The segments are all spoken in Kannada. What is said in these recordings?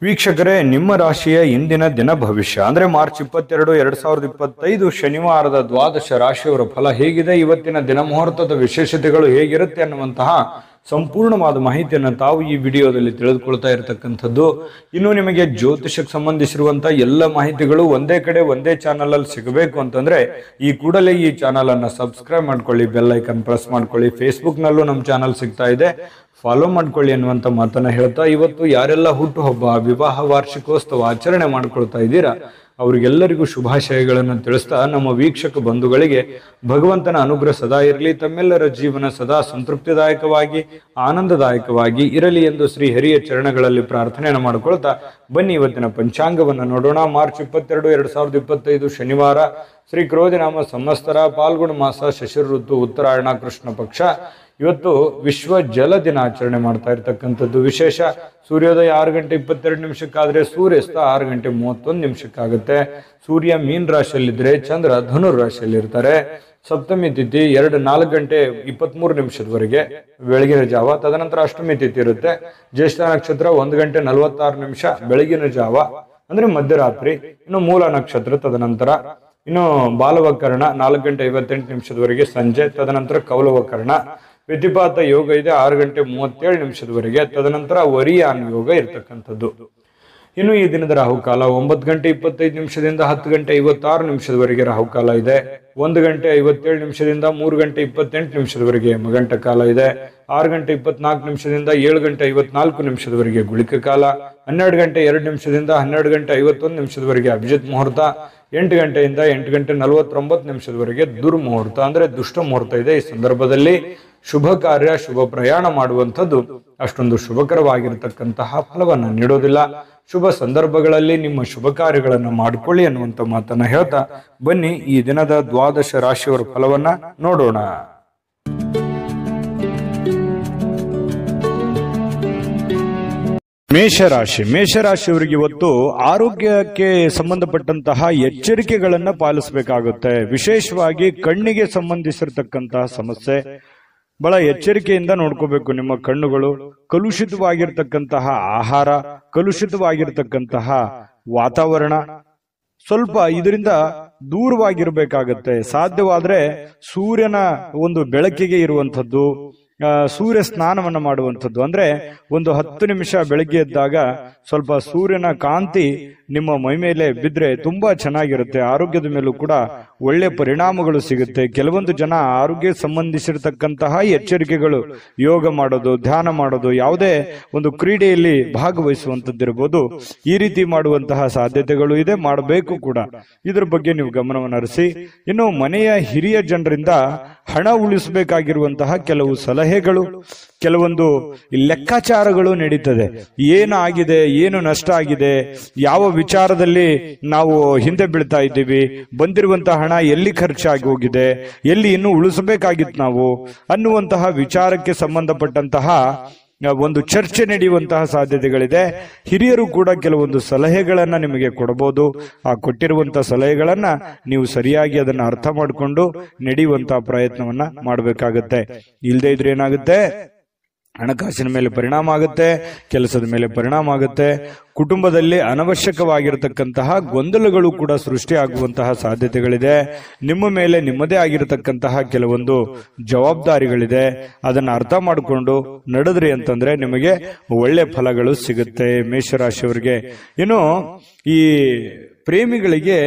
ವೀಕ್ಷಕರೇ, ನಿಮ್ಮ ರಾಶಿಯ ಇಂದಿನ ದಿನ ಭವಿಷ್ಯ ಅಂದ್ರೆ ಮಾರ್ಚ್ 22, 2025 ಶನಿವಾರದ ದ್ವಾದಶ ರಾಶಿಯವರ ಫಲ ಹೇಗಿದೆ, ಇವತ್ತಿನ ದಿನ ಮುಹೂರ್ತದ ವಿಶೇಷತೆಗಳು ಹೇಗಿರುತ್ತೆ ಅನ್ನುವಂತಹ ಸಂಪೂರ್ಣವಾದ ಮಾಹಿತಿಯನ್ನು ತಾವು ಈ ವಿಡಿಯೋದಲ್ಲಿ ತಿಳಿದುಕೊಳ್ತಾ ಇರತಕ್ಕಂಥದ್ದು. ಇನ್ನು ನಿಮಗೆ ಜ್ಯೋತಿಷಕ್ಕೆ ಸಂಬಂಧಿಸಿರುವಂತಹ ಎಲ್ಲ ಮಾಹಿತಿಗಳು ಒಂದೇ ಕಡೆ ಒಂದೇ ಚಾನಲ್ ಅಲ್ಲಿ ಸಿಗಬೇಕು ಅಂತಂದ್ರೆ ಈ ಕೂಡಲೇ ಈ ಚಾನಲ್ ಅನ್ನ ಸಬ್ಸ್ಕ್ರೈಬ್ ಮಾಡ್ಕೊಳ್ಳಿ, ಬೆಲ್ ಐಕನ್ ಪ್ರೆಸ್ ಮಾಡ್ಕೊಳ್ಳಿ. ಫೇಸ್ಬುಕ್ ನಲ್ಲೂ ನಮ್ಮ ಚಾನಲ್ ಸಿಗ್ತಾ ಇದೆ, ಫಾಲೋ ಮಾಡ್ಕೊಳ್ಳಿ ಅನ್ನುವಂಥ ಮಾತನ್ನ ಹೇಳ್ತಾ, ಇವತ್ತು ಯಾರೆಲ್ಲ ಹುಟ್ಟುಹಬ್ಬ, ವಿವಾಹ ವಾರ್ಷಿಕೋತ್ಸವ ಆಚರಣೆ ಮಾಡ್ಕೊಳ್ತಾ ಇದ್ದೀರಾ ಅವರಿಗೆಲ್ಲರಿಗೂ ಶುಭಾಶಯಗಳನ್ನು ತಿಳಿಸ್ತಾ, ನಮ್ಮ ವೀಕ್ಷಕ ಬಂಧುಗಳಿಗೆ ಭಗವಂತನ ಅನುಗ್ರಹ ಸದಾ ಇರಲಿ, ತಮ್ಮೆಲ್ಲರ ಜೀವನ ಸದಾ ಸಂತೃಪ್ತಿದಾಯಕವಾಗಿ ಆನಂದದಾಯಕವಾಗಿ ಇರಲಿ ಎಂದು ಶ್ರೀ ಹರಿಯ ಚರಣಗಳಲ್ಲಿ ಪ್ರಾರ್ಥನೆಯನ್ನು ಮಾಡಿಕೊಳ್ತಾ ಬನ್ನಿ ಇವತ್ತಿನ ಪಂಚಾಂಗವನ್ನು ನೋಡೋಣ. ಮಾರ್ಚ್ 22, 2025 ಶನಿವಾರ, ಶ್ರೀ ಕ್ರೋಧಿನಾಮ ಸಂವತ್ಸರ, ಫಾಲ್ಗುಣ ಮಾಸ, ಶಶಿರ ಋತು, ಉತ್ತರಾಯಣ, ಕೃಷ್ಣ ಪಕ್ಷ. ಇವತ್ತು ವಿಶ್ವ ಜಲ ದಿನಾಚರಣೆ ಮಾಡ್ತಾ ಇರ್ತಕ್ಕಂಥದ್ದು ವಿಶೇಷ. ಸೂರ್ಯೋದಯ 6 ಗಂಟೆ 22 ನಿಮಿಷಕ್ಕಾದ್ರೆ ಸೂರ್ಯಾಸ್ತ 6 ಗಂಟೆ 31 ನಿಮಿಷಕ್ಕಾಗುತ್ತೆ. ಸೂರ್ಯ ಮೀನ್ ರಾಶಿಯಲ್ಲಿದ್ರೆ ಚಂದ್ರ ಧನುರ್ ರಾಶಿಯಲ್ಲಿ ಇರ್ತಾರೆ. ಸಪ್ತಮಿ ತಿಥಿ 4 ಗಂಟೆ 23 ನಿಮಿಷದವರೆಗೆ ಬೆಳಗಿನ ಜಾವ, ತದನಂತರ ಅಷ್ಟಮಿ ತಿಥಿ ಇರುತ್ತೆ. ಜ್ಯೇಷ್ಠ ನಕ್ಷತ್ರ 1 ಗಂಟೆ 46 ನಿಮಿಷ ಬೆಳಗಿನ ಜಾವ ಅಂದ್ರೆ ಮಧ್ಯರಾತ್ರಿ. ಇನ್ನು ಮೂಲ ನಕ್ಷತ್ರ ತದನಂತರ. ಇನ್ನು ಬಾಲವಕರಣ 4 ಗಂಟೆ 58 ನಿಮಿಷದವರೆಗೆ ಸಂಜೆ, ತದನಂತರ ಕೌಲವಕರಣ. ವ್ಯತಿಪಾತ ಯೋಗ ಇದೆ 6 ಗಂಟೆ 37 ನಿಮಿಷದವರೆಗೆ, ತದನಂತರ ವರಿಯಾನ್ ಯೋಗ ಇರ್ತಕ್ಕಂಥದ್ದು. ಇನ್ನು ಈ ದಿನದ ರಾಹುಕಾಲ 9 ಗಂಟೆ 25 ನಿಮಿಷದಿಂದ 10 ಗಂಟೆ 56 ನಿಮಿಷದವರೆಗೆ ರಾಹುಕಾಲ ಇದೆ. 1 ಗಂಟೆ 57 ನಿಮಿಷದಿಂದ 3 ಗಂಟೆ 28 ನಿಮಿಷದವರೆಗೆ ಮಗಂಟ ಕಾಲ ಇದೆ. 6 ಗಂಟೆ 24 ನಿಮಿಷದಿಂದ 7 ಗಂಟೆ 54 ನಿಮಿಷದವರೆಗೆ ಗುಳಿಕ ಕಾಲ. 12 ಗಂಟೆ 2 ನಿಮಿಷದಿಂದ 12 ಗಂಟೆ 51 ನಿಮಿಷದವರೆಗೆ ಅಭಿಜಿತ್ ಮುಹೂರ್ತ. 8 ಗಂಟೆಯಿಂದ 8 ಗಂಟೆ 49 ನಿಮಿಷದವರೆಗೆ ದುರ್ಮುಹೂರ್ತ ಅಂದ್ರೆ ದುಷ್ಟ ಮುಹೂರ್ತ ಇದೆ. ಈ ಸಂದರ್ಭದಲ್ಲಿ ಶುಭ ಕಾರ್ಯ, ಶುಭ ಪ್ರಯಾಣ ಮಾಡುವಂಥದ್ದು ಅಷ್ಟೊಂದು ಶುಭಕರವಾಗಿರತಕ್ಕಂತಹ ಫಲವನ್ನ ನೀಡೋದಿಲ್ಲ. ಶುಭ ಸಂದರ್ಭಗಳಲ್ಲಿ ನಿಮ್ಮ ಶುಭ ಕಾರ್ಯಗಳನ್ನ ಮಾಡಿಕೊಳ್ಳಿ ಅನ್ನುವಂಥ ಮಾತನ್ನ ಹೇಳ್ತಾ ಬನ್ನಿ ಈ ದಿನದ ದ್ವಾದಶ ರಾಶಿಯವರ ಫಲವನ್ನ ನೋಡೋಣ. ಮೇಷರಾಶಿಯವರಿಗೆ ಇವತ್ತು ಆರೋಗ್ಯಕ್ಕೆ ಸಂಬಂಧಪಟ್ಟಂತಹ ಎಚ್ಚರಿಕೆಗಳನ್ನ ಪಾಲಿಸಬೇಕಾಗುತ್ತೆ. ವಿಶೇಷವಾಗಿ ಕಣ್ಣಿಗೆ ಸಂಬಂಧಿಸಿರತಕ್ಕಂತಹ ಸಮಸ್ಯೆ ಬಹಳ ಎಚ್ಚರಿಕೆಯಿಂದ ನೋಡ್ಕೋಬೇಕು. ನಿಮ್ಮ ಕಣ್ಣುಗಳು ಕಲುಷಿತವಾಗಿರ್ತಕ್ಕಂತಹ ಆಹಾರ, ಕಲುಷಿತವಾಗಿರ್ತಕ್ಕಂತಹ ವಾತಾವರಣ, ಸ್ವಲ್ಪ ಇದರಿಂದ ದೂರವಾಗಿರ್ಬೇಕಾಗತ್ತೆ. ಸಾಧ್ಯವಾದ್ರೆ ಸೂರ್ಯನ ಒಂದು ಬೆಳಕಿಗೆ ಇರುವಂಥದ್ದು, ಸೂರ್ಯ ಸ್ನಾನವನ್ನ ಮಾಡುವಂಥದ್ದು. ಅಂದ್ರೆ ಒಂದು 10 ನಿಮಿಷ ಬೆಳಗ್ಗೆ ಎದ್ದಾಗ ಸ್ವಲ್ಪ ಸೂರ್ಯನ ಕಾಂತಿ ನಿಮ್ಮ ಮೈ ಮೇಲೆ ಬಿದ್ರೆ ತುಂಬಾ ಚೆನ್ನಾಗಿರುತ್ತೆ. ಆರೋಗ್ಯದ ಮೇಲೂ ಕೂಡ ಒಳ್ಳೆ ಪರಿಣಾಮಗಳು ಸಿಗುತ್ತೆ. ಕೆಲವೊಂದು ಜನ ಆರೋಗ್ಯ ಸಂಬಂಧಿಸಿರ್ತಕ್ಕಂತಹ ಎಚ್ಚರಿಕೆಗಳು, ಯೋಗ ಮಾಡೋದು, ಧ್ಯಾನ ಮಾಡೋದು, ಯಾವುದೇ ಒಂದು ಕ್ರೀಡೆಯಲ್ಲಿ ಭಾಗವಹಿಸುವಂತದ್ದಿರಬಹುದು, ಈ ರೀತಿ ಮಾಡುವಂತಹ ಸಾಧ್ಯತೆಗಳು ಇದೆ, ಮಾಡಬೇಕು ಕೂಡ. ಇದ್ರ ಬಗ್ಗೆ ನೀವು ಗಮನವನ್ನು ಹರಿಸಿ. ಇನ್ನು ಮನೆಯ ಹಿರಿಯ ಜನರಿಂದ ಹಣ ಉಳಿಸಬೇಕಾಗಿರುವಂತಹ ಕೆಲವು ಸಲಹೆಗಳು, ಕೆಲವೊಂದು ಲೆಕ್ಕಾಚಾರಗಳು ನಡೀತದೆ. ಏನು ಆಗಿದೆ, ಏನು ನಷ್ಟ ಆಗಿದೆ, ಯಾವ ವಿಚಾರದಲ್ಲಿ ನಾವು ಹಿಂದೆ ಬೀಳ್ತಾ ಇದ್ದೀವಿ, ಬಂದಿರುವಂತಹ ಹಣ ಎಲ್ಲಿ ಖರ್ಚಾಗಿ ಹೋಗಿದೆ, ಎಲ್ಲಿ ಇನ್ನೂ ಉಳಿಸಬೇಕಾಗಿತ್ತು ನಾವು ಅನ್ನುವಂತಹ ವಿಚಾರಕ್ಕೆ ಸಂಬಂಧಪಟ್ಟಂತಹ ಒಂದು ಚರ್ಚೆ ನಡೆಯುವಂತಹ ಸಾಧ್ಯತೆಗಳಿದೆ. ಹಿರಿಯರು ಕೂಡ ಕೆಲವೊಂದು ಸಲಹೆಗಳನ್ನ ನಿಮಗೆ ಕೊಡಬಹುದು. ಆ ಕೊಟ್ಟಿರುವಂತಹ ಸಲಹೆಗಳನ್ನ ನೀವು ಸರಿಯಾಗಿ ಅದನ್ನ ಅರ್ಥ ಮಾಡಿಕೊಂಡು ನಡೆಯುವಂತಹ ಪ್ರಯತ್ನವನ್ನ ಮಾಡಬೇಕಾಗತ್ತೆ. ಇಲ್ಲದೆ ಇದ್ರೆ ಏನಾಗುತ್ತೆ, ಹಣಕಾಸಿನ ಮೇಲೆ ಪರಿಣಾಮ ಆಗುತ್ತೆ, ಕೆಲಸದ ಮೇಲೆ ಪರಿಣಾಮ ಆಗುತ್ತೆ. ಕುಟುಂಬದಲ್ಲಿ ಅನವಶ್ಯಕವಾಗಿರತಕ್ಕಂತಹ ಗೊಂದಲಗಳು ಕೂಡ ಸೃಷ್ಟಿಯಾಗುವಂತಹ ಸಾಧ್ಯತೆಗಳಿದೆ. ನಿಮ್ಮ ಮೇಲೆ ನಿಮ್ಮದೇ ಆಗಿರತಕ್ಕಂತಹ ಕೆಲವೊಂದು ಜವಾಬ್ದಾರಿಗಳಿದೆ. ಅದನ್ನ ಅರ್ಥ ಮಾಡಿಕೊಂಡು ನಡೆದ್ರಿ ಅಂತಂದ್ರೆ ನಿಮಗೆ ಒಳ್ಳೆ ಫಲಗಳು ಸಿಗುತ್ತೆ ಮೇಷರಾಶಿಯವರಿಗೆ. ಇನ್ನು ಈ ಪ್ರೇಮಿಗಳಿಗೆ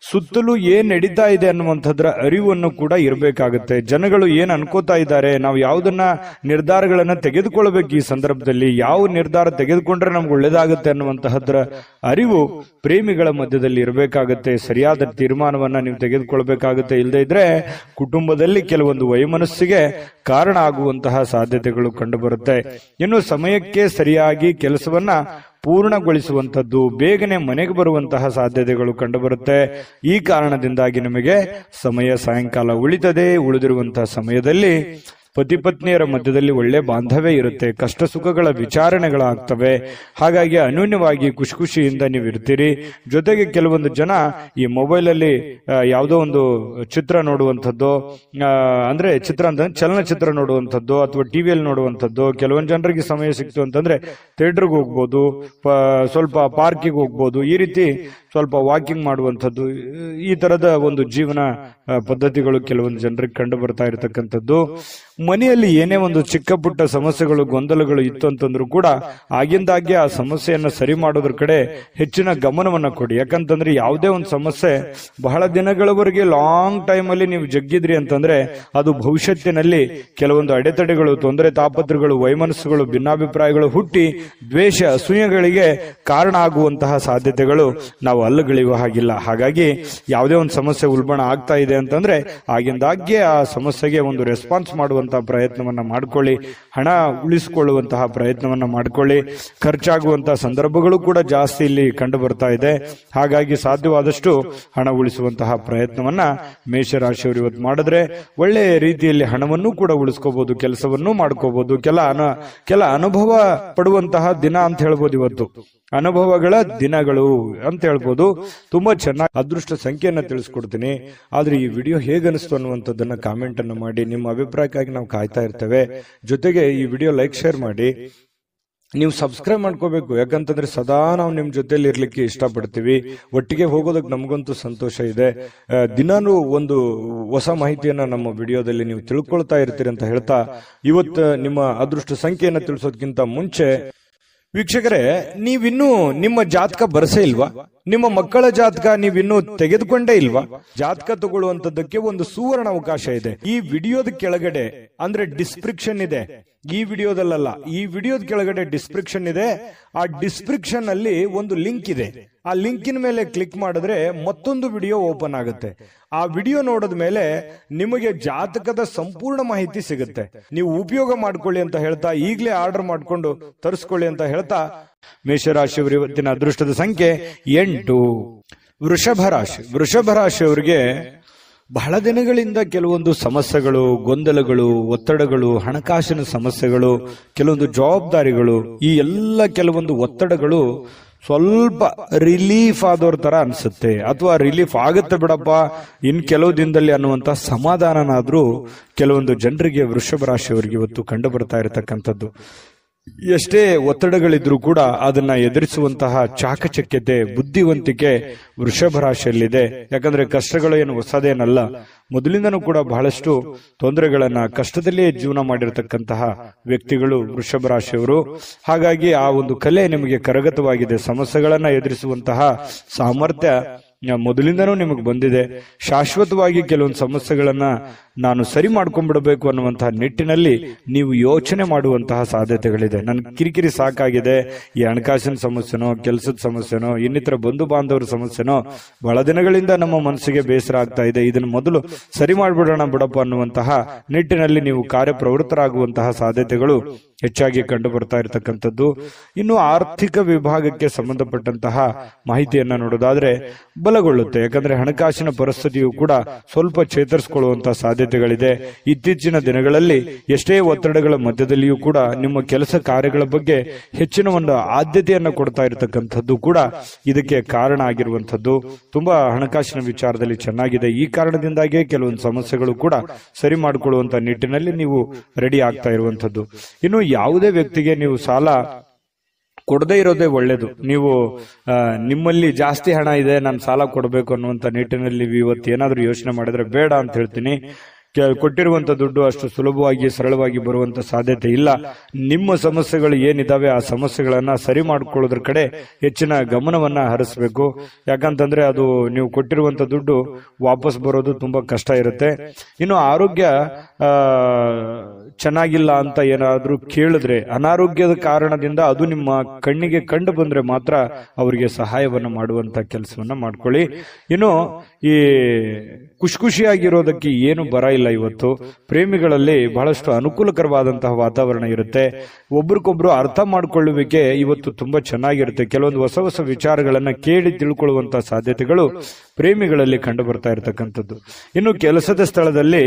ಸುತ್ತಲೂ ಏನ್ ನಡೀತಾ ಇದೆ ಅನ್ನುವಂಥದ್ರ ಅರಿವನ್ನು ಕೂಡ ಇರಬೇಕಾಗುತ್ತೆ. ಜನಗಳು ಏನ್ ಅನ್ಕೋತಾ ಇದ್ದಾರೆ, ನಾವು ಯಾವುದನ್ನ ನಿರ್ಧಾರಗಳನ್ನ ತೆಗೆದುಕೊಳ್ಬೇಕು, ಈ ಸಂದರ್ಭದಲ್ಲಿ ಯಾವ ನಿರ್ಧಾರ ತೆಗೆದುಕೊಂಡ್ರೆ ನಮ್ಗೆ ಒಳ್ಳೇದಾಗುತ್ತೆ ಅನ್ನುವಂತಹದ್ರ ಅರಿವು ಪ್ರೇಮಿಗಳ ಮಧ್ಯದಲ್ಲಿ ಇರಬೇಕಾಗುತ್ತೆ. ಸರಿಯಾದ ತೀರ್ಮಾನವನ್ನ ನೀವು ತೆಗೆದುಕೊಳ್ಬೇಕಾಗುತ್ತೆ. ಇಲ್ಲದೆ ಇದ್ರೆ ಕುಟುಂಬದಲ್ಲಿ ಕೆಲವೊಂದು ವೈಮನಸ್ಸಿಗೆ ಕಾರಣ ಆಗುವಂತಹ ಸಾಧ್ಯತೆಗಳು ಕಂಡುಬರುತ್ತೆ. ಇನ್ನು ಸಮಯಕ್ಕೆ ಸರಿಯಾಗಿ ಕೆಲಸವನ್ನ ಪೂರ್ಣಗೊಳಿಸುವಂತದ್ದು, ಬೇಗನೆ ಮನೆಗೆ ಬರುವಂತಹ ಸಾಧ್ಯತೆಗಳು ಕಂಡುಬರುತ್ತೆ. ಈ ಕಾರಣದಿಂದಾಗಿ ನಿಮಗೆ ಸಮಯ ಸಾಯಂಕಾಲ ಉಳಿತದೆ. ಉಳಿದಿರುವಂತಹ ಸಮಯದಲ್ಲಿ ಪತಿ ಪತ್ನಿಯರ ಮಧ್ಯದಲ್ಲಿ ಒಳ್ಳೆ ಬಾಂಧವ್ಯ ಇರುತ್ತೆ, ಕಷ್ಟ ಸುಖಗಳ ವಿಚಾರಣೆಗಳಾಗ್ತವೆ. ಹಾಗಾಗಿ ಅನ್ಯೋನ್ಯವಾಗಿ ಖುಷಿ ಖುಷಿಯಿಂದ ನೀವು ಇರ್ತೀರಿ. ಜೊತೆಗೆ ಕೆಲವೊಂದು ಜನ ಈ ಮೊಬೈಲ್ ಅಲ್ಲಿ ಯಾವುದೋ ಒಂದು ಚಿತ್ರ ನೋಡುವಂಥದ್ದು, ಅಂದ್ರೆ ಚಿತ್ರ ಅಂತ ಚಲನಚಿತ್ರ ನೋಡುವಂಥದ್ದು ಅಥವಾ ಟಿವಿಯಲ್ಲಿ ನೋಡುವಂಥದ್ದು. ಕೆಲವೊಂದು ಜನರಿಗೆ ಸಮಯ ಸಿಕ್ತು ಅಂತಂದ್ರೆ ಥಿಯೇಟರ್ಗೆ ಹೋಗ್ಬೋದು, ಸ್ವಲ್ಪ ಪಾರ್ಕಿಗೆ ಹೋಗ್ಬೋದು, ಈ ರೀತಿ ಸ್ವಲ್ಪ ವಾಕಿಂಗ್ ಮಾಡುವಂಥದ್ದು. ಈ ತರದ ಒಂದು ಜೀವನ ಪದ್ಧತಿಗಳು ಕೆಲವೊಂದು ಜನರಿಗೆ ಕಂಡು ಬರ್ತಾ ಇರತಕ್ಕಂಥದ್ದು. ಮನೆಯಲ್ಲಿ ಏನೇ ಒಂದು ಚಿಕ್ಕ ಪುಟ್ಟ ಸಮಸ್ಯೆಗಳು ಗೊಂದಲಗಳು ಇತ್ತು ಅಂತಂದ್ರೂ ಕೂಡ ಆಗಿಂದಾಗ್ಗೆ ಆ ಸಮಸ್ಯೆಯನ್ನ ಸರಿ ಮಾಡೋದ್ರ ಕಡೆ ಹೆಚ್ಚಿನ ಗಮನವನ್ನ ಕೊಡಿ. ಯಾಕಂತಂದ್ರೆ ಯಾವುದೇ ಒಂದು ಸಮಸ್ಯೆ ಬಹಳ ದಿನಗಳವರೆಗೆ ಲಾಂಗ್ ಟೈಮ್ ಅಲ್ಲಿ ನೀವು ಜಗ್ಗಿದ್ರಿ ಅಂತಂದ್ರೆ ಅದು ಭವಿಷ್ಯತ್ತಿನಲ್ಲಿ ಕೆಲವೊಂದು ಅಡೆತಡೆಗಳು, ತೊಂದರೆ ತಾಪತ್ರಗಳು, ವೈಮನಸ್ಸುಗಳು, ಭಿನ್ನಾಭಿಪ್ರಾಯಗಳು ಹುಟ್ಟಿ ದ್ವೇಷ ಅಸೂಯೆಗಳಿಗೆ ಕಾರಣ ಆಗುವಂತಹ ಸಾಧ್ಯತೆಗಳು ನಾವು ಅಲ್ಲಗಳೆಯುವ ಹಾಗಿಲ್ಲ. ಹಾಗಾಗಿ ಯಾವುದೇ ಒಂದು ಸಮಸ್ಯೆ ಉಲ್ಬಣ ಆಗ್ತಾ ಇದೆ ಅಂತಂದ್ರೆ ಆಗಿಂದಾಗ್ಗೆ ಆ ಸಮಸ್ಯೆಗೆ ಒಂದು ರೆಸ್ಪಾನ್ಸ್ ಮಾಡುವಂತಹ ಪ್ರಯತ್ನವನ್ನ ಮಾಡ್ಕೊಳ್ಳಿ. ಹಣ ಉಳಿಸಿಕೊಳ್ಳುವಂತಹ ಪ್ರಯತ್ನವನ್ನ ಮಾಡ್ಕೊಳ್ಳಿ. ಖರ್ಚಾಗುವಂತಹ ಸಂದರ್ಭಗಳು ಕೂಡ ಜಾಸ್ತಿ ಇಲ್ಲಿ ಕಂಡು ಬರ್ತಾ ಇದೆ. ಹಾಗಾಗಿ ಸಾಧ್ಯವಾದಷ್ಟು ಹಣ ಉಳಿಸುವಂತಹ ಪ್ರಯತ್ನವನ್ನ ಮೇಷರಾಶಿಯವರು ಇವತ್ತು ಮಾಡಿದ್ರೆ ಒಳ್ಳೆಯ ರೀತಿಯಲ್ಲಿ ಹಣವನ್ನು ಕೂಡ ಉಳಿಸ್ಕೋಬಹುದು, ಕೆಲಸವನ್ನು ಮಾಡ್ಕೋಬಹುದು. ಕೆಲ ಅನುಭವ ಪಡುವಂತಹ ದಿನ ಅಂತ ಹೇಳ್ಬೋದು ಇವತ್ತು, ಅನುಭವಗಳ ದಿನಗಳು ಅಂತ ಹೇಳ್ಬೋದು. ತುಂಬಾ ಚೆನ್ನಾಗಿ ಅದೃಷ್ಟ ಸಂಖ್ಯೆಯನ್ನ ತಿಳಿಸ್ಕೊಡ್ತೀನಿ. ಆದ್ರೆ ಈ ವಿಡಿಯೋ ಹೇಗನಿಸ್ತು ಅನ್ನುವಂಥದ್ದನ್ನ ಕಾಮೆಂಟ್ ಅನ್ನು ಮಾಡಿ. ನಿಮ್ಮ ಅಭಿಪ್ರಾಯಕ್ಕಾಗಿ ನಾವು ಕಾಯ್ತಾ ಇರ್ತೇವೆ. ಜೊತೆಗೆ ಈ ವಿಡಿಯೋ ಲೈಕ್ ಶೇರ್ ಮಾಡಿ. ನೀವು ಸಬ್ಸ್ಕ್ರೈಬ್ ಮಾಡ್ಕೋಬೇಕು. ಯಾಕಂತಂದ್ರೆ ಸದಾ ನಾವು ನಿಮ್ ಜೊತೆಲಿ ಇರ್ಲಿಕ್ಕೆ ಇಷ್ಟಪಡ್ತೀವಿ. ಒಟ್ಟಿಗೆ ಹೋಗೋದಕ್ಕೆ ನಮಗಂತೂ ಸಂತೋಷ ಇದೆ. ದಿನಾನು ಒಂದು ಹೊಸ ಮಾಹಿತಿಯನ್ನ ನಮ್ಮ ವಿಡಿಯೋದಲ್ಲಿ ನೀವು ತಿಳ್ಕೊಳ್ತಾ ಇರ್ತೀರಿ ಅಂತ ಹೇಳ್ತಾ ಇವತ್ತು ನಿಮ್ಮ ಅದೃಷ್ಟ ಸಂಖ್ಯೆಯನ್ನ ತಿಳಿಸೋದಕ್ಕಿಂತ ಮುಂಚೆ ವೀಕ್ಷಕರೇ, ನೀವಿನ್ನೂ ನಿಮ್ಮ ಜಾತಕ ಬರಸೇ ಇಲ್ವಾ? ನಿಮ್ಮ ಮಕ್ಕಳ ಜಾತಕ ನೀವಿನ್ನೂ ತೆಗೆದುಕೊಂಡೇ ಇಲ್ವಾ? ಜಾತಕ ತಗೊಳ್ಳುವಂತದ್ದಕ್ಕೆ ಒಂದು ಸುವರ್ಣ ಅವಕಾಶ ಇದೆ. ಈ ವಿಡಿಯೋದ ಕೆಳಗಡೆ ಅಂದ್ರೆ ಡಿಸ್ಕ್ರಿಪ್ಷನ್ ಇದೆ. ಈ ವಿಡಿಯೋದಲ್ಲ, ಈ ವಿಡಿಯೋದ ಕೆಳಗಡೆ ಡಿಸ್ಕ್ರಿಪ್ಷನ್ ಇದೆ. ಆ ಡಿಸ್ಕ್ರಿಪ್ಷನ್ ಅಲ್ಲಿ ಒಂದು ಲಿಂಕ್ ಇದೆ. ಆ ಲಿಂಕಿನ ಮೇಲೆ ಕ್ಲಿಕ್ ಮಾಡಿದ್ರೆ ಮತ್ತೊಂದು ವಿಡಿಯೋ ಓಪನ್ ಆಗುತ್ತೆ. ಆ ವಿಡಿಯೋ ನೋಡಿದ ಮೇಲೆ ನಿಮಗೆ ಜಾತಕದ ಸಂಪೂರ್ಣ ಮಾಹಿತಿ ಸಿಗುತ್ತೆ. ನೀವು ಉಪಯೋಗ ಮಾಡ್ಕೊಳ್ಳಿ ಅಂತ ಹೇಳ್ತಾ, ಈಗಲೇ ಆರ್ಡರ್ ಮಾಡ್ಕೊಂಡು ತರಿಸ್ಕೊಳ್ಳಿ ಅಂತ ಹೇಳ್ತಾ, ಮೇಷರಾಶಿಯವರು ಇವತ್ತಿನ ಅದೃಷ್ಟದ ಸಂಖ್ಯೆ 8. ವೃಷಭ ರಾಶಿಯವರಿಗೆ ಬಹಳ ದಿನಗಳಿಂದ ಕೆಲವೊಂದು ಸಮಸ್ಯೆಗಳು, ಗೊಂದಲಗಳು, ಒತ್ತಡಗಳು, ಹಣಕಾಸಿನ ಸಮಸ್ಯೆಗಳು, ಕೆಲವೊಂದು ಜವಾಬ್ದಾರಿಗಳು, ಈ ಎಲ್ಲ ಕೆಲವೊಂದು ಒತ್ತಡಗಳು ಸ್ವಲ್ಪ ರಿಲೀಫ್ ಆದವ್ರ ತರ ಅನ್ಸುತ್ತೆ. ಅಥವಾ ರಿಲೀಫ್ ಆಗುತ್ತೆ ಬಿಡಪ್ಪ ಇನ್ ಕೆಲವು ದಿನದಲ್ಲಿ ಅನ್ನುವಂತ ಸಮಾಧಾನನಾದ್ರೂ ಕೆಲವೊಂದು ಜನರಿಗೆ ವೃಷಭ ರಾಶಿಯವರಿಗೆ ಇವತ್ತು ಕಂಡು ಬರ್ತಾ ಇರತಕ್ಕಂಥದ್ದು. ಎಷ್ಟೇ ಒತ್ತಡಗಳಿದ್ರೂ ಕೂಡ ಅದನ್ನ ಎದುರಿಸುವಂತಹ ಚಾಕಚಕ್ಯತೆ, ಬುದ್ಧಿವಂತಿಕೆ ವೃಷಭ ರಾಶಿಯಲ್ಲಿದೆ. ಯಾಕಂದ್ರೆ ಕಷ್ಟಗಳು ಏನು ಹೊಸದೇನಲ್ಲ. ಮೊದಲಿಂದನೂ ಕೂಡ ಬಹಳಷ್ಟು ತೊಂದರೆಗಳನ್ನ, ಕಷ್ಟದಲ್ಲಿಯೇ ಜೀವನ ಮಾಡಿರತಕ್ಕಂತಹ ವ್ಯಕ್ತಿಗಳು ವೃಷಭ ರಾಶಿಯವರು. ಹಾಗಾಗಿ ಆ ಒಂದು ಕಲೆ ನಿಮಗೆ ಕರಗತವಾಗಿದೆ. ಸಮಸ್ಯೆಗಳನ್ನ ಎದುರಿಸುವಂತಹ ಸಾಮರ್ಥ್ಯ ಮೊದಲಿಂದನೂ ನಿಮಗೆ ಬಂದಿದೆ. ಶಾಶ್ವತವಾಗಿ ಕೆಲವೊಂದು ಸಮಸ್ಯೆಗಳನ್ನ ನಾನು ಸರಿ ಮಾಡ್ಕೊಂಡ್ಬಿಡಬೇಕು ಅನ್ನುವಂತಹ ನಿಟ್ಟಿನಲ್ಲಿ ನೀವು ಯೋಚನೆ ಮಾಡುವಂತಹ ಸಾಧ್ಯತೆಗಳಿದೆ. ನನ್ ಕಿರಿಕಿರಿ ಸಾಕಾಗಿದೆ, ಈ ಹಣಕಾಸಿನ ಸಮಸ್ಯೆನೋ, ಕೆಲಸದ ಸಮಸ್ಯೆನೋ, ಇನ್ನಿತರ ಬಂಧು ಬಾಂಧವರ ಸಮಸ್ಯೆನೋ ಬಹಳ ದಿನಗಳಿಂದ ನಮ್ಮ ಮನಸ್ಸಿಗೆ ಬೇಸರ ಆಗ್ತಾ ಇದೆ, ಇದನ್ನು ಮೊದಲು ಸರಿ ಮಾಡ್ಬಿಡೋಣ ಬಿಡಪ್ಪ ಅನ್ನುವಂತಹ ನಿಟ್ಟಿನಲ್ಲಿ ನೀವು ಕಾರ್ಯಪ್ರವೃತ್ತರಾಗುವಂತಹ ಸಾಧ್ಯತೆಗಳು ಹೆಚ್ಚಾಗಿ ಕಂಡು ಬರ್ತಾ ಇರತಕ್ಕಂಥದ್ದು. ಇನ್ನು ಆರ್ಥಿಕ ವಿಭಾಗಕ್ಕೆ ಸಂಬಂಧಪಟ್ಟಂತಹ ಮಾಹಿತಿಯನ್ನ ನೋಡೋದಾದ್ರೆ ಬಲಗೊಳ್ಳುತ್ತೆ. ಯಾಕಂದ್ರೆ ಹಣಕಾಸಿನ ಪರಿಸ್ಥಿತಿಯು ಕೂಡ ಸ್ವಲ್ಪ ಚೇತರಿಸಿಕೊಳ್ಳುವಂತಹ ಸಾಧ್ಯತೆಗಳಿದೆ. ಇತ್ತೀಚಿನ ದಿನಗಳಲ್ಲಿ ಎಷ್ಟೇ ಒತ್ತಡಗಳ ಮಧ್ಯದಲ್ಲಿಯೂ ಕೂಡ ನಿಮ್ಮ ಕೆಲಸ ಕಾರ್ಯಗಳ ಬಗ್ಗೆ ಹೆಚ್ಚಿನ ಒಂದು ಆದ್ಯತೆಯನ್ನ ಕೊಡ್ತಾ ಇರತಕ್ಕಂಥದ್ದು ಕೂಡ ಇದಕ್ಕೆ ಕಾರಣ ಆಗಿರುವಂತದ್ದು. ತುಂಬಾ ಹಣಕಾಸಿನ ವಿಚಾರದಲ್ಲಿ ಚೆನ್ನಾಗಿದೆ. ಈ ಕಾರಣದಿಂದಾಗಿಯೇ ಕೆಲವೊಂದು ಸಮಸ್ಯೆಗಳು ಕೂಡ ಸರಿ ಮಾಡಿಕೊಳ್ಳುವಂತ ನಿಟ್ಟಿನಲ್ಲಿ ನೀವು ರೆಡಿ ಆಗ್ತಾ ಇರುವಂತದ್ದು. ಇನ್ನು ಯಾವುದೇ ವ್ಯಕ್ತಿಗೆ ನೀವು ಸಾಲ ಕೊಡದೇ ಇರೋದೇ ಒಳ್ಳೇದು. ನೀವು ನಿಮ್ಮಲ್ಲಿ ಜಾಸ್ತಿ ಹಣ ಇದೆ, ನಾನು ಸಾಲ ಕೊಡಬೇಕು ಅನ್ನುವಂತ ನಿಟ್ಟಿನಲ್ಲಿ ಇವತ್ತು ಏನಾದ್ರೂ ಯೋಚನೆ ಮಾಡಿದ್ರೆ ಬೇಡ ಅಂತ ಹೇಳ್ತೀನಿ. ಕೊಟ್ಟಿರುವಂತ ದುಡ್ಡು ಅಷ್ಟು ಸುಲಭವಾಗಿ ಸರಳವಾಗಿ ಬರುವಂತ ಸಾಧ್ಯತೆ ಇಲ್ಲ. ನಿಮ್ಮ ಸಮಸ್ಯೆಗಳು ಏನಿದಾವೆ ಆ ಸಮಸ್ಯೆಗಳನ್ನ ಸರಿ ಮಾಡ್ಕೊಳ್ಳೋದ್ರ ಕಡೆ ಹೆಚ್ಚಿನ ಗಮನವನ್ನ ಹರಿಸಬೇಕು. ಯಾಕಂತಂದ್ರೆ ಅದು ನೀವು ಕೊಟ್ಟಿರುವಂತ ದುಡ್ಡು ವಾಪಸ್ ಬರೋದು ತುಂಬಾ ಕಷ್ಟ ಇರುತ್ತೆ. ಇನ್ನು ಆರೋಗ್ಯ ಚೆನ್ನಾಗಿಲ್ಲ ಅಂತ ಏನಾದ್ರೂ ಕೇಳಿದ್ರೆ, ಅನಾರೋಗ್ಯದ ಕಾರಣದಿಂದ ಅದು ನಿಮ್ಮ ಕಣ್ಣಿಗೆ ಕಂಡು ಬಂದ್ರೆ ಮಾತ್ರ ಅವರಿಗೆ ಸಹಾಯವನ್ನ ಮಾಡುವಂತ ಕೆಲಸವನ್ನ ಮಾಡ್ಕೊಳ್ಳಿ. ಇನ್ನು ಈ ಖುಷಿಯಾಗಿರೋದಕ್ಕೆ ಏನು ಬರ ಇಲ್ಲ. ಇವತ್ತು ಪ್ರೇಮಿಗಳಲ್ಲಿ ಬಹಳಷ್ಟು ಅನುಕೂಲಕರವಾದಂತಹ ವಾತಾವರಣ ಇರುತ್ತೆ. ಒಬ್ರಿಗೊಬ್ರು ಅರ್ಥ ಮಾಡಿಕೊಳ್ಳುವಿಕೆ ಇವತ್ತು ತುಂಬಾ ಚೆನ್ನಾಗಿರುತ್ತೆ. ಕೆಲವೊಂದು ಹೊಸ ಹೊಸ ವಿಚಾರಗಳನ್ನ ಕೇಳಿ ತಿಳ್ಕೊಳ್ಳುವಂತಹ ಸಾಧ್ಯತೆಗಳು ಪ್ರೇಮಿಗಳಲ್ಲಿ ಕಂಡು ಬರ್ತಾ ಇರತಕ್ಕಂಥದ್ದು. ಇನ್ನು ಕೆಲಸದ ಸ್ಥಳದಲ್ಲಿ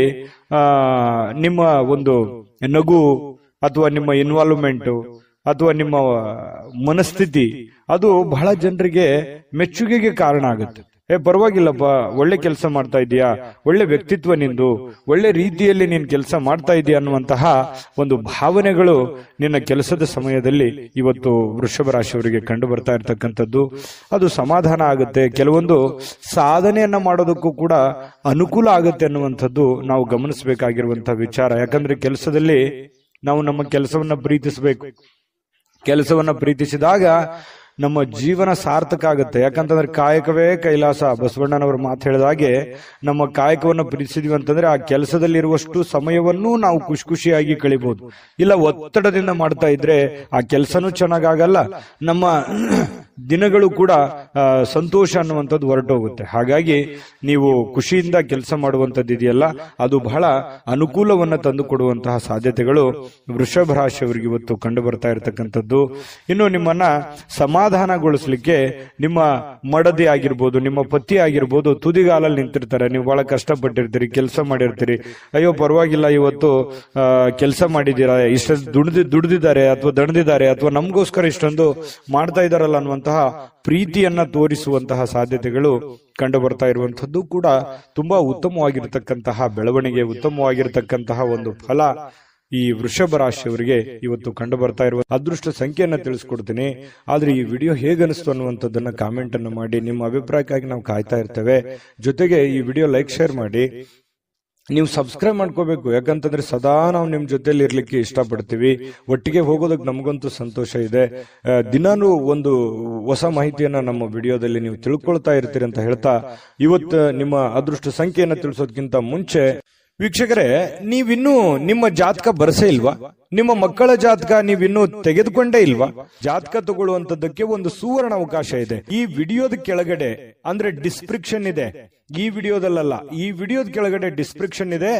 ನಿಮ್ಮ ಒಂದು ನಗು ಅಥವಾ ನಿಮ್ಮ ಇನ್ವಾಲ್ವ್ಮೆಂಟ್ ಅಥವಾ ನಿಮ್ಮ ಮನಸ್ಥಿತಿ ಅದು ಬಹಳ ಜನರಿಗೆ ಮೆಚ್ಚುಗೆಗೆ ಕಾರಣ ಆಗುತ್ತೆ. ಪರವಾಗಿಲ್ಲಪ್ಪ, ಒಳ್ಳೆ ಕೆಲಸ ಮಾಡ್ತಾ ಇದೀಯಾ, ಒಳ್ಳೆ ವ್ಯಕ್ತಿತ್ವ ನಿಂದು, ಒಳ್ಳೆ ರೀತಿಯಲ್ಲಿ ನೀನು ಕೆಲಸ ಮಾಡ್ತಾ ಇದೀಯ ಅನ್ನುವಂತಹ ಒಂದು ಭಾವನೆಗಳು ನಿನ್ನ ಕೆಲಸದ ಸಮಯದಲ್ಲಿ ಇವತ್ತು ವೃಷಭ ರಾಶಿಯವರಿಗೆ ಕಂಡು ಬರ್ತಾ ಇರತಕ್ಕಂಥದ್ದು. ಅದು ಸಮಾಧಾನ ಆಗುತ್ತೆ. ಕೆಲವೊಂದು ಸಾಧನೆಯನ್ನ ಮಾಡೋದಕ್ಕೂ ಕೂಡ ಅನುಕೂಲ ಆಗುತ್ತೆ ಅನ್ನುವಂಥದ್ದು ನಾವು ಗಮನಿಸಬೇಕಾಗಿರುವಂತಹ ವಿಚಾರ. ಯಾಕಂದ್ರೆ ಕೆಲಸದಲ್ಲಿ ನಾವು ನಮ್ಮ ಕೆಲಸವನ್ನ ಪ್ರೀತಿಸಬೇಕು. ಕೆಲಸವನ್ನ ಪ್ರೀತಿಸಿದಾಗ ನಮ್ಮ ಜೀವನ ಸಾರ್ಥಕ ಆಗುತ್ತೆ. ಯಾಕಂತಂದ್ರೆ ಕಾಯಕವೇ ಕೈಲಾಸ, ಬಸವಣ್ಣನವರು ಮಾತು ಹೇಳಿದ ಹಾಗೆ ನಮ್ಮ ಕಾಯಕವನ್ನು ಪ್ರೀತಿಸಿದ್ವಿ ಅಂತಂದ್ರೆ ಆ ಕೆಲಸದಲ್ಲಿರುವಷ್ಟು ಸಮಯವನ್ನೂ ನಾವು ಖುಷಿಯಾಗಿ ಕಳಿಬಹುದು. ಇಲ್ಲ ಒತ್ತಡದಿಂದ ಮಾಡ್ತಾ ಇದ್ರೆ ಆ ಕೆಲಸನೂ ಚೆನ್ನಾಗಾಗಲ್ಲ, ನಮ್ಮ ದಿನಗಳು ಕೂಡ ಸಂತೋಷ ಅನ್ನುವಂಥದ್ದು ಹೊರಟೋಗುತ್ತೆ. ಹಾಗಾಗಿ ನೀವು ಖುಷಿಯಿಂದ ಕೆಲಸ ಮಾಡುವಂಥದ್ದು ಇದೆಯಲ್ಲ, ಅದು ಬಹಳ ಅನುಕೂಲವನ್ನ ತಂದು ಕೊಡುವಂತಹ ಸಾಧ್ಯತೆಗಳು ವೃಷಭ ರಾಶಿಯವರಿಗೆ ಇವತ್ತು ಕಂಡು ಬರ್ತಾ ಇರತಕ್ಕಂಥದ್ದು. ಇನ್ನು ನಿಮ್ಮನ್ನ ಸಮಾಧಾನಗೊಳಿಸ್ಲಿಕ್ಕೆ ನಿಮ್ಮ ಮಡದಿ ಆಗಿರ್ಬೋದು, ನಿಮ್ಮ ಪತಿ ಆಗಿರ್ಬೋದು ತುದಿಗಾಲಲ್ಲಿ ನಿಂತಿರ್ತಾರೆ. ನೀವು ಬಹಳ ಕಷ್ಟಪಟ್ಟಿರ್ತೀರಿ, ಕೆಲಸ ಮಾಡಿರ್ತೀರಿ, ಅಯ್ಯೋ ಪರವಾಗಿಲ್ಲ ಇವತ್ತು ಕೆಲಸ ಮಾಡಿದ್ದೀರಾ, ಇಷ್ಟೊಂದು ದುಡ್ದಿದ್ದಾರೆ ಅಥವಾ ದಣದಿದ್ದಾರೆ ಅಥವಾ ನಮಗೋಸ್ಕರ ಇಷ್ಟೊಂದು ಮಾಡ್ತಾ ಇದಾರಲ್ಲ ಅನ್ನುವಂತಹ ಪ್ರೀತಿಯನ್ನ ತೋರಿಸುವಂತಹ ಸಾಧ್ಯತೆಗಳು ಕಂಡು ಬರ್ತಾ ಇರುವಂತದ್ದು ಕೂಡ ತುಂಬಾ ಉತ್ತಮವಾಗಿರತಕ್ಕಂತಹ ಬೆಳವಣಿಗೆ, ಉತ್ತಮವಾಗಿರತಕ್ಕಂತಹ ಒಂದು ಫಲ ಈ ವೃಷಭ ರಾಶಿಯವರಿಗೆ ಇವತ್ತು ಕಂಡು ಬರ್ತಾ ಇರುವ ಅದೃಷ್ಟ ಸಂಖ್ಯೆಯನ್ನ ತಿಳಿಸ್ಕೊಡ್ತೀನಿ. ಆದ್ರೆ ಈ ವಿಡಿಯೋ ಹೇಗನಿಸ್ತು ಅನ್ನುವಂಥದ್ದನ್ನ ಕಾಮೆಂಟ್ ಅನ್ನು ಮಾಡಿ. ನಿಮ್ಮ ಅಭಿಪ್ರಾಯಕ್ಕಾಗಿ ನಾವು ಕಾಯ್ತಾ ಇರ್ತೇವೆ. ಜೊತೆಗೆ ಈ ವಿಡಿಯೋ ಲೈಕ್ ಶೇರ್ ಮಾಡಿ. ನೀವು ಸಬ್ಸ್ಕ್ರೈಬ್ ಮಾಡ್ಕೋಬೇಕು. ಯಾಕಂತಂದ್ರೆ ಸದಾ ನಾವು ನಿಮ್ ಜೊತೆಲಿ ಇರ್ಲಿಕ್ಕೆ ಇಷ್ಟಪಡ್ತೀವಿ. ಒಟ್ಟಿಗೆ ಹೋಗೋದಕ್ಕೆ ನಮಗಂತೂ ಸಂತೋಷ ಇದೆ. ದಿನಾನು ಒಂದು ಹೊಸ ಮಾಹಿತಿಯನ್ನ ನಮ್ಮ ವಿಡಿಯೋದಲ್ಲಿ ನೀವು ತಿಳ್ಕೊಳ್ತಾ ಇರ್ತೀರಿ ಅಂತ ಹೇಳ್ತಾ, ಇವತ್ತು ನಿಮ್ಮ ಅದೃಷ್ಟ ಸಂಖ್ಯೆಯನ್ನ ತಿಳಿಸೋದಕ್ಕಿಂತ ಮುಂಚೆ ವೀಕ್ಷಕರೇ, ನೀವಿನ್ನೂ ನಿಮ್ಮ ಜಾತಕ ಬರಸೇ ಇಲ್ವಾ? ನಿಮ್ಮ ಮಕ್ಕಳ ಜಾತಕ ನೀವಿನ್ನೂ ತೆಗೆದುಕೊಂಡೇ ಇಲ್ವಾ? ಜಾತಕ ತಗೊಳ್ಳುವಂತದ್ದಕ್ಕೆ ಒಂದು ಸುವರ್ಣ ಅವಕಾಶ ಇದೆ. ಈ ವಿಡಿಯೋದ ಕೆಳಗಡೆ ಅಂದ್ರೆ ಡಿಸ್ಕ್ರಿಪ್ಷನ್ ಇದೆ. ಈ ವಿಡಿಯೋದಲ್ಲ, ಈ ವಿಡಿಯೋದ ಕೆಳಗಡೆ ಡಿಸ್ಕ್ರಿಪ್ಷನ್ ಇದೆ.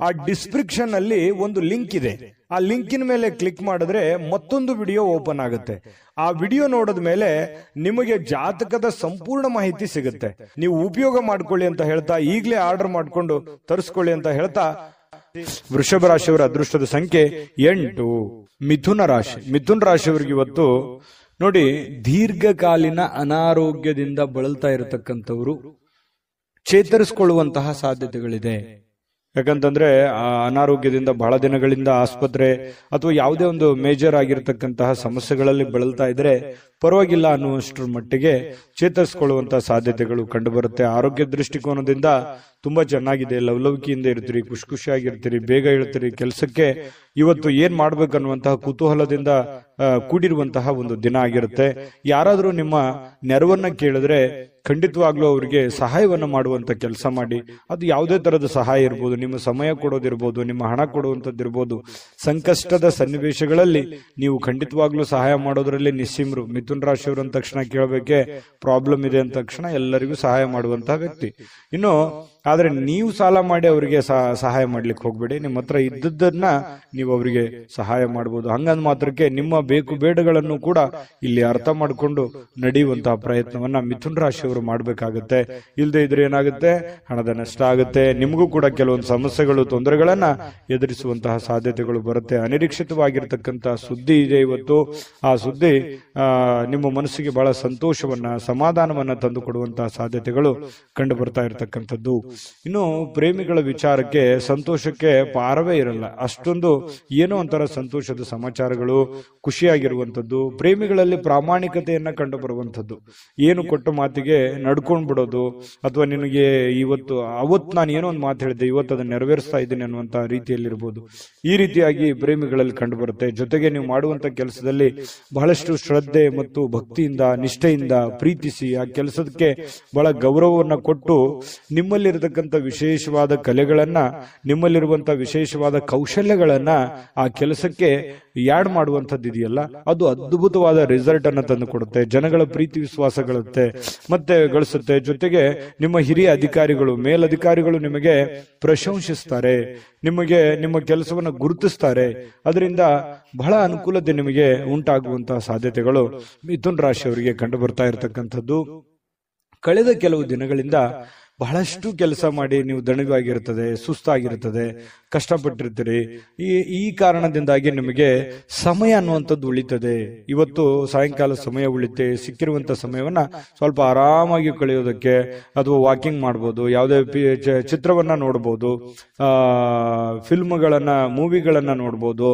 ಆ ಡಿಸ್ಕ್ರಿಪ್ಷನ್ ಅಲ್ಲಿ ಒಂದು ಲಿಂಕ್ ಇದೆ. ಆ ಲಿಂಕಿನ ಮೇಲೆ ಕ್ಲಿಕ್ ಮಾಡಿದ್ರೆ ಮತ್ತೊಂದು ವಿಡಿಯೋ ಓಪನ್ ಆಗುತ್ತೆ. ಆ ವಿಡಿಯೋ ನೋಡಿದ ಮೇಲೆ ನಿಮಗೆ ಜಾತಕದ ಸಂಪೂರ್ಣ ಮಾಹಿತಿ ಸಿಗುತ್ತೆ. ನೀವು ಉಪಯೋಗ ಮಾಡ್ಕೊಳ್ಳಿ ಅಂತ ಹೇಳ್ತಾ, ಈಗಲೇ ಆರ್ಡರ್ ಮಾಡ್ಕೊಂಡು ತರಿಸ್ಕೊಳ್ಳಿ ಅಂತ ಹೇಳ್ತಾ, ವೃಷಭ ರಾಶಿಯವರ ಅದೃಷ್ಟದ ಸಂಖ್ಯೆ 8. ಮಿಥುನ ರಾಶಿ. ಮಿಥುನ ರಾಶಿಯವರಿಗೆ ಇವತ್ತು ನೋಡಿ, ದೀರ್ಘಕಾಲೀನ ಅನಾರೋಗ್ಯದಿಂದ ಬಳಲ್ತಾ ಇರತಕ್ಕಂಥವ್ರು ಚೇತರಿಸಿಕೊಳ್ಳುವಂತಹ ಸಾಧ್ಯತೆಗಳಿದೆ. ಯಾಕಂತಂದ್ರೆ ಆ ಅನಾರೋಗ್ಯದಿಂದ ಬಹಳ ದಿನಗಳಿಂದ ಆಸ್ಪತ್ರೆ ಅಥವಾ ಯಾವುದೇ ಒಂದು ಮೇಜರ್ ಆಗಿರತಕ್ಕಂತಹ ಸಮಸ್ಯೆಗಳಲ್ಲಿ ಬಳಲ್ತಾ ಇದ್ರೆ ಪರವಾಗಿಲ್ಲ ಅನ್ನುವಷ್ಟರ ಮಟ್ಟಿಗೆ ಚೇತರಿಸಿಕೊಳ್ಳುವಂತಹ ಸಾಧ್ಯತೆಗಳು ಕಂಡು ಬರುತ್ತೆ. ಆರೋಗ್ಯ ದೃಷ್ಟಿಕೋನದಿಂದ ತುಂಬಾ ಚೆನ್ನಾಗಿದೆ. ಲವಲವಿಕೆಯಿಂದ ಇರ್ತೀರಿ, ಖುಷಿಯಾಗಿರ್ತೀರಿ, ಬೇಗ ಹೇಳ್ತೀರಿ. ಕೆಲಸಕ್ಕೆ ಇವತ್ತು ಏನ್ ಮಾಡ್ಬೇಕನ್ನುವಂತಹ ಕುತೂಹಲದಿಂದ ಕೂಡಿರುವಂತಹ ಒಂದು ದಿನ ಆಗಿರುತ್ತೆ. ಯಾರಾದ್ರೂ ನಿಮ್ಮ ನೆರವನ್ನ ಕೇಳಿದ್ರೆ ಖಂಡಿತವಾಗ್ಲೂ ಅವರಿಗೆ ಸಹಾಯವನ್ನ ಮಾಡುವಂತ ಕೆಲಸ ಮಾಡಿ. ಅದು ಯಾವುದೇ ತರದ ಸಹಾಯ ಇರ್ಬೋದು, ನಿಮ್ಮ ಸಮಯ ಕೊಡೋದಿರ್ಬೋದು, ನಿಮ್ಮ ಹಣ ಕೊಡುವಂತದ್ದಿರ್ಬೋದು. ಸಂಕಷ್ಟದ ಸನ್ನಿವೇಶಗಳಲ್ಲಿ ನೀವು ಖಂಡಿತವಾಗ್ಲೂ ಸಹಾಯ ಮಾಡೋದ್ರಲ್ಲಿ ನಿಸ್ಸೀಮರು. ಮಿಥುನ ರಾಶಿಯವರು ಅಂದ ತಕ್ಷಣ ಕೇಳಬೇಕೆ, ಪ್ರಾಬ್ಲಮ್ ಇದೆ ಅಂದ ತಕ್ಷಣ ಎಲ್ಲರಿಗೂ ಸಹಾಯ ಮಾಡುವಂತಹ ವ್ಯಕ್ತಿ. ಇನ್ನು ಆದ್ರೆ ನೀವು ಸಾಲ ಮಾಡಿ ಅವರಿಗೆ ಸಹಾಯ ಮಾಡ್ಲಿಕ್ಕೆ ಹೋಗ್ಬೇಡಿ. ನಿಮ್ಮ ಹತ್ರ ಇದ್ದದ್ದನ್ನ ನೀವು ಅವರಿಗೆ ಸಹಾಯ ಮಾಡಬಹುದು. ಹಂಗಂದ್ ಮಾತ್ರಕ್ಕೆ ನಿಮ್ಮ ಬೇಕು ಬೇಡಗಳನ್ನು ಕೂಡ ಇಲ್ಲಿ ಅರ್ಥ ಮಾಡಿಕೊಂಡು ನಡೆಯುವಂತಹ ಪ್ರಯತ್ನವನ್ನ ಮಿಥುನ ರಾಶಿಯವರು ಮಾಡ್ಬೇಕಾಗತ್ತೆ. ಇಲ್ಲದೆ ಇದ್ರೆ ಏನಾಗುತ್ತೆ, ಹಣದ ನಷ್ಟ ಆಗುತ್ತೆ. ನಿಮಗೂ ಕೂಡ ಕೆಲವೊಂದು ಸಮಸ್ಯೆಗಳು, ತೊಂದರೆಗಳನ್ನ ಎದುರಿಸುವಂತಹ ಸಾಧ್ಯತೆಗಳು ಬರುತ್ತೆ. ಅನಿರೀಕ್ಷಿತವಾಗಿರ್ತಕ್ಕಂತಹ ಸುದ್ದಿ ಇದೆ ಇವತ್ತು. ಆ ಸುದ್ದಿ ನಿಮ್ಮ ಮನಸ್ಸಿಗೆ ಬಹಳ ಸಂತೋಷವನ್ನ, ಸಮಾಧಾನವನ್ನ ತಂದು ಕೊಡುವಂತಹ ಸಾಧ್ಯತೆಗಳು ಕಂಡು ಬರ್ತಾ ಇರತಕ್ಕಂಥದ್ದು. ಇನ್ನು ಪ್ರೇಮಿಗಳ ವಿಚಾರಕ್ಕೆ ಸಂತೋಷಕ್ಕೆ ಪಾರವೇ ಇರಲ್ಲ. ಅಷ್ಟೊಂದು ಏನೋ ಒಂಥರ ಸಂತೋಷದ ಸಮಾಚಾರಗಳು, ಖುಷಿಯಾಗಿರುವಂಥದ್ದು. ಪ್ರೇಮಿಗಳಲ್ಲಿ ಪ್ರಾಮಾಣಿಕತೆಯನ್ನ ಕಂಡು ಬರುವಂಥದ್ದು. ಏನು ಕೊಟ್ಟ ಮಾತಿಗೆ ನಡ್ಕೊಂಡ್ ಬಿಡೋದು, ಅಥವಾ ನಿನಗೆ ಅವತ್ತು ನಾನು ಏನೋ ಒಂದು ಮಾತು ಹೇಳಿದೆ, ಇವತ್ತು ಅದನ್ನ ನೆರವೇರಿಸ್ತಾ ಇದ್ದೀನಿ ಅನ್ನುವಂತಹ ರೀತಿಯಲ್ಲಿರ್ಬೋದು. ಈ ರೀತಿಯಾಗಿ ಪ್ರೇಮಿಗಳಲ್ಲಿ ಕಂಡು ಬರುತ್ತೆ. ಜೊತೆಗೆ ನೀವು ಮಾಡುವಂತ ಕೆಲಸದಲ್ಲಿ ಬಹಳಷ್ಟು ಶ್ರದ್ಧೆ ಮತ್ತು ಭಕ್ತಿಯಿಂದ, ನಿಷ್ಠೆಯಿಂದ ಪ್ರೀತಿಸಿ ಆ ಕೆಲಸಕ್ಕೆ ಬಹಳ ಗೌರವವನ್ನು ಕೊಟ್ಟು ನಿಮ್ಮಲ್ಲಿರತಕ್ಕಂಥ ನಿಮ್ಮಲ್ಲಿರತಕ್ಕಂಥ ವಿಶೇಷವಾದ ಕಲೆಗಳನ್ನ, ನಿಮ್ಮಲ್ಲಿರುವಂತಹ ವಿಶೇಷವಾದ ಕೌಶಲ್ಯಗಳನ್ನ ಆ ಕೆಲಸಕ್ಕೆ ಯಾಡ್ ಮಾಡುವಂಥದ್ದು ಇದೆಯಲ್ಲ, ಅದು ಅದ್ಭುತವಾದ ರಿಸಲ್ಟ್ ಅನ್ನ ತಂದು ಕೊಡುತ್ತೆ, ಜನಗಳ ಪ್ರೀತಿ ವಿಶ್ವಾಸ ಮತ್ತೆ ಗಳಿಸುತ್ತೆ. ಜೊತೆಗೆ ನಿಮ್ಮ ಹಿರಿಯ ಅಧಿಕಾರಿಗಳು, ಮೇಲಧಿಕಾರಿಗಳು ನಿಮಗೆ ಪ್ರಶಂಸಿಸ್ತಾರೆ, ನಿಮಗೆ ನಿಮ್ಮ ಕೆಲಸವನ್ನು ಗುರುತಿಸ್ತಾರೆ. ಅದರಿಂದ ಬಹಳ ಅನುಕೂಲತೆ ನಿಮಗೆ ಉಂಟಾಗುವಂತಹ ಸಾಧ್ಯತೆಗಳು ಮಿಥುನ ರಾಶಿಯವರಿಗೆ ಕಂಡು ಬರ್ತಾ ಇರತಕ್ಕಂಥದ್ದು. ಕಳೆದ ಕೆಲವು ದಿನಗಳಿಂದ ಬಹಳಷ್ಟು ಕೆಲಸ ಮಾಡಿ ನೀವು ದಣಿವಾಗಿರುತ್ತದೆ, ಸುಸ್ತಾಗಿರುತ್ತದೆ, ಕಷ್ಟಪಟ್ಟಿರ್ತೀರಿ. ಈ ಕಾರಣದಿಂದಾಗಿ ನಿಮಗೆ ಸಮಯ ಅನ್ನುವಂಥದ್ದು ಉಳಿತದೆ. ಇವತ್ತು ಸಾಯಂಕಾಲ ಸಮಯ ಉಳಿತೆ, ಸಿಕ್ಕಿರುವಂತ ಸಮಯವನ್ನ ಸ್ವಲ್ಪ ಆರಾಮಾಗಿ ಕಳೆಯೋದಕ್ಕೆ ಅಥವಾ ವಾಕಿಂಗ್ ಮಾಡ್ಬೋದು, ಯಾವುದೇ ಚಿತ್ರವನ್ನ ನೋಡ್ಬೋದು, ಫಿಲ್ಮ್ಗಳನ್ನ, ಮೂವಿಗಳನ್ನ ನೋಡ್ಬೋದು,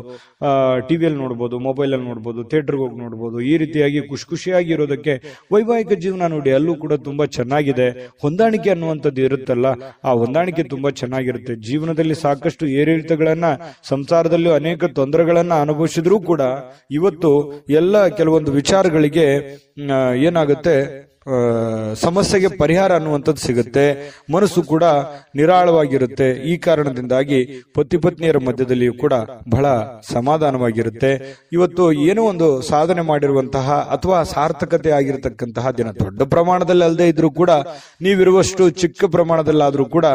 ಟಿವಿಯಲ್ಲಿ ನೋಡ್ಬೋದು, ಮೊಬೈಲ್ ಅಲ್ಲಿ ನೋಡ್ಬೋದು, ಥಿಯೇಟರ್ಗೆ ಹೋಗಿ ನೋಡ್ಬೋದು. ಈ ರೀತಿಯಾಗಿ ಖುಷಿಯಾಗಿ ಇರೋದಕ್ಕೆ ವೈವಾಹಿಕ ಜೀವನ ನೋಡಿ, ಅಲ್ಲೂ ಕೂಡ ತುಂಬಾ ಚೆನ್ನಾಗಿದೆ. ಹೊಂದಾಣಿಕೆ ಅನ್ನುವಂಥದ್ದು ಇರುತ್ತಲ್ಲ, ಆ ಹೊಂದಾಣಿಕೆ ತುಂಬಾ ಚೆನ್ನಾಗಿರುತ್ತೆ. ಜೀವನದಲ್ಲಿ ಸಾಕಷ್ಟು ಏರಿಳಿತಗಳನ್ನ, ಸಂಸಾರದಲ್ಲಿ ಅನೇಕ ತೊಂದರೆಗಳನ್ನ ಅನುಭವಿಸಿದ್ರೂ ಕೂಡ ಇವತ್ತು ಎಲ್ಲ ಕೆಲವೊಂದು ವಿಚಾರಗಳಿಗೆ ಏನಾಗುತ್ತೆ, ಸಮಸ್ಯೆಗೆ ಪರಿಹಾರ ಅನ್ನುವಂಥದ್ದು ಸಿಗುತ್ತೆ. ಮನಸ್ಸು ಕೂಡ ನಿರಾಳವಾಗಿರುತ್ತೆ. ಈ ಕಾರಣದಿಂದಾಗಿ ಪತಿ ಪತ್ನಿಯರ ಮಧ್ಯದಲ್ಲಿಯೂ ಕೂಡ ಬಹಳ ಸಮಾಧಾನವಾಗಿರುತ್ತೆ. ಇವತ್ತು ಏನೋ ಒಂದು ಸಾಧನೆ ಮಾಡಿರುವಂತಹ ಅಥವಾ ಸಾರ್ಥಕತೆ ಆಗಿರತಕ್ಕಂತಹ ದಿನ, ದೊಡ್ಡ ಪ್ರಮಾಣದಲ್ಲಿ ಅಲ್ಲದೆ ಇದ್ರೂ ಕೂಡ ನೀವಿರುವಷ್ಟು ಚಿಕ್ಕ ಪ್ರಮಾಣದಲ್ಲಾದ್ರೂ ಕೂಡ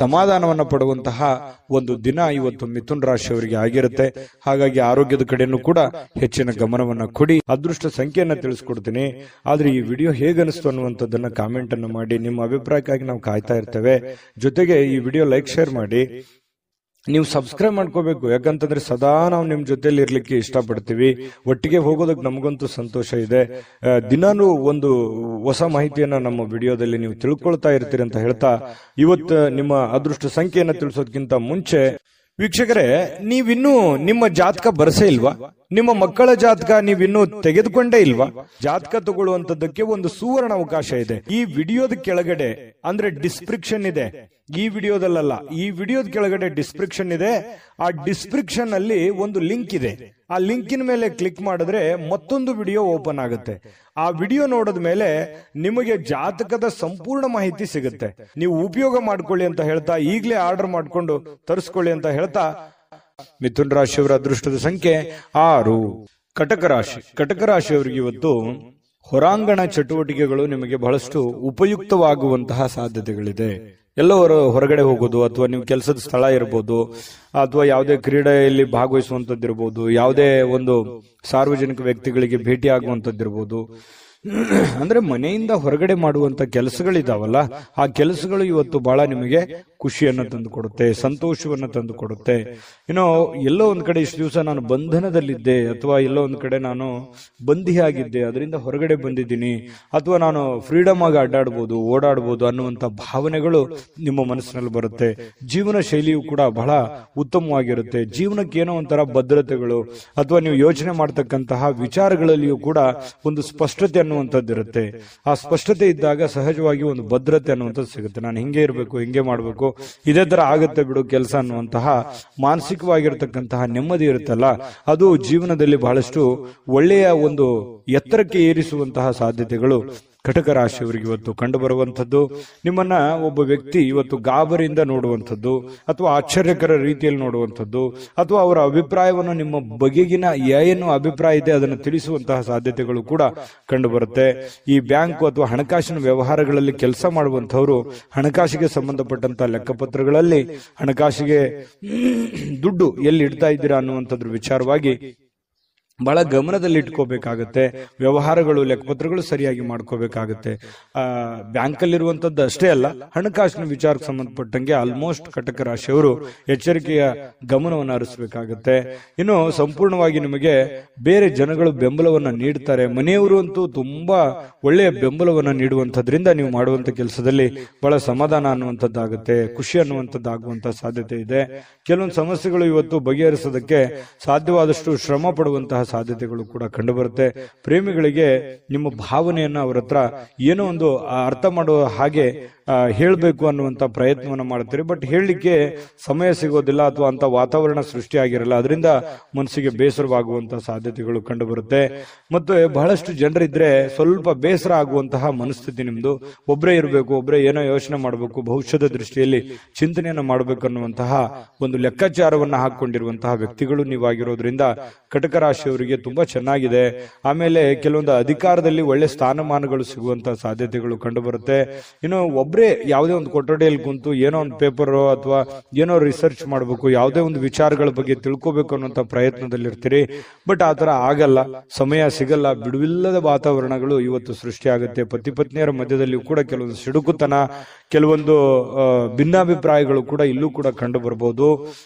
ಸಮಾಧಾನವನ್ನ ಪಡುವಂತಹ ಒಂದು ದಿನ ಇವತ್ತು ಮಿಥುನ ರಾಶಿಯವರಿಗೆ ಆಗಿರುತ್ತೆ. ಹಾಗಾಗಿ ಆರೋಗ್ಯದ ಕಡೆಯೂ ಕೂಡ ಹೆಚ್ಚಿನ ಗಮನವನ್ನ ಕೊಡಿ. ಅದೃಷ್ಟ ಸಂಖ್ಯೆಯನ್ನ ತಿಳಿಸ್ಕೊಡ್ತೀನಿ. ಆದ್ರೆ ಈ ವಿಡಿಯೋ ಹೇಗನ್ನಿಸ್ತು ಅನ್ನುವಂಥದ್ದನ್ನ ಕಾಮೆಂಟ್ ಅನ್ನು ಮಾಡಿ. ನಿಮ್ಮ ಅಭಿಪ್ರಾಯಕ್ಕಾಗಿ ನಾವು ಕಾಯ್ತಾ ಇರ್ತೇವೆ. ಜೊತೆಗೆ ಈ ವಿಡಿಯೋ ಲೈಕ್, ಶೇರ್ ಮಾಡಿ. ನೀವು ಸಬ್ಸ್ಕ್ರೈಬ್ ಮಾಡ್ಕೋಬೇಕು, ಯಾಕಂತಂದ್ರೆ ಸದಾ ನಾವು ನಿಮ್ ಜೊತೆಲಿ ಇರ್ಲಿಕ್ಕೆ ಇಷ್ಟಪಡ್ತೀವಿ. ಒಟ್ಟಿಗೆ ಹೋಗೋದಕ್ಕೆ ನಮಗಂತೂ ಸಂತೋಷ ಇದೆ. ದಿನಾನು ಒಂದು ಹೊಸ ಮಾಹಿತಿಯನ್ನ ನಮ್ಮ ವಿಡಿಯೋದಲ್ಲಿ ನೀವು ತಿಳ್ಕೊಳ್ತಾ ಇರ್ತೀರಿ ಅಂತ ಹೇಳ್ತಾ, ಇವತ್ತು ನಿಮ್ಮ ಅದೃಷ್ಟ ಸಂಖ್ಯೆಯನ್ನ ತಿಳಿಸೋದಕ್ಕಿಂತ ಮುಂಚೆ ವೀಕ್ಷಕರೇ, ನೀವಿನ್ನೂ ನಿಮ್ಮ ಜಾತಕ ಬರಸೇ ಇಲ್ವಾ? ನಿಮ್ಮ ಮಕ್ಕಳ ಜಾತಕ ನೀವಿನ್ನೂ ತೆಗೆದುಕೊಂಡೇ ಇಲ್ವಾ? ಜಾತಕ ತಗೊಳ್ಳುವಂತದ್ದಕ್ಕೆ ಒಂದು ಸುವರ್ಣ ಅವಕಾಶ ಇದೆ. ಈ ವಿಡಿಯೋದ ಕೆಳಗಡೆ ಅಂದ್ರೆ ಡಿಸ್ಕ್ರಿಪ್ಷನ್ ಇದೆ. ಈ ವಿಡಿಯೋದಲ್ಲ, ಈ ವಿಡಿಯೋದ ಕೆಳಗಡೆ ಡಿಸ್ಕ್ರಿಪ್ಷನ್ ಇದೆ. ಆ ಡಿಸ್ಕ್ರಿಪ್ಷನ್ ಅಲ್ಲಿ ಒಂದು ಲಿಂಕ್ ಇದೆ. ಆ ಲಿಂಕಿನ ಮೇಲೆ ಕ್ಲಿಕ್ ಮಾಡಿದ್ರೆ ಮತ್ತೊಂದು ವಿಡಿಯೋ ಓಪನ್ ಆಗುತ್ತೆ. ಆ ವಿಡಿಯೋ ನೋಡಿದ ಮೇಲೆ ನಿಮಗೆ ಜಾತಕದ ಸಂಪೂರ್ಣ ಮಾಹಿತಿ ಸಿಗುತ್ತೆ. ನೀವು ಉಪಯೋಗ ಮಾಡ್ಕೊಳ್ಳಿ ಅಂತ ಹೇಳ್ತಾ, ಈಗಲೇ ಆರ್ಡರ್ ಮಾಡ್ಕೊಂಡು ತರಿಸ್ಕೊಳ್ಳಿ ಅಂತ ಹೇಳ್ತಾ, ಮಿಥುನ ರಾಶಿಯವರ ಅದೃಷ್ಟದ ಸಂಖ್ಯೆ 6. ಕಟಕ ರಾಶಿ. ಕಟಕ ರಾಶಿಯವರಿಗೆ ಇವತ್ತು ಹೊರಾಂಗಣ ಚಟುವಟಿಕೆಗಳು ನಿಮಗೆ ಬಹಳಷ್ಟು ಉಪಯುಕ್ತವಾಗುವಂತಹ ಸಾಧ್ಯತೆಗಳಿದೆ. ಎಲ್ಲವರು ಹೊರಗಡೆ ಹೋಗೋದು, ಅಥವಾ ನೀವು ಕೆಲಸದ ಸ್ಥಳ ಇರಬಹುದು, ಅಥವಾ ಯಾವುದೇ ಕ್ರೀಡೆಯಲ್ಲಿ ಭಾಗವಹಿಸುವಂತದ್ದಿರಬಹುದು, ಯಾವುದೇ ಒಂದು ಸಾರ್ವಜನಿಕ ವ್ಯಕ್ತಿಗಳಿಗೆ ಭೇಟಿ ಆಗುವಂತದ್ದಿರಬಹುದು. ಅಂದ್ರೆ ಮನೆಯಿಂದ ಹೊರಗಡೆ ಮಾಡುವಂತ ಕೆಲಸಗಳಿದಾವಲ್ಲ, ಆ ಕೆಲಸಗಳು ಇವತ್ತು ಬಹಳ ನಿಮಗೆ ಖುಷಿಯನ್ನ ತಂದು ಕೊಡುತ್ತೆ, ಸಂತೋಷವನ್ನ ತಂದು ಕೊಡುತ್ತೆ. ಏನೋ ಎಲ್ಲೋ ಒಂದ್ ಕಡೆ ಇಷ್ಟು ದಿವಸ ನಾನು ಬಂಧನದಲ್ಲಿದ್ದೆ, ಅಥವಾ ಎಲ್ಲೋ ಒಂದ್ ಕಡೆ ನಾನು ಬಂದಿಯಾಗಿದ್ದೆ, ಅದರಿಂದ ಹೊರಗಡೆ ಬಂದಿದ್ದೀನಿ, ಅಥವಾ ನಾನು ಫ್ರೀಡಮ್ ಆಗಿ ಅಡ್ಡಾಡ್ಬೋದು, ಓಡಾಡ್ಬೋದು ಅನ್ನುವಂತ ಭಾವನೆಗಳು ನಿಮ್ಮ ಮನಸ್ಸಿನಲ್ಲಿ ಬರುತ್ತೆ. ಜೀವನ ಶೈಲಿಯು ಕೂಡ ಬಹಳ ಉತ್ತಮವಾಗಿರುತ್ತೆ. ಜೀವನಕ್ಕೆ ಏನೋ ಒಂಥರ ಭದ್ರತೆಗಳು, ಅಥವಾ ನೀವು ಯೋಚನೆ ಮಾಡ್ತಕ್ಕಂತಹ ವಿಚಾರಗಳಲ್ಲಿಯೂ ಕೂಡ ಒಂದು ಸ್ಪಷ್ಟತೆ ಅನ್ನುವಂಥದ್ದಿರುತ್ತೆ. ಆ ಸ್ಪಷ್ಟತೆ ಇದ್ದಾಗ ಸಹಜವಾಗಿ ಒಂದು ಭದ್ರತೆ ಅನ್ನುವಂಥದ್ದು ಸಿಗುತ್ತೆ. ನಾನು ಹಿಂಗೆ ಇರಬೇಕು, ಹಿಂಗೆ ಮಾಡಬೇಕು, ಇದೇ ತರ ಆಗುತ್ತೆ ಬಿಡು ಕೆಲಸ ಅನ್ನುವಂತಹ ಮಾನಸಿಕವಾಗಿರತಕ್ಕಂತಹ ನೆಮ್ಮದಿ ಇರುತ್ತಲ್ಲ, ಅದು ಜೀವನದಲ್ಲಿ ಬಹಳಷ್ಟು ಒಳ್ಳೆಯ ಒಂದು ಎತ್ತರಕ್ಕೆ ಏರಿಸುವಂತಹ ಸಾಧ್ಯತೆಗಳು ಕಟಕ ರಾಶಿಯವರಿಗೆ ಇವತ್ತು ಕಂಡು ಬರುವಂಥದ್ದು. ನಿಮ್ಮನ್ನ ಒಬ್ಬ ವ್ಯಕ್ತಿ ಇವತ್ತು ಗಾಬರಿಯಿಂದ ನೋಡುವಂಥದ್ದು, ಅಥವಾ ಆಶ್ಚರ್ಯಕರ ರೀತಿಯಲ್ಲಿ ನೋಡುವಂಥದ್ದು, ಅಥವಾ ಅವರ ಅಭಿಪ್ರಾಯವನ್ನು ನಿಮ್ಮ ಬಗೆಗಿನ ಏನು ಅಭಿಪ್ರಾಯ ಇದೆ ಅದನ್ನು ತಿಳಿಸುವಂತಹ ಸಾಧ್ಯತೆಗಳು ಕೂಡ ಕಂಡು ಬರುತ್ತೆ. ಈ ಬ್ಯಾಂಕು ಅಥವಾ ಹಣಕಾಸಿನ ವ್ಯವಹಾರಗಳಲ್ಲಿ ಕೆಲಸ ಮಾಡುವಂತಹವರು ಹಣಕಾಸಿಗೆ ಸಂಬಂಧಪಟ್ಟಂತಹ ಲೆಕ್ಕಪತ್ರಗಳಲ್ಲಿ ಹಣಕಾಸಿಗೆ ದುಡ್ಡು ಎಲ್ಲಿ ಇಡ್ತಾ ಇದ್ದೀರಾ ಅನ್ನುವಂಥದ್ರ ವಿಚಾರವಾಗಿ ಬಹಳ ಗಮನದಲ್ಲಿ ಇಟ್ಕೋಬೇಕಾಗತ್ತೆ. ವ್ಯವಹಾರಗಳು, ಲೆಕ್ಕಪತ್ರಗಳು ಸರಿಯಾಗಿ ಮಾಡ್ಕೋಬೇಕಾಗತ್ತೆ. ಬ್ಯಾಂಕಲ್ಲಿರುವಂತದ್ದು ಅಷ್ಟೇ ಅಲ್ಲ, ಹಣಕಾಸಿನ ವಿಚಾರಕ್ಕೆ ಸಂಬಂಧಪಟ್ಟಂಗೆ ಆಲ್ಮೋಸ್ಟ್ ಕಟಕ ರಾಶಿಯವರು ಎಚ್ಚರಿಕೆಯ ಗಮನವನ್ನು ಹರಿಸಬೇಕಾಗತ್ತೆ. ಇನ್ನು ಸಂಪೂರ್ಣವಾಗಿ ನಿಮಗೆ ಬೇರೆ ಜನಗಳು ಬೆಂಬಲವನ್ನ ನೀಡ್ತಾರೆ. ಮನೆಯವರು ಅಂತೂ ತುಂಬಾ ಒಳ್ಳೆಯ ಬೆಂಬಲವನ್ನ ನೀಡುವಂತದ್ರಿಂದ ನೀವು ಮಾಡುವಂತ ಕೆಲಸದಲ್ಲಿ ಬಹಳ ಸಮಾಧಾನ ಅನ್ನುವಂಥದ್ದಾಗುತ್ತೆ, ಖುಷಿ ಅನ್ನುವಂಥದ್ದಾಗುವಂತ ಸಾಧ್ಯತೆ ಇದೆ. ಕೆಲವೊಂದು ಸಮಸ್ಯೆಗಳು ಇವತ್ತು ಬಗೆಹರಿಸೋದಕ್ಕೆ ಸಾಧ್ಯವಾದಷ್ಟು ಶ್ರಮ ಪಡುವಂತಹ ಸಾಧ್ಯತೆಗಳು ಕೂಡ ಕಂಡುಬರುತ್ತೆ. ಪ್ರೇಮಿಗಳಿಗೆ ನಿಮ್ಮ ಭಾವನೆಯನ್ನ ಅವರ ಹತ್ರ ಏನೋ ಒಂದು ಅರ್ಥ ಮಾಡುವ ಹಾಗೆ ಹೇಳಬೇಕು ಅನ್ನುವಂತ ಪ್ರಯತ್ನವನ್ನ ಮಾಡ್ತೀರಿ. ಬಟ್ ಹೇಳಲಿಕ್ಕೆ ಸಮಯ ಸಿಗೋದಿಲ್ಲ ಅಥವಾ ಅಂತ ವಾತಾವರಣ ಸೃಷ್ಟಿಯಾಗಿರಲ್ಲ. ಅದರಿಂದ ಮನಸ್ಸಿಗೆ ಬೇಸರವಾಗುವಂತಹ ಸಾಧ್ಯತೆಗಳು ಕಂಡುಬರುತ್ತೆ. ಮತ್ತು ಬಹಳಷ್ಟು ಜನರಿದ್ರೆ ಸ್ವಲ್ಪ ಬೇಸರ ಆಗುವಂತಹ ಮನಸ್ಥಿತಿ ನಿಮ್ದು. ಒಬ್ಬರೇ ಇರಬೇಕು, ಒಬ್ಬರೇ ಏನೋ ಯೋಚನೆ ಮಾಡಬೇಕು, ಭವಿಷ್ಯದ ದೃಷ್ಟಿಯಲ್ಲಿ ಚಿಂತನೆಯನ್ನು ಮಾಡಬೇಕು ಅನ್ನುವಂತಹ ಒಂದು ಲೆಕ್ಕಾಚಾರವನ್ನ ಹಾಕೊಂಡಿರುವಂತಹ ವ್ಯಕ್ತಿಗಳು ನೀವಾಗಿರೋದ್ರಿಂದ ಕಟಕ ರಾಶಿಯವರಿಗೆ ತುಂಬಾ ಚೆನ್ನಾಗಿದೆ. ಆಮೇಲೆ ಕೆಲವೊಂದು ಅಧಿಕಾರದಲ್ಲಿ ಒಳ್ಳೆ ಸ್ಥಾನಮಾನಗಳು ಸಿಗುವಂತಹ ಸಾಧ್ಯತೆಗಳು ಕಂಡುಬರುತ್ತೆ. ಇನ್ನು ಒಬ್ಬರೇ ಯಾವುದೇ ಒಂದು ಕೊಠಡಿಯಲ್ಲಿ ಕುಂತು ಏನೋ ಒಂದು ಪೇಪರ್ ಅಥವಾ ಏನೋ ರಿಸರ್ಚ್ ಮಾಡಬೇಕು, ಯಾವುದೇ ಒಂದು ವಿಚಾರಗಳ ಬಗ್ಗೆ ತಿಳ್ಕೋಬೇಕು ಅನ್ನುವಂತ ಪ್ರಯತ್ನದಲ್ಲಿರ್ತೀರಿ. ಬಟ್ ಆತರ ಆಗಲ್ಲ, ಸಮಯ ಸಿಗಲ್ಲ. ಬಿಡುವಿಲ್ಲದ ವಾತಾವರಣಗಳು ಇವತ್ತು ಸೃಷ್ಟಿಯಾಗುತ್ತೆ. ಪತಿ ಪತ್ನಿಯರ ಮಧ್ಯದಲ್ಲಿ ಕೂಡ ಕೆಲವೊಂದು ಸಿಡುಕುತನ, ಕೆಲವೊಂದು ಭಿನ್ನಾಭಿಪ್ರಾಯಗಳು ಕೂಡ ಇಲ್ಲೂ ಕೂಡ ಕಂಡು ಬರಬಹುದು.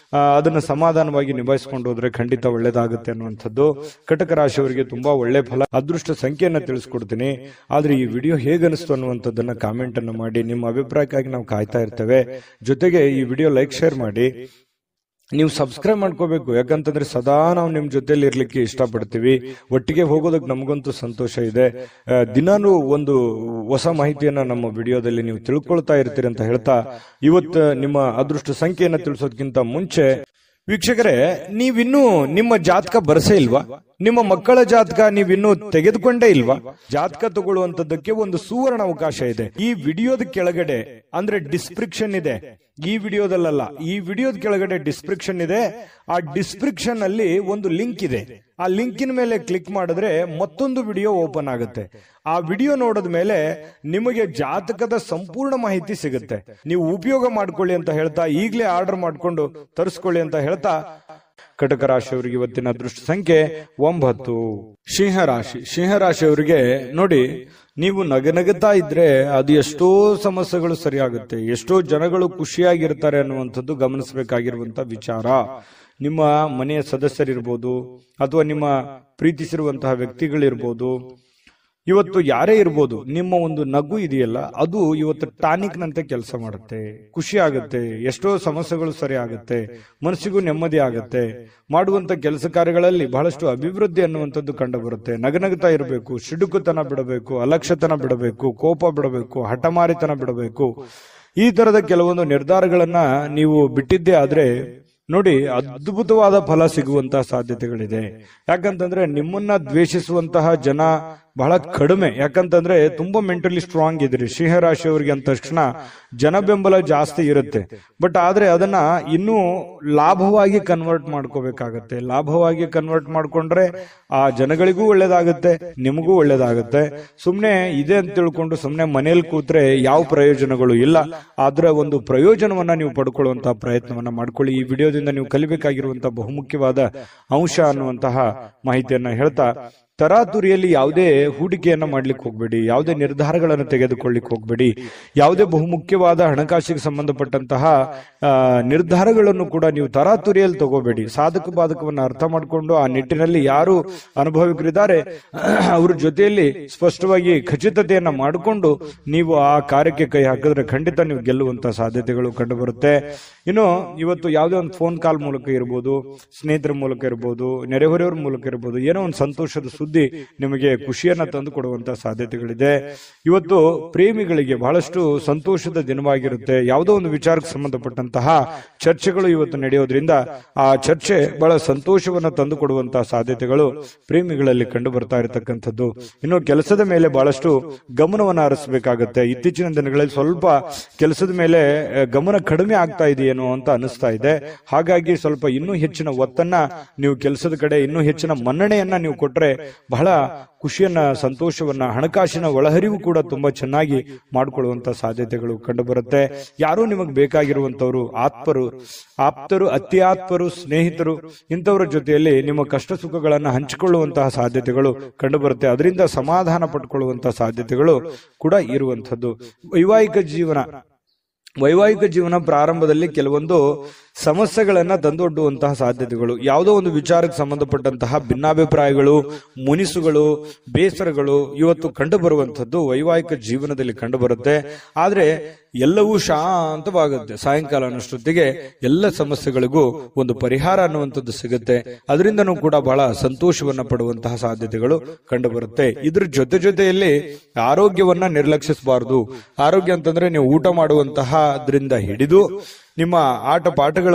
ಅದನ್ನ ಸಮಾಧಾನವಾಗಿ ನಿಭಾಯಿಸಿಕೊಂಡು ಹೋದ್ರೆ ಖಂಡಿತ ಒಳ್ಳೇದಾಗುತ್ತೆ ಅನ್ನುವಂಥದ್ದು ಕಟಕ ರಾಶಿಯವರಿಗೆ ತುಂಬಾ ಒಳ್ಳೆ ಫಲ. ಅದೃಷ್ಟ ಸಂಖ್ಯೆಯನ್ನ ತಿಳಿಸ್ಕೊಡ್ತೀನಿ. ಆದ್ರೆ ಈ ವಿಡಿಯೋ ಹೇಗನಿಸ್ತು ಅನ್ನುವಂಥದ್ದನ್ನ ಕಾಮೆಂಟ್ ಅನ್ನು ಮಾಡಿ. ನಿಮ್ಮ ಅಭಿಪ್ರಾಯಕ್ಕಾಗಿ ನಾವು ಕಾಯ್ತಾ ಇರ್ತೇವೆ. ಜೊತೆಗೆ ಈ ವಿಡಿಯೋ ಲೈಕ್ ಶೇರ್ ಮಾಡಿ. ನೀವು ಸಬ್ಸ್ಕ್ರೈಬ್ ಮಾಡ್ಕೋಬೇಕು, ಯಾಕಂತಂದ್ರೆ ಸದಾ ನಾವು ನಿಮ್ ಜೊತೆಲಿ ಇರ್ಲಿಕ್ಕೆ ಇಷ್ಟಪಡ್ತೀವಿ. ಒಟ್ಟಿಗೆ ಹೋಗೋದಕ್ಕೆ ನಮಗಂತೂ ಸಂತೋಷ ಇದೆ. ದಿನಾನು ಒಂದು ಹೊಸ ಮಾಹಿತಿಯನ್ನ ನಮ್ಮ ವಿಡಿಯೋದಲ್ಲಿ ನೀವು ತಿಳ್ಕೊಳ್ತಾ ಇರ್ತೀರಿ ಅಂತ ಹೇಳ್ತಾ, ಇವತ್ತು ನಿಮ್ಮ ಅದೃಷ್ಟ ಸಂಖ್ಯೆಯನ್ನ ತಿಳಿಸೋದಕ್ಕಿಂತ ಮುಂಚೆ ವೀಕ್ಷಕರೇ, ನೀವಿನ್ನೂ ನಿಮ್ಮ ಜಾತಕ ಬರಸೇ ಇಲ್ವಾ? ನಿಮ್ಮ ಮಕ್ಕಳ ಜಾತಕ ನೀವಿನ್ನೂ ತೆಗೆದುಕೊಂಡೇ ಇಲ್ವಾ? ಜಾತಕ ತಗೊಳ್ಳುವಂತದ್ದಕ್ಕೆ ಒಂದು ಸುವರ್ಣ ಅವಕಾಶ ಇದೆ. ಈ ವಿಡಿಯೋದ ಕೆಳಗಡೆ ಅಂದ್ರೆ ಡಿಸ್ಕ್ರಿಪ್ಷನ್ ಇದೆ. ಈ ವಿಡಿಯೋದಲ್ಲ, ಈ ವಿಡಿಯೋದ ಕೆಳಗಡೆ ಡಿಸ್ಕ್ರಿಪ್ಷನ್ ಇದೆ. ಆ ಡಿಸ್ಕ್ರಿಪ್ಷನ್ ಅಲ್ಲಿ ಒಂದು ಲಿಂಕ್ ಇದೆ. ಆ ಲಿಂಕಿನ ಮೇಲೆ ಕ್ಲಿಕ್ ಮಾಡಿದ್ರೆ ಮತ್ತೊಂದು ವಿಡಿಯೋ ಓಪನ್ ಆಗುತ್ತೆ. ಆ ವಿಡಿಯೋ ನೋಡಿದ ಮೇಲೆ ನಿಮಗೆ ಜಾತಕದ ಸಂಪೂರ್ಣ ಮಾಹಿತಿ ಸಿಗುತ್ತೆ. ನೀವು ಉಪಯೋಗ ಮಾಡ್ಕೊಳ್ಳಿ ಅಂತ ಹೇಳ್ತಾ, ಈಗಲೇ ಆರ್ಡರ್ ಮಾಡ್ಕೊಂಡು ತರಿಸ್ಕೊಳ್ಳಿ ಅಂತ ಹೇಳ್ತಾ, ಕಟಕ ರಾಶಿಯವರಿಗೆ ಇವತ್ತಿನ ಅದೃಷ್ಟ ಸಂಖ್ಯೆ 9. ಸಿಂಹರಾಶಿ. ಸಿಂಹರಾಶಿಯವರಿಗೆ ನೋಡಿ, ನೀವು ನಗನಗುತ್ತಾ ಇದ್ರೆ ಅದು ಎಷ್ಟೋ ಸಮಸ್ಯೆಗಳು ಸರಿಯಾಗುತ್ತೆ. ಎಷ್ಟೋ ಜನಗಳು ಖುಷಿಯಾಗಿರ್ತಾರೆ ಅನ್ನುವಂಥದ್ದು ಗಮನಿಸಬೇಕಾಗಿರುವಂತ ವಿಚಾರ. ನಿಮ್ಮ ಮನೆಯ ಸದಸ್ಯರಿರ್ಬೋದು ಅಥವಾ ನಿಮ್ಮ ಪ್ರೀತಿಸಿರುವಂತಹ ವ್ಯಕ್ತಿಗಳಿರ್ಬೋದು, ಇವತ್ತು ಯಾರೇ ಇರ್ಬೋದು, ನಿಮ್ಮ ಒಂದು ನಗು ಇದೆಯಲ್ಲ ಅದು ಇವತ್ತು ಟಾನಿಕ್ ನಂತೆ ಕೆಲಸ ಮಾಡುತ್ತೆ. ಖುಷಿ ಆಗುತ್ತೆ, ಎಷ್ಟೋ ಸಮಸ್ಯೆಗಳು ಸರಿ ಆಗುತ್ತೆ, ಮನಸ್ಸಿಗೂ ನೆಮ್ಮದಿ ಆಗುತ್ತೆ. ಮಾಡುವಂತ ಕೆಲಸ ಕಾರ್ಯಗಳಲ್ಲಿ ಬಹಳಷ್ಟು ಅಭಿವೃದ್ಧಿ ಅನ್ನುವಂಥದ್ದು ಕಂಡು ಬರುತ್ತೆ. ನಗನಗುತ್ತಾ ಇರಬೇಕು, ಸಿಡುಕುತನ ಬಿಡಬೇಕು, ಅಲಕ್ಷ್ಯತನ ಬಿಡಬೇಕು, ಕೋಪ ಬಿಡಬೇಕು, ಹಠಮಾರಿತನ ಬಿಡಬೇಕು. ಈ ತರದ ಕೆಲವೊಂದು ನಿರ್ಧಾರಗಳನ್ನ ನೀವು ಬಿಟ್ಟಿದ್ದೇ ಆದ್ರೆ ನೋಡಿ, ಅದ್ಭುತವಾದ ಫಲ ಸಿಗುವಂತಹ ಸಾಧ್ಯತೆಗಳಿದೆ. ಯಾಕಂತಂದ್ರೆ ನಿಮ್ಮನ್ನ ದ್ವೇಷಿಸುವಂತಹ ಜನ ಬಹಳ ಕಡಿಮೆ. ಯಾಕಂತಂದ್ರೆ ತುಂಬಾ ಮೆಂಟಲಿ ಸ್ಟ್ರಾಂಗ್ ಇದ್ರಿ ಸಿಂಹರಾಶಿಯವರಿಗೆ ಅಂದ ತಕ್ಷಣ ಜನ ಬೆಂಬಲ ಜಾಸ್ತಿ ಇರುತ್ತೆ. ಬಟ್ ಆದ್ರೆ ಅದನ್ನ ಇನ್ನೂ ಲಾಭವಾಗಿ ಕನ್ವರ್ಟ್ ಮಾಡ್ಕೋಬೇಕಾಗತ್ತೆ. ಲಾಭವಾಗಿ ಕನ್ವರ್ಟ್ ಮಾಡ್ಕೊಂಡ್ರೆ ಆ ಜನಗಳಿಗೂ ಒಳ್ಳೇದಾಗುತ್ತೆ, ನಿಮಗೂ ಒಳ್ಳೇದಾಗುತ್ತೆ. ಸುಮ್ನೆ ಇದೆ ಅಂತ ತಿಳ್ಕೊಂಡು ಸುಮ್ನೆ ಮನೇಲಿ ಕೂತ್ರೆ ಯಾವ ಪ್ರಯೋಜನಗಳು ಇಲ್ಲ. ಆದ್ರೆ ಒಂದು ಪ್ರಯೋಜನವನ್ನ ನೀವು ಪಡ್ಕೊಳ್ಳುವಂತಹ ಪ್ರಯತ್ನವನ್ನ ಮಾಡ್ಕೊಳ್ಳಿ. ಈ ವಿಡಿಯೋದಿಂದ ನೀವು ಕಲಿಬೇಕಾಗಿರುವಂತಹ ಬಹುಮುಖ್ಯವಾದ ಅಂಶ ಅನ್ನುವಂತಹ ಮಾಹಿತಿಯನ್ನ ಹೇಳ್ತಾ, ತರಾತುರಿಯಲ್ಲಿ ಯಾವುದೇ ಹೂಡಿಕೆಯನ್ನ ಮಾಡ್ಲಿಕ್ಕೆ ಹೋಗ್ಬೇಡಿ, ಯಾವುದೇ ನಿರ್ಧಾರಗಳನ್ನು ತೆಗೆದುಕೊಳ್ಳಿಕ್ ಹೋಗ್ಬೇಡಿ. ಯಾವುದೇ ಬಹುಮುಖ್ಯವಾದ ಹಣಕಾಸಿಗೆ ಸಂಬಂಧಪಟ್ಟಂತಹ ನಿರ್ಧಾರಗಳನ್ನು ಕೂಡ ನೀವು ತರಾತುರಿಯಲ್ಲಿ ತಗೋಬೇಡಿ. ಸಾಧಕ ಬಾಧಕವನ್ನು ಅರ್ಥ ಮಾಡಿಕೊಂಡು ಆ ನಿಟ್ಟಿನಲ್ಲಿ ಯಾರು ಅನುಭವಿಕರಿದ್ದಾರೆ ಅವ್ರ ಜೊತೆಯಲ್ಲಿ ಸ್ಪಷ್ಟವಾಗಿ ಖಚಿತತೆಯನ್ನ ಮಾಡಿಕೊಂಡು ನೀವು ಆ ಕಾರ್ಯಕ್ಕೆ ಕೈ ಹಾಕಿದ್ರೆ ಖಂಡಿತ ನೀವು ಗೆಲ್ಲುವಂತಹ ಸಾಧ್ಯತೆಗಳು ಕಂಡು ಬರುತ್ತೆ. ಇನ್ನು ಇವತ್ತು ಯಾವುದೇ ಒಂದು ಫೋನ್ ಕಾಲ್ ಮೂಲಕ ಇರ್ಬೋದು, ಸ್ನೇಹಿತರ ಮೂಲಕ ಇರ್ಬೋದು, ನೆರೆಹೊರೆಯವರ ಮೂಲಕ ಇರ್ಬೋದು, ಏನೋ ಒಂದು ಸಂತೋಷದ ಸುದ್ದಿ ನಿಮಗೆ ಖುಷಿಯನ್ನ ತಂದು ಕೊಡುವಂತಹ ಸಾಧ್ಯತೆಗಳಿದೆ. ಇವತ್ತು ಪ್ರೇಮಿಗಳಿಗೆ ಬಹಳಷ್ಟು ಸಂತೋಷದ ದಿನವಾಗಿರುತ್ತೆ. ಯಾವುದೋ ಒಂದು ವಿಚಾರಕ್ಕೆ ಸಂಬಂಧಪಟ್ಟಂತಹ ಚರ್ಚೆಗಳು ಇವತ್ತು ನಡೆಯೋದ್ರಿಂದ ಆ ಚರ್ಚೆ ಬಹಳ ಸಂತೋಷವನ್ನ ತಂದು ಕೊಡುವಂತಹ ಸಾಧ್ಯತೆಗಳು ಪ್ರೇಮಿಗಳಲ್ಲಿ ಕಂಡು ಬರ್ತಾ ಇರತಕ್ಕಂಥದ್ದು. ಇನ್ನು ಕೆಲಸದ ಮೇಲೆ ಬಹಳಷ್ಟು ಗಮನವನ್ನ ಹರಿಸಬೇಕಾಗತ್ತೆ. ಇತ್ತೀಚಿನ ದಿನಗಳಲ್ಲಿ ಸ್ವಲ್ಪ ಕೆಲಸದ ಮೇಲೆ ಗಮನ ಕಡಿಮೆ ಆಗ್ತಾ ಇದೆಯೇನೋ ಅಂತ ಅನಿಸ್ತಾ ಇದೆ. ಹಾಗಾಗಿ ಸ್ವಲ್ಪ ಇನ್ನೂ ಹೆಚ್ಚಿನ ಒತ್ತನ್ನ ನೀವು ಕೆಲಸದ ಕಡೆ, ಇನ್ನೂ ಹೆಚ್ಚಿನ ಮನ್ನಣೆಯನ್ನ ನೀವು ಕೊಟ್ರೆ ಬಹಳ ಖುಷಿಯನ್ನ, ಸಂತೋಷವನ್ನ, ಹಣಕಾಸಿನ ಒಳಹರಿವು ಕೂಡ ತುಂಬಾ ಚೆನ್ನಾಗಿ ಮಾಡಿಕೊಳ್ಳುವಂತ ಸಾಧ್ಯತೆಗಳು ಕಂಡು ಬರುತ್ತೆ. ಯಾರು ನಿಮಗೆ ಬೇಕಾಗಿರುವಂತವರು, ಆಪ್ತರು, ಅತ್ಯಾತ್ಮರು, ಸ್ನೇಹಿತರು, ಇಂಥವರ ಜೊತೆಯಲ್ಲಿ ನಿಮ್ಮ ಕಷ್ಟ ಸುಖಗಳನ್ನ ಹಂಚಿಕೊಳ್ಳುವಂತಹ ಸಾಧ್ಯತೆಗಳು ಕಂಡು ಬರುತ್ತೆ. ಅದರಿಂದ ಸಮಾಧಾನ ಪಡ್ಕೊಳ್ಳುವಂತಹ ಸಾಧ್ಯತೆಗಳು ಕೂಡ ಇರುವಂತದ್ದು. ವೈವಾಹಿಕ ಜೀವನ ಪ್ರಾರಂಭದಲ್ಲಿ ಕೆಲವೊಂದು ಸಮಸ್ಯೆಗಳನ್ನ ತಂದೊಡ್ಡುವಂತಹ ಸಾಧ್ಯತೆಗಳು, ಯಾವುದೋ ಒಂದು ವಿಚಾರಕ್ಕೆ ಸಂಬಂಧಪಟ್ಟಂತಹ ಭಿನ್ನಾಭಿಪ್ರಾಯಗಳು, ಮುನಿಸುಗಳು, ಬೇಸರಗಳು ಇವತ್ತು ಕಂಡು ಬರುವಂತದ್ದು ವೈವಾಹಿಕ ಜೀವನದಲ್ಲಿ ಕಂಡು ಬರುತ್ತೆ. ಆದ್ರೆ ಎಲ್ಲವೂ ಶಾಂತವಾಗುತ್ತೆ. ಸಾಯಂಕಾಲ ಅನ್ನೋಷ್ಟೊತ್ತಿಗೆ ಎಲ್ಲ ಸಮಸ್ಯೆಗಳಿಗೂ ಒಂದು ಪರಿಹಾರ ಅನ್ನುವಂಥದ್ದು ಸಿಗುತ್ತೆ. ಅದರಿಂದನೂ ಕೂಡ ಬಹಳ ಸಂತೋಷವನ್ನ ಪಡುವಂತಹ ಸಾಧ್ಯತೆಗಳು ಕಂಡು ಬರುತ್ತೆ. ಇದ್ರ ಜೊತೆಯಲ್ಲಿ ಆರೋಗ್ಯವನ್ನ ನಿರ್ಲಕ್ಷಿಸಬಾರದು. ಆರೋಗ್ಯ ಅಂತಂದ್ರೆ ನೀವು ಊಟ ಮಾಡುವಂತಹದ್ರಿಂದ ಹಿಡಿದು ನಿಮ್ಮ ಆಟ ಪಾಠಗಳ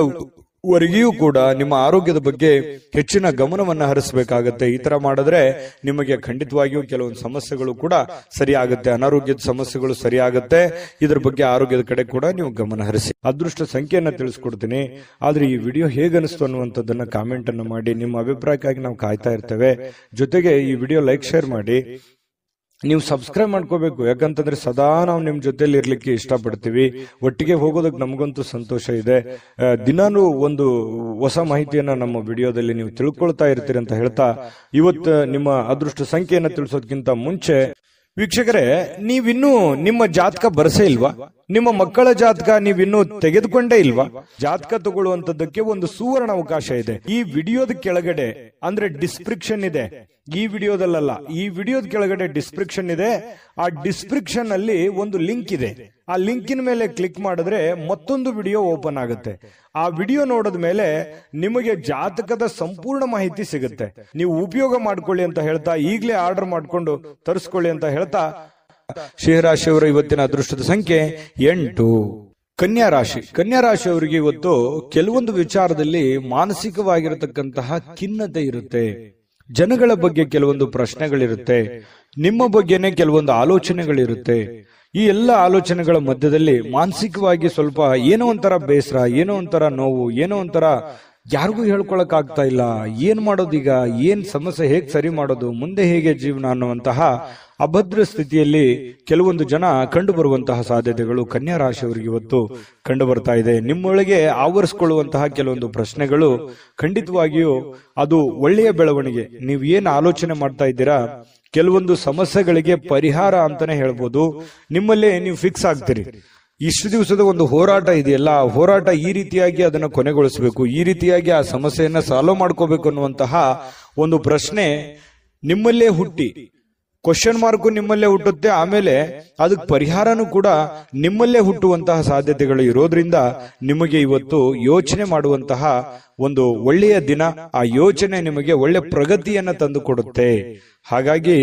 ವರೆಗಿಯೂ ಕೂಡ ನಿಮ್ಮ ಆರೋಗ್ಯದ ಬಗ್ಗೆ ಹೆಚ್ಚಿನ ಗಮನವನ್ನ ಹರಿಸಬೇಕಾಗತ್ತೆ. ಈ ತರ ಮಾಡಿದ್ರೆ ನಿಮಗೆ ಖಂಡಿತವಾಗಿಯೂ ಕೆಲವೊಂದು ಸಮಸ್ಯೆಗಳು ಕೂಡ ಸರಿಯಾಗುತ್ತೆ, ಅನಾರೋಗ್ಯದ ಸಮಸ್ಯೆಗಳು ಸರಿಯಾಗುತ್ತೆ. ಇದ್ರ ಬಗ್ಗೆ ಆರೋಗ್ಯದ ಕಡೆ ಕೂಡ ನೀವು ಗಮನ ಹರಿಸಿ. ಅದೃಷ್ಟ ಸಂಖ್ಯೆಯನ್ನ ತಿಳಿಸ್ಕೊಡ್ತೀನಿ. ಆದ್ರೆ ಈ ವಿಡಿಯೋ ಹೇಗನಿಸ್ತು ಅನ್ನುವಂಥದ್ದನ್ನ ಕಾಮೆಂಟ್ ಅನ್ನು ಮಾಡಿ. ನಿಮ್ಮ ಅಭಿಪ್ರಾಯಕ್ಕಾಗಿ ನಾವು ಕಾಯ್ತಾ ಇರ್ತೇವೆ. ಜೊತೆಗೆ ಈ ವಿಡಿಯೋ ಲೈಕ್ ಶೇರ್ ಮಾಡಿ. ನೀವು ಸಬ್ಸ್ಕ್ರೈಬ್ ಮಾಡ್ಕೋಬೇಕು. ಯಾಕಂತಂದ್ರೆ ಸದಾ ನಾವು ನಿಮ್ ಜೊತೆಲಿ ಇರ್ಲಿಕ್ಕೆ ಇಷ್ಟಪಡ್ತೀವಿ. ಒಟ್ಟಿಗೆ ಹೋಗೋದಕ್ಕೆ ನಮಗಂತೂ ಸಂತೋಷ ಇದೆ. ದಿನಾನು ಒಂದು ಹೊಸ ಮಾಹಿತಿಯನ್ನ ನಮ್ಮ ವಿಡಿಯೋದಲ್ಲಿ ನೀವು ತಿಳ್ಕೊಳ್ತಾ ಇರ್ತೀರಿ ಅಂತ ಹೇಳ್ತಾ, ಇವತ್ತು ನಿಮ್ಮ ಅದೃಷ್ಟ ಸಂಖ್ಯೆಯನ್ನ ತಿಳಿಸೋದಕ್ಕಿಂತ ಮುಂಚೆ ವೀಕ್ಷಕರೇ, ನೀವಿನ್ನೂ ನಿಮ್ಮ ಜಾತಕ ಬರಸೇ ಇಲ್ವಾ? ನಿಮ್ಮ ಮಕ್ಕಳ ಜಾತಕ ನೀವಿನ್ನೂ ತೆಗೆದುಕೊಂಡೇ ಇಲ್ವಾ? ಜಾತಕ ತಗೊಳ್ಳುವಂತದ್ದಕ್ಕೆ ಒಂದು ಸುವರ್ಣ ಅವಕಾಶ ಇದೆ. ಈ ವಿಡಿಯೋದ ಕೆಳಗಡೆ ಅಂದ್ರೆ ಡಿಸ್ಕ್ರಿಪ್ಷನ್ ಇದೆ. ಈ ವಿಡಿಯೋದಲ್ಲ, ಈ ವಿಡಿಯೋದ ಕೆಳಗಡೆ ಡಿಸ್ಕ್ರಿಪ್ಷನ್ ಇದೆ. ಆ ಡಿಸ್ಕ್ರಿಪ್ಷನ್ ಅಲ್ಲಿ ಒಂದು ಲಿಂಕ್ ಇದೆ. ಆ ಲಿಂಕಿನ ಮೇಲೆ ಕ್ಲಿಕ್ ಮಾಡಿದ್ರೆ ಮತ್ತೊಂದು ವಿಡಿಯೋ ಓಪನ್ ಆಗುತ್ತೆ. ಆ ವಿಡಿಯೋ ನೋಡಿದ ಮೇಲೆ ನಿಮಗೆ ಜಾತಕದ ಸಂಪೂರ್ಣ ಮಾಹಿತಿ ಸಿಗುತ್ತೆ. ನೀವು ಉಪಯೋಗ ಮಾಡ್ಕೊಳ್ಳಿ ಅಂತ ಹೇಳ್ತಾ, ಈಗಲೇ ಆರ್ಡರ್ ಮಾಡ್ಕೊಂಡು ತರಿಸ್ಕೊಳ್ಳಿ ಅಂತ ಹೇಳ್ತಾ, ಸಿಂಹರಾಶಿಯವರ ಇವತ್ತಿನ ಅದೃಷ್ಟದ ಸಂಖ್ಯೆ 8. ಕನ್ಯಾ ರಾಶಿ. ಕನ್ಯಾ ರಾಶಿಯವರಿಗೆ ಇವತ್ತು ಕೆಲವೊಂದು ವಿಚಾರದಲ್ಲಿ ಮಾನಸಿಕವಾಗಿರತಕ್ಕಂತಹ ಖಿನ್ನತೆ ಇರುತ್ತೆ. ಜನಗಳ ಬಗ್ಗೆ ಕೆಲವೊಂದು ಪ್ರಶ್ನೆಗಳಿರುತ್ತೆ. ನಿಮ್ಮ ಬಗ್ಗೆನೇ ಕೆಲವೊಂದು ಆಲೋಚನೆಗಳಿರುತ್ತೆ. ಈ ಎಲ್ಲ ಆಲೋಚನೆಗಳ ಮಧ್ಯದಲ್ಲಿ ಮಾನಸಿಕವಾಗಿ ಸ್ವಲ್ಪ ಏನೋ ಒಂಥರ ಬೇಸರ, ಏನೋ ಒಂಥರ ನೋವು, ಏನೋ ಒಂಥರ ಯಾರಿಗೂ ಹೇಳ್ಕೊಳಕ್ ಆಗ್ತಾ ಇಲ್ಲ. ಏನ್ ಮಾಡೋದೀಗ, ಏನ್ ಸಮಸ್ಯೆ, ಹೇಗ್ ಸರಿ ಮಾಡೋದು, ಮುಂದೆ ಹೇಗೆ ಜೀವನ ಅನ್ನುವಂತಹ ಅಭದ್ರ ಸ್ಥಿತಿಯಲ್ಲಿ ಕೆಲವೊಂದು ಜನ ಕಂಡು ಬರುವಂತಹ ಸಾಧ್ಯತೆಗಳು ಕನ್ಯಾ ರಾಶಿಯವರಿಗೆ ಇವತ್ತು ಕಂಡು ಬರ್ತಾ ಇದೆ. ನಿಮ್ಮೊಳಗೆ ಆವರಿಸಿಕೊಳ್ಳುವಂತಹ ಕೆಲವೊಂದು ಪ್ರಶ್ನೆಗಳು ಖಂಡಿತವಾಗಿಯೂ ಅದು ಒಳ್ಳೆಯ ಬೆಳವಣಿಗೆ. ನೀವು ಏನ್ ಆಲೋಚನೆ ಮಾಡ್ತಾ ಇದ್ದೀರಾ, ಕೆಲವೊಂದು ಸಮಸ್ಯೆಗಳಿಗೆ ಪರಿಹಾರ ಅಂತಾನೆ ಹೇಳ್ಬೋದು. ನಿಮ್ಮಲ್ಲೇ ನೀವು ಫಿಕ್ಸ್ ಆಗ್ತೀರಿ. ಇಷ್ಟು ದಿವಸದ ಒಂದು ಹೋರಾಟ ಇದೆಯಲ್ಲ, ಆ ಹೋರಾಟ ಈ ರೀತಿಯಾಗಿ ಅದನ್ನ ಕೊನೆಗೊಳಿಸಬೇಕು, ಈ ರೀತಿಯಾಗಿ ಆ ಸಮಸ್ಯೆಯನ್ನ ಸಾಲ್ವ್ ಮಾಡ್ಕೋಬೇಕು ಅನ್ನುವಂತಹ ಒಂದು ಪ್ರಶ್ನೆ ನಿಮ್ಮಲ್ಲೇ ಹುಟ್ಟಿ, ಕ್ವಶನ್ ಮಾರ್ಕು ನಿಮ್ಮಲ್ಲೇ ಹುಟ್ಟುತ್ತೆ. ಆಮೇಲೆ ಅದಕ್ಕೆ ಪರಿಹಾರನೂ ಕೂಡ ನಿಮ್ಮಲ್ಲೇ ಹುಟ್ಟುವಂತಹ ಸಾಧ್ಯತೆಗಳು ಇರೋದ್ರಿಂದ ನಿಮಗೆ ಇವತ್ತು ಯೋಚನೆ ಮಾಡುವಂತಹ ಒಂದು ಒಳ್ಳೆಯ ದಿನ. ಆ ಯೋಚನೆ ನಿಮಗೆ ಒಳ್ಳೆ ಪ್ರಗತಿಯನ್ನ ತಂದು ಕೊಡುತ್ತೆ. ಹಾಗಾಗಿ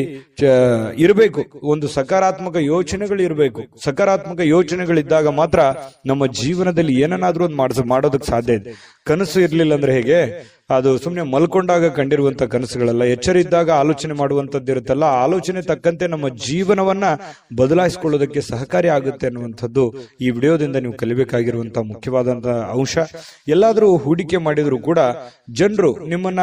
ಇರಬೇಕು, ಒಂದು ಸಕಾರಾತ್ಮಕ ಯೋಚನೆಗಳು ಇರಬೇಕು. ಸಕಾರಾತ್ಮಕ ಯೋಚನೆಗಳಿದ್ದಾಗ ಮಾತ್ರ ನಮ್ಮ ಜೀವನದಲ್ಲಿ ಏನನ್ನಾದ್ರೂ ಒಂದು ಮಾಡೋದಕ್ಕೆ ಸಾಧ್ಯ ಇದೆ. ಕನಸು ಇರ್ಲಿಲ್ಲ ಅಂದ್ರೆ ಹೇಗೆ, ಅದು ಸುಮ್ಮನೆ ಮಲ್ಕೊಂಡಾಗ ಕಂಡಿರುವಂತ ಕನಸುಗಳಲ್ಲ. ಎಚ್ಚರ ಇದ್ದಾಗ ಆಲೋಚನೆ ಮಾಡುವಂತದ್ದು ಇರುತ್ತಲ್ಲ, ಆಲೋಚನೆ ತಕ್ಕಂತೆ ನಮ್ಮ ಜೀವನವನ್ನ ಬದಲಾಯಿಸಿಕೊಳ್ಳೋದಕ್ಕೆ ಸಹಕಾರಿ ಆಗುತ್ತೆ ಅನ್ನುವಂಥದ್ದು ಈ ವಿಡಿಯೋದಿಂದ ನೀವು ಕಲಿಬೇಕಾಗಿರುವಂತಹ ಮುಖ್ಯವಾದಂತಹ ಅಂಶ. ಎಲ್ಲಾದ್ರೂ ಹೂಡಿಕೆ ಮಾಡಿದ್ರು ಕೂಡ ಜನರು ನಿಮ್ಮನ್ನ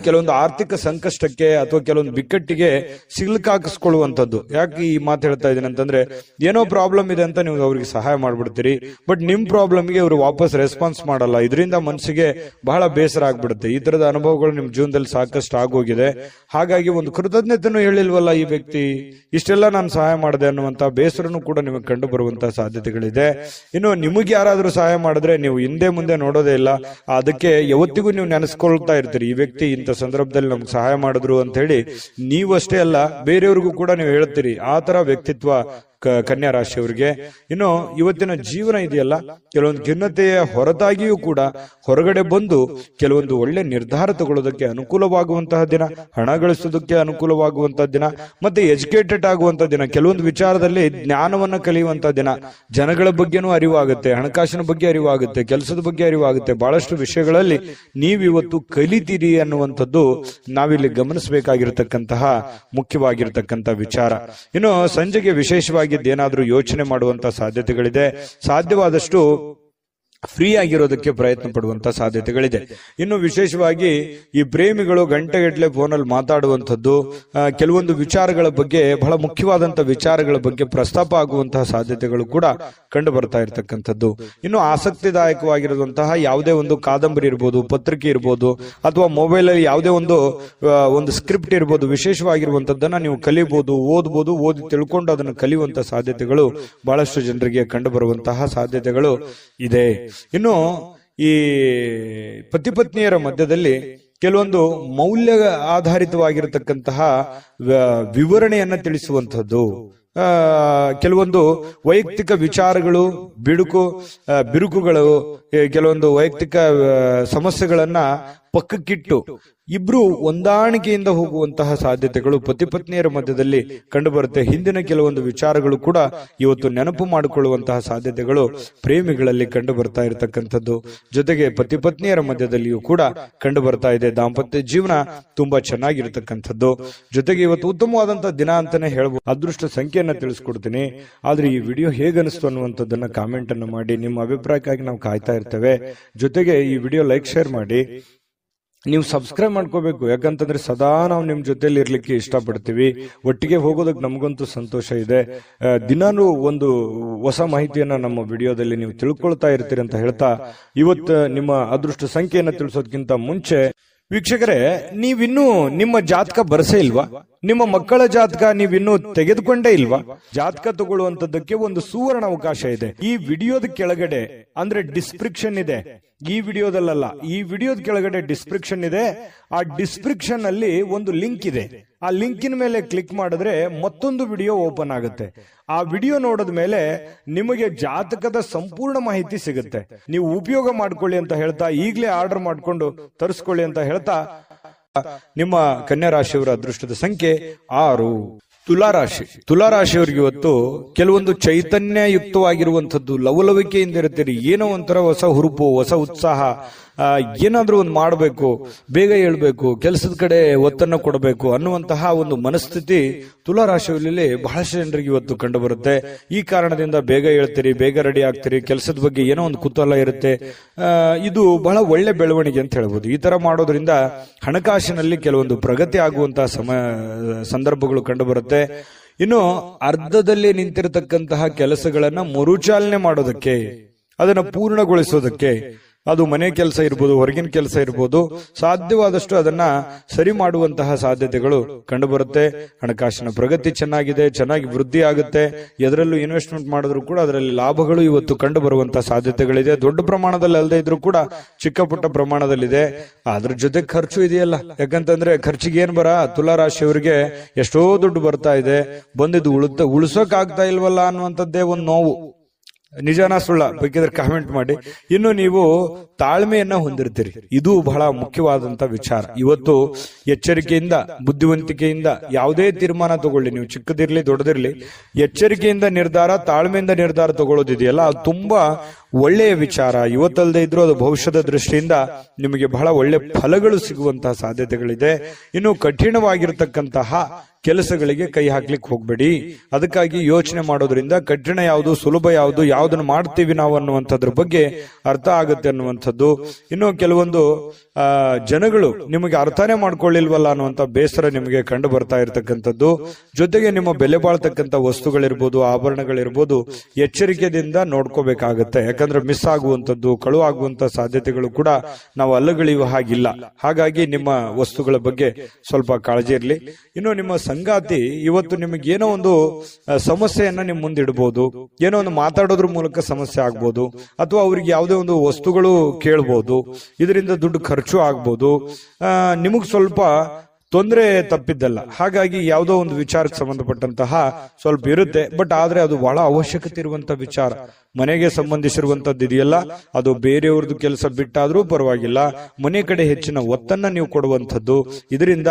ಕೆಲವೊಂದು ಆರ್ಥಿಕ ಸಂಕಷ್ಟಕ್ಕೆ ಅಥವಾ ಕೆಲವೊಂದು ಬಿಕ್ಕಟ್ಟಿಗೆ ಸಿಲುಕಾಕಿಸ್ಕೊಳ್ಳುವಂಥದ್ದು. ಯಾಕೆ ಈ ಮಾತು ಹೇಳ್ತಾ ಇದ್ದೀನಿ ಅಂತಂದ್ರೆ, ಏನೋ ಪ್ರಾಬ್ಲಮ್ ಇದೆ ಅಂತ ನೀವು ಅವ್ರಿಗೆ ಸಹಾಯ ಮಾಡ್ಬಿಡ್ತೀರಿ, ಬಟ್ ನಿಮ್ ಪ್ರಾಬ್ಲಮ್ಗೆ ಅವರು ವಾಪಸ್ ರೆಸ್ಪಾನ್ಸ್ ಮಾಡಲ್ಲ. ಇದರಿಂದ ಮನಸ್ಸಿಗೆ ಬಹಳ ಬೇಸರ ಆಗ್ಬಿಡುತ್ತೆ. ಈ ತರದ ಅನುಭವಗಳು ನಿಮ್ ಜೀವನದಲ್ಲಿ ಸಾಕಷ್ಟು ಆಗೋಗಿದೆ. ಹಾಗಾಗಿ ಒಂದು ಕೃತಜ್ಞತೆನೂ ಹೇಳಿಲ್ವಲ್ಲ ಈ ವ್ಯಕ್ತಿ, ಇಷ್ಟೆಲ್ಲ ನಾನು ಸಹಾಯ ಮಾಡಿದೆ ಅನ್ನುವಂತ ಬೇಸರನು ಕೂಡ ನಿಮಗೆ ಕಂಡು ಬರುವಂತಹ ಸಾಧ್ಯತೆಗಳಿದೆ. ಇನ್ನು ನಿಮಗೆ ಯಾರಾದ್ರೂ ಸಹಾಯ ಮಾಡಿದ್ರೆ ನೀವು ಹಿಂದೆ ಮುಂದೆ ನೋಡೋದೇ ಇಲ್ಲ. ಅದಕ್ಕೆ ಯಾವತ್ತಿಗೂ ನೀವು ನೆನೆಸ್ಕೊಳ್ತಾ ಇರ್ತೀರಿ, ಈ ವ್ಯಕ್ತಿ ಇಂಥ ಸಂದರ್ಭದಲ್ಲಿ ನಮ್ಗೆ ಸಹಾಯ ಮಾಡಿದ್ರು ಅಂತ ಹೇಳಿ. ನೀವಷ್ಟೇ ಅಲ್ಲ, ಬೇರೆಯವ್ರಿಗೂ ಕೂಡ ನೀವು ಹೇಳ್ತೀರಿ. ಆ ತರ ವ್ಯಕ್ತಿತ್ವ ಕನ್ಯಾ ರಾಶಿಯವರಿಗೆ. ಇನ್ನು ಇವತ್ತಿನ ಜೀವನ ಇದೆಯಲ್ಲ, ಕೆಲವೊಂದು ಖಿನ್ನತೆಯ ಹೊರತಾಗಿಯೂ ಕೂಡ ಹೊರಗಡೆ ಬಂದು ಕೆಲವೊಂದು ಒಳ್ಳೆ ನಿರ್ಧಾರ ತಗೊಳ್ಳೋದಕ್ಕೆ ಅನುಕೂಲವಾಗುವಂತಹ ದಿನ, ಹಣ ಗಳಿಸೋದಕ್ಕೆ ಅನುಕೂಲವಾಗುವಂತಹ ದಿನ, ಮತ್ತೆ ಎಜುಕೇಟೆಡ್ ಆಗುವಂತಹ ದಿನ, ಕೆಲವೊಂದು ವಿಚಾರದಲ್ಲಿ ಜ್ಞಾನವನ್ನ ಕಲಿಯುವಂತಹ ದಿನ. ಜನಗಳ ಬಗ್ಗೆನೂ ಅರಿವಾಗುತ್ತೆ, ಹಣಕಾಸಿನ ಬಗ್ಗೆ ಅರಿವಾಗುತ್ತೆ, ಕೆಲಸದ ಬಗ್ಗೆ ಅರಿವಾಗುತ್ತೆ. ಬಹಳಷ್ಟು ವಿಷಯಗಳಲ್ಲಿ ನೀವಿವತ್ತು ಕಲಿತೀರಿ ಅನ್ನುವಂಥದ್ದು ನಾವಿಲ್ಲಿ ಗಮನಿಸಬೇಕಾಗಿರತಕ್ಕಂತಹ ಮುಖ್ಯವಾಗಿರತಕ್ಕಂಥ ವಿಚಾರ. ಇನ್ನು ಸಂಜೆಗೆ ವಿಶೇಷವಾಗಿ ಏನಾದ್ರೂ ಯೋಚನೆ ಮಾಡುವಂತ ಸಾಧ್ಯತೆಗಳಿದೆ. ಸಾಧ್ಯವಾದಷ್ಟು ಫ್ರೀ ಆಗಿರೋದಕ್ಕೆ ಪ್ರಯತ್ನ ಪಡುವಂತ ಸಾಧ್ಯತೆಗಳಿದೆ. ಇನ್ನು ವಿಶೇಷವಾಗಿ ಈ ಪ್ರೇಮಿಗಳು ಗಂಟೆಗಟ್ಟಲೆ ಫೋನಲ್ಲಿ ಮಾತಾಡುವಂಥದ್ದು, ಕೆಲವೊಂದು ವಿಚಾರಗಳ ಬಗ್ಗೆ, ಬಹಳ ಮುಖ್ಯವಾದಂತ ವಿಚಾರಗಳ ಬಗ್ಗೆ ಪ್ರಸ್ತಾಪ ಆಗುವಂತಹ ಸಾಧ್ಯತೆಗಳು ಕೂಡ ಕಂಡು ಬರ್ತಾ ಇರತಕ್ಕಂಥದ್ದು. ಇನ್ನು ಆಸಕ್ತಿದಾಯಕವಾಗಿರುವಂತಹ ಯಾವುದೇ ಒಂದು ಕಾದಂಬರಿ ಇರ್ಬೋದು, ಪತ್ರಿಕೆ ಇರ್ಬೋದು, ಅಥವಾ ಮೊಬೈಲ್ ಅಲ್ಲಿ ಯಾವುದೇ ಒಂದು ಸ್ಕ್ರಿಪ್ಟ್ ಇರ್ಬೋದು, ವಿಶೇಷವಾಗಿರುವಂತದ್ದನ್ನ ನೀವು ಕಲಿಬಹುದು, ಓದ್ಬೋದು. ಓದಿ ತಿಳ್ಕೊಂಡು ಅದನ್ನು ಕಲಿಯುವಂತ ಸಾಧ್ಯತೆಗಳು ಬಹಳಷ್ಟು ಜನರಿಗೆ ಕಂಡು ಬರುವಂತಹ ಸಾಧ್ಯತೆಗಳು ಇದೆ. ಇನ್ನು ಈ ಪತಿ ಪತ್ನಿಯರ ಮಧ್ಯದಲ್ಲಿ ಕೆಲವೊಂದು ಮೌಲ್ಯ ಆಧಾರಿತವಾಗಿರತಕ್ಕಂತಹ ವಿವರಣೆಯನ್ನ ತಿಳಿಸುವಂಥದ್ದು. ಕೆಲವೊಂದು ವೈಯಕ್ತಿಕ ವಿಚಾರಗಳು, ಬಿರುಕುಗಳು, ಕೆಲವೊಂದು ವೈಯಕ್ತಿಕ ಸಮಸ್ಯೆಗಳನ್ನ ಪಕ್ಕಕ್ಕಿಟ್ಟು ಇಬ್ರು ಹೊಂದಾಣಿಕೆಯಿಂದ ಹೋಗುವಂತಹ ಸಾಧ್ಯತೆಗಳು ಪತಿ ಪತ್ನಿಯರ ಮಧ್ಯದಲ್ಲಿ ಕಂಡುಬರುತ್ತೆ. ಹಿಂದಿನ ಕೆಲವೊಂದು ವಿಚಾರಗಳು ಕೂಡ ಇವತ್ತು ನೆನಪು ಮಾಡಿಕೊಳ್ಳುವಂತಹ ಸಾಧ್ಯತೆಗಳು ಪ್ರೇಮಿಗಳಲ್ಲಿ ಕಂಡು ಬರ್ತಾ ಇರತಕ್ಕಂಥದ್ದು. ಜೊತೆಗೆ ಪತಿ ಪತ್ನಿಯರ ಮಧ್ಯದಲ್ಲಿಯೂ ಕೂಡ ಕಂಡು ಬರ್ತಾ ಇದೆ. ದಾಂಪತ್ಯ ಜೀವನ ತುಂಬಾ ಚೆನ್ನಾಗಿರ್ತಕ್ಕಂಥದ್ದು. ಜೊತೆಗೆ ಇವತ್ತು ಉತ್ತಮವಾದಂತಹ ದಿನ ಅಂತಾನೆ ಹೇಳ್ಬೋದು. ಅದೃಷ್ಟ ಸಂಖ್ಯೆಯನ್ನ ತಿಳಿಸ್ಕೊಡ್ತೀನಿ. ಆದ್ರೆ ಈ ವಿಡಿಯೋ ಹೇಗನಿಸ್ತು ಅನ್ನುವಂಥದ್ದನ್ನ ಕಾಮೆಂಟ್ ಅನ್ನು ಮಾಡಿ. ನಿಮ್ಮ ಅಭಿಪ್ರಾಯಕ್ಕಾಗಿ ನಾವು ಕಾಯ್ತಾ ಇರ್ತೇವೆ. ಜೊತೆಗೆ ಈ ವಿಡಿಯೋ ಲೈಕ್, ಶೇರ್ ಮಾಡಿ. ನೀವು ಸಬ್ಸ್ಕ್ರೈಬ್ ಮಾಡ್ಕೋಬೇಕು. ಯಾಕಂತಂದ್ರೆ ಸದಾ ನಾವು ನಿಮ್ ಜೊತೆಲಿ ಇರ್ಲಿಕ್ಕೆ ಇಷ್ಟಪಡ್ತೀವಿ. ಒಟ್ಟಿಗೆ ಹೋಗೋದಕ್ಕೆ ನಮಗಂತೂ ಸಂತೋಷ ಇದೆ. ದಿನಾನು ಒಂದು ಹೊಸ ಮಾಹಿತಿಯನ್ನ ನಮ್ಮ ವಿಡಿಯೋದಲ್ಲಿ ನೀವು ತಿಳ್ಕೊಳ್ತಾ ಇರ್ತೀರಿ ಅಂತ ಹೇಳ್ತಾ, ಇವತ್ತು ನಿಮ್ಮ ಅದೃಷ್ಟ ಸಂಖ್ಯೆಯನ್ನ ತಿಳಿಸೋದಕ್ಕಿಂತ ಮುಂಚೆ ವೀಕ್ಷಕರೇ, ನೀವಿನ್ನೂ ನಿಮ್ಮ ಜಾತಕ ಬರಸೇ ಇಲ್ವಾ? ನಿಮ್ಮ ಮಕ್ಕಳ ಜಾತಕ ನೀವಿನ್ನೂ ತೆಗೆದುಕೊಂಡೇ ಇಲ್ವಾ? ಜಾತಕ ತಗೊಳ್ಳುವಂತದ್ದಕ್ಕೆ ಒಂದು ಸುವರ್ಣ ಅವಕಾಶ ಇದೆ. ಈ ವಿಡಿಯೋದ ಕೆಳಗಡೆ ಅಂದ್ರೆ ಡಿಸ್ಕ್ರಿಪ್ಷನ್ ಇದೆ. ಈ ವಿಡಿಯೋದಲ್ಲ, ಈ ವಿಡಿಯೋದ ಕೆಳಗಡೆ ಡಿಸ್ಕ್ರಿಪ್ಷನ್ ಇದೆ. ಆ ಡಿಸ್ಕ್ರಿಪ್ಷನ್ ಅಲ್ಲಿ ಒಂದು ಲಿಂಕ್ ಇದೆ. ಆ ಲಿಂಕಿನ ಮೇಲೆ ಕ್ಲಿಕ್ ಮಾಡಿದ್ರೆ ಮತ್ತೊಂದು ವಿಡಿಯೋ ಓಪನ್ ಆಗುತ್ತೆ. ಆ ವಿಡಿಯೋ ನೋಡಿದ ಮೇಲೆ ನಿಮಗೆ ಜಾತಕದ ಸಂಪೂರ್ಣ ಮಾಹಿತಿ ಸಿಗುತ್ತೆ. ನೀವು ಉಪಯೋಗ ಮಾಡ್ಕೊಳ್ಳಿ ಅಂತ ಹೇಳ್ತಾ, ಈಗಲೇ ಆರ್ಡರ್ ಮಾಡ್ಕೊಂಡು ತರಿಸ್ಕೊಳ್ಳಿ ಅಂತ ಹೇಳ್ತಾ, ನಿಮ್ಮ ಕನ್ಯಾ ರಾಶಿಯವರ ಅದೃಷ್ಟದ ಸಂಖ್ಯೆ 6. ತುಲಾರಾಶಿಯವರಿಗೆ ಇವತ್ತು ಕೆಲವೊಂದು ಚೈತನ್ಯಯುಕ್ತವಾಗಿರುವಂತದ್ದು, ಲವಲವಿಕೆಯಿಂದ ಇರ್ತೀರಿ. ಏನೋ ಒಂಥರ ಹೊಸ ಹುರುಪು, ಹೊಸ ಉತ್ಸಾಹ, ಏನಾದ್ರೂ ಒಂದು ಮಾಡಬೇಕು, ಬೇಗ ಹೇಳ್ಬೇಕು, ಕೆಲಸದ ಕಡೆ ಒತ್ತನ್ನು ಕೊಡಬೇಕು ಅನ್ನುವಂತಹ ಒಂದು ಮನಸ್ಥಿತಿ ತುಲಾರಾಶಿಯಲ್ಲಿ ಬಹಳಷ್ಟು ಜನರಿಗೆ ಇವತ್ತು ಕಂಡು ಬರುತ್ತೆ. ಈ ಕಾರಣದಿಂದ ಬೇಗ ಹೇಳ್ತೀರಿ, ಬೇಗ ರೆಡಿ ಆಗ್ತೀರಿ, ಕೆಲಸದ ಬಗ್ಗೆ ಏನೋ ಒಂದು ಕುತೂಹಲ ಇರುತ್ತೆ. ಇದು ಬಹಳ ಒಳ್ಳೆ ಬೆಳವಣಿಗೆ ಅಂತ ಹೇಳ್ಬೋದು. ಈ ತರ ಮಾಡೋದ್ರಿಂದ ಹಣಕಾಸಿನಲ್ಲಿ ಕೆಲವೊಂದು ಪ್ರಗತಿ ಆಗುವಂತಹ ಸಂದರ್ಭಗಳು ಕಂಡು ಬರುತ್ತೆ. ಇನ್ನು ಅರ್ಧದಲ್ಲಿ ನಿಂತಿರತಕ್ಕಂತಹ ಕೆಲಸಗಳನ್ನ ಮರುಚಾಲನೆ ಮಾಡೋದಕ್ಕೆ, ಅದನ್ನ ಪೂರ್ಣಗೊಳಿಸೋದಕ್ಕೆ, ಅದು ಮನೆ ಕೆಲಸ ಇರ್ಬೋದು, ಹೊರಗಿನ ಕೆಲಸ ಇರ್ಬೋದು, ಸಾಧ್ಯವಾದಷ್ಟು ಅದನ್ನ ಸರಿ ಮಾಡುವಂತಹ ಸಾಧ್ಯತೆಗಳು ಕಂಡುಬರುತ್ತೆ. ಹಣಕಾಸಿನ ಪ್ರಗತಿ ಚೆನ್ನಾಗಿ ವೃದ್ಧಿ ಆಗುತ್ತೆ. ಎದರಲ್ಲೂ ಇನ್ವೆಸ್ಟ್ಮೆಂಟ್ ಮಾಡಿದ್ರು ಕೂಡ ಅದರಲ್ಲಿ ಲಾಭಗಳು ಇವತ್ತು ಕಂಡು ಬರುವಂತಹ ಸಾಧ್ಯತೆಗಳಿದೆ. ದೊಡ್ಡ ಪ್ರಮಾಣದಲ್ಲಿ ಅಲ್ಲದೆ ಇದ್ರೂ ಕೂಡ ಚಿಕ್ಕ ಪುಟ್ಟ ಪ್ರಮಾಣದಲ್ಲಿದೆ. ಅದ್ರ ಜೊತೆ ಖರ್ಚು ಇದೆಯಲ್ಲ. ಯಾಕಂತಂದ್ರೆ ಖರ್ಚಿಗೆ ಏನ್ ತುಲಾರಾಶಿಯವರಿಗೆ ಎಷ್ಟೋ ದುಡ್ಡು ಬರ್ತಾ ಇದೆ, ಬಂದಿದ್ದು ಉಳಿಸೋಕ್ ಆಗ್ತಾ ಇಲ್ವಲ್ಲ ಅನ್ನುವಂಥದ್ದೇ ಒಂದು ನೋವು. ನಿಜಾನ ಸುಳ್ಳ ಬೇಕಿದ್ರೆ ಕಾಮೆಂಟ್ ಮಾಡಿ. ಇನ್ನು ನೀವು ತಾಳ್ಮೆಯನ್ನ ಹೊಂದಿರ್ತೀರಿ. ಇದು ಬಹಳ ಮುಖ್ಯವಾದಂತ ವಿಚಾರ. ಇವತ್ತು ಎಚ್ಚರಿಕೆಯಿಂದ, ಬುದ್ಧಿವಂತಿಕೆಯಿಂದ ಯಾವುದೇ ತೀರ್ಮಾನ ತಗೊಳ್ಳಿ, ನೀವು ಚಿಕ್ಕದಿರ್ಲಿ ದೊಡ್ಡದಿರ್ಲಿ, ಎಚ್ಚರಿಕೆಯಿಂದ ನಿರ್ಧಾರ, ತಾಳ್ಮೆಯಿಂದ ನಿರ್ಧಾರ ತಗೊಳ್ಳೋದಿದೆಯಲ್ಲ, ಅದು ತುಂಬಾ ಒಳ್ಳೆಯ ವಿಚಾರ. ಇವತ್ತಲ್ಲದೆ ಇದ್ರೂ ಅದು ಭವಿಷ್ಯದ ದೃಷ್ಟಿಯಿಂದ ನಿಮಗೆ ಬಹಳ ಒಳ್ಳೆ ಫಲಗಳು ಸಿಗುವಂತಹ ಸಾಧ್ಯತೆಗಳಿದೆ. ಇನ್ನು ಕಠಿಣವಾಗಿರ್ತಕ್ಕಂತಹ ಕೆಲಸಗಳಿಗೆ ಕೈ ಹಾಕ್ಲಿಕ್ಕೆ ಹೋಗ್ಬೇಡಿ. ಅದಕ್ಕಾಗಿ ಯೋಚನೆ ಮಾಡೋದ್ರಿಂದ ಕಠಿಣ ಯಾವುದು, ಸುಲಭ ಯಾವುದು, ಯಾವ್ದನ್ನು ಮಾಡ್ತೀವಿ ನಾವು ಅನ್ನುವಂಥದ್ರ ಬಗ್ಗೆ ಅರ್ಥ ಆಗುತ್ತೆ ಅನ್ನುವಂಥದ್ದು. ಇನ್ನು ಕೆಲವೊಂದು ಜನಗಳು ನಿಮಗೆ ಅರ್ಥನೇ ಮಾಡ್ಕೊಳ್ಳಿಲ್ವಲ್ಲ ಅನ್ನುವಂಥ ಬೇಸರ ನಿಮಗೆ ಕಂಡು ಬರ್ತಾ ಇರತಕ್ಕಂಥದ್ದು. ಜೊತೆಗೆ ನಿಮ್ಮ ಬೆಲೆ ಬಾಳ್ತಕ್ಕಂಥ ವಸ್ತುಗಳಿರ್ಬೋದು, ಆಭರಣಗಳಿರ್ಬೋದು, ಎಚ್ಚರಿಕೆಯಿಂದ ನೋಡ್ಕೋಬೇಕಾಗತ್ತೆ. ಯಾಕಂದ್ರೆ ಮಿಸ್ ಆಗುವಂಥದ್ದು, ಕಳು ಆಗುವಂತ ಸಾಧ್ಯತೆಗಳು ಕೂಡ ನಾವು ಅಲ್ಲಗಳೆಯುವ ಹಾಗಿಲ್ಲ. ಹಾಗಾಗಿ ನಿಮ್ಮ ವಸ್ತುಗಳ ಬಗ್ಗೆ ಸ್ವಲ್ಪ ಕಾಳಜಿ ಇರಲಿ. ಇನ್ನು ನಿಮ್ಮ ಸಂಗಾತಿ ಇವತ್ತು ನಿಮಗೆ ಏನೋ ಒಂದು ಸಮಸ್ಯೆಯನ್ನ ನಿಮ್ ಮುಂದಿಡಬಹುದು. ಏನೋ ಒಂದು ಮಾತಾಡೋದ್ರ ಮೂಲಕ ಸಮಸ್ಯೆ ಆಗ್ಬೋದು, ಅಥವಾ ಅವ್ರಿಗೆ ಯಾವುದೇ ಒಂದು ವಸ್ತುಗಳು ಕೇಳ್ಬೋದು. ಇದರಿಂದ ದುಡ್ಡು ಖರ್ಚು ಆಗ್ಬೋದು. ನಿಮಗ್ ಸ್ವಲ್ಪ ತೊಂದರೆ ತಪ್ಪಿದ್ದಲ್ಲ. ಹಾಗಾಗಿ ಯಾವುದೋ ಒಂದು ವಿಚಾರಕ್ಕೆ ಸಂಬಂಧಪಟ್ಟಂತಹ ಸ್ವಲ್ಪ ಇರುತ್ತೆ. ಬಟ್ ಆದ್ರೆ ಅದು ಬಹಳ ಅವಶ್ಯಕತೆ ಇರುವಂತ ವಿಚಾರ. ಮನೆಗೆ ಸಂಬಂಧಿಸಿರುವಂತದ್ದು ಇದೆಯಲ್ಲ, ಅದು ಬೇರೆಯವ್ರದ್ದು ಕೆಲಸ ಬಿಟ್ಟಾದ್ರೂ ಪರವಾಗಿಲ್ಲ, ಮನೆ ಕಡೆ ಹೆಚ್ಚಿನ ಒತ್ತನ್ನ ನೀವು ಕೊಡುವಂಥದ್ದು. ಇದರಿಂದ